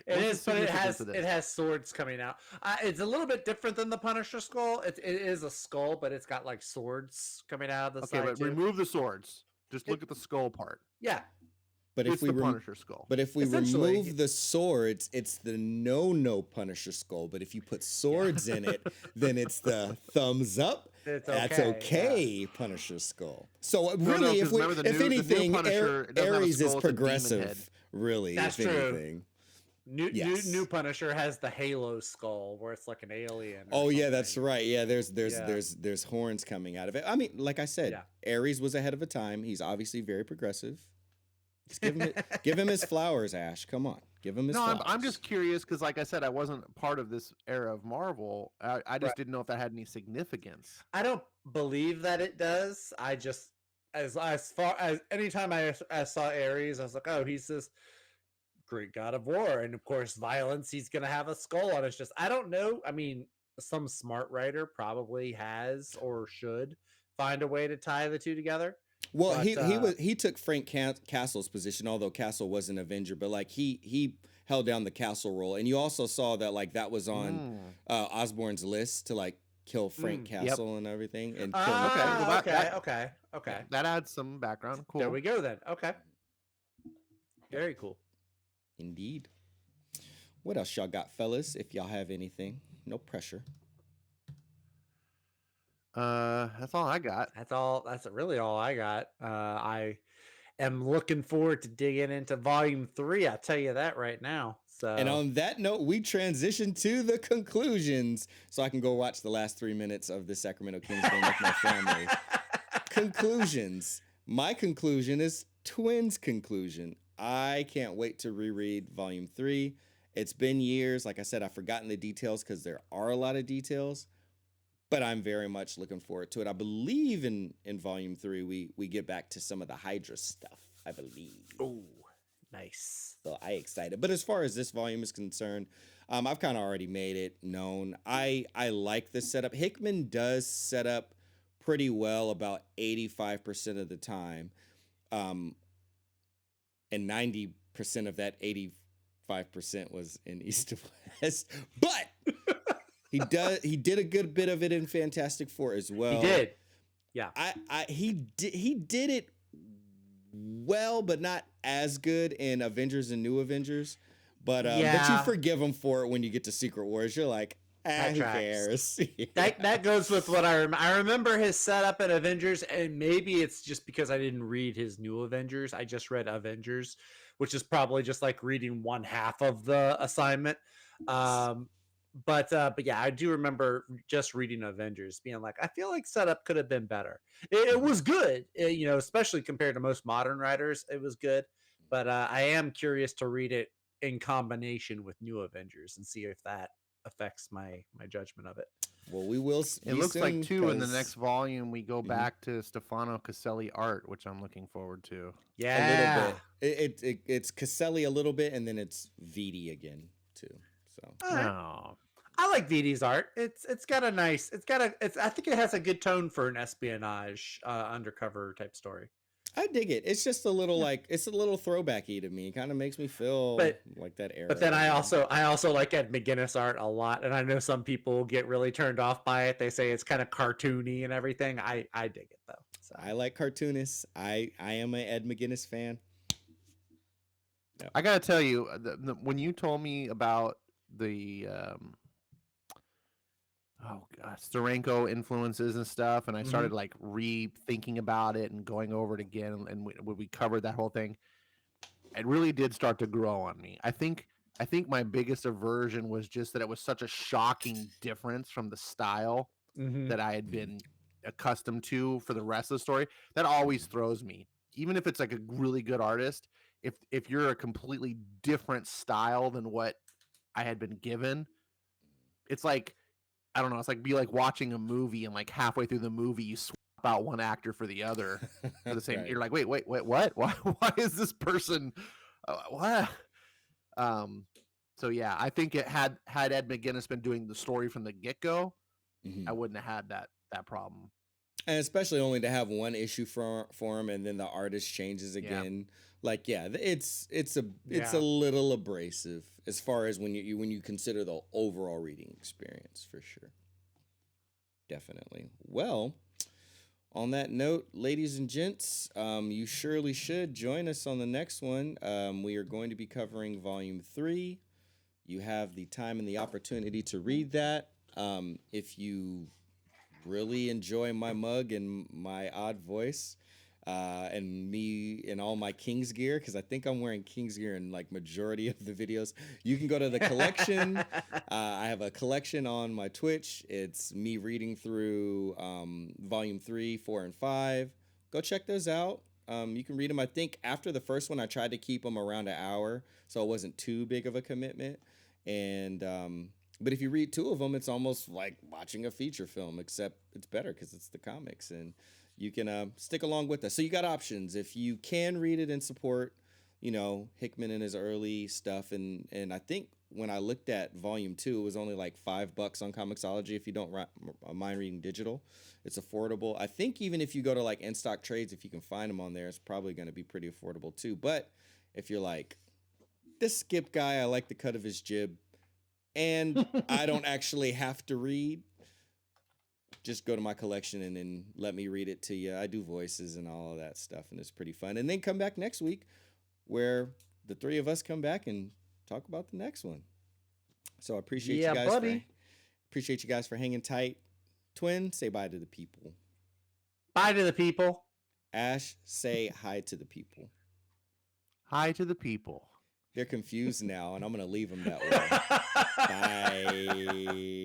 It is, but it has swords coming out. It's a little bit different than the Punisher skull. It is a skull, but it's got like swords coming out of the side. Okay, but remove the swords. Just look at the skull part. Yeah. But if we Punisher skull. But if we remove the swords, it's the no Punisher skull. But if you put swords in it, then it's the thumbs up. That's okay, Punisher skull. So really, if anything, Ares is progressive, really, That's if true. anything. New Punisher has the Halo skull where it's like an alien. Oh yeah, something. that's right. Yeah, there's horns coming out of it. I mean, like I said, Ares was ahead of a time. He's obviously very progressive. Just give him his flowers, Ash. Come on, give him his flowers. I'm just curious because, like I said, I wasn't part of this era of Marvel. I just didn't know if that had any significance. I don't believe that it does. I just as far as anytime I saw Ares, I was like, oh, he's this Greek god of war, and of course violence. He's gonna have a skull on his chest. I don't know. I mean, some smart writer probably has or should find a way to tie the two together. Well, he took Frank Castle's position, although Castle was an Avenger, but like he held down the Castle role, and you also saw that like that was on Osborn's list to like kill Frank Castle and everything, and kill okay. That adds some background. Cool. There we go then. Okay, very cool. Indeed. What else y'all got, fellas? If y'all have anything, no pressure. That's all I got. That's really all I got. I am looking forward to digging into volume 3. I'll tell you that right now. So, and on that note, we transition to the conclusions, so I can go watch the last 3 minutes of the Sacramento Kings game with my family. Conclusions. My conclusion is Twins' conclusion. I can't wait to reread volume 3. It's been years. Like I said, I've forgotten the details because there are a lot of details. But I'm very much looking forward to it. I believe in volume 3, we get back to some of the Hydra stuff, I believe. Oh, nice. So I excited. But as far as this volume is concerned, I've kind of already made it known. I like the setup. Hickman does set up pretty well about 85% of the time. And 90% of that 85% was in East to West. But he did a good bit of it in Fantastic Four as well. He did. Yeah. He did it well, but not as good in Avengers and New Avengers. But you forgive him for it when you get to Secret Wars. You're like, who cares? That goes with what I remember his setup at Avengers, and maybe it's just because I didn't read his New Avengers. I just read Avengers, which is probably just like reading one half of the assignment. But yeah, I do remember just reading Avengers being like, I feel like setup could have been better. It was good, especially compared to most modern writers. It was good, but I am curious to read it in combination with New Avengers and see if that affects my judgment of it. Well, we will. It looks like too in the next volume we go back to Stefano Caselli art, which I'm looking forward to. Yeah, a little bit. It's Caselli a little bit, and then it's Vitti again too. So. I like Vitti's art. It's got a nice. I think it has a good tone for an espionage undercover type story. I dig it. It's just a little it's a little throwbacky to me. It kind of makes me feel like that era. But then I also like Ed McGuinness art a lot, and I know some people get really turned off by it. They say it's kind of cartoony and everything. I dig it though. So. I like cartoonists. I am an Ed McGuinness fan. Yep. I gotta tell you, when you told me about the Steranko influences and stuff, and I started like rethinking about it and going over it again, and we covered that whole thing, it really did start to grow on me. I think my biggest aversion was just that it was such a shocking difference from the style that I had been accustomed to for the rest of the story. That always throws me, even if it's like a really good artist. If you're a completely different style than what I had been given, it's like, I don't know, it's like watching a movie and like halfway through the movie you swap out one actor for the other for the same. Right. You're like, wait, what? Why is this person? What? So yeah, I think it had Ed McGuinness been doing the story from the get-go, I wouldn't have had that problem. And especially only to have one issue for him, and then the artist changes again. Yeah. It's a little abrasive as far as when you consider the overall reading experience, for sure. Definitely. Well, on that note, ladies and gents, you surely should join us on the next one. We are going to be covering volume 3. You have the time and the opportunity to read that. If you really enjoy my mug and my odd voice, and me in all my King's gear, because I think I'm wearing King's gear in like majority of the videos. You can go to the collection. I have a collection on my Twitch. It's me reading through volume 3, 4, and 5. Go check those out. You can read them. I think after the first one, I tried to keep them around an hour, so it wasn't too big of a commitment. And but if you read 2 of them, it's almost like watching a feature film, except it's better because it's the comics, and you can stick along with us. So you got options. If you can read it and support, Hickman and his early stuff. And I think when I looked at volume 2, it was only like $5 on Comixology. If you don't mind reading digital, it's affordable. I think even if you go to like In Stock Trades, if you can find them on there, it's probably going to be pretty affordable too. But if you're like, this Skip guy, I like the cut of his jib, and I don't actually have to read, just go to my collection and then let me read it to you. I do voices and all of that stuff, and it's pretty fun. And then come back next week where the 3 of us come back and talk about the next one. So I appreciate you guys. Appreciate you guys for hanging tight. Twin, say bye to the people. Bye to the people. Ash, say hi to the people. Hi to the people. They're confused now, and I'm going to leave them that way. Bye.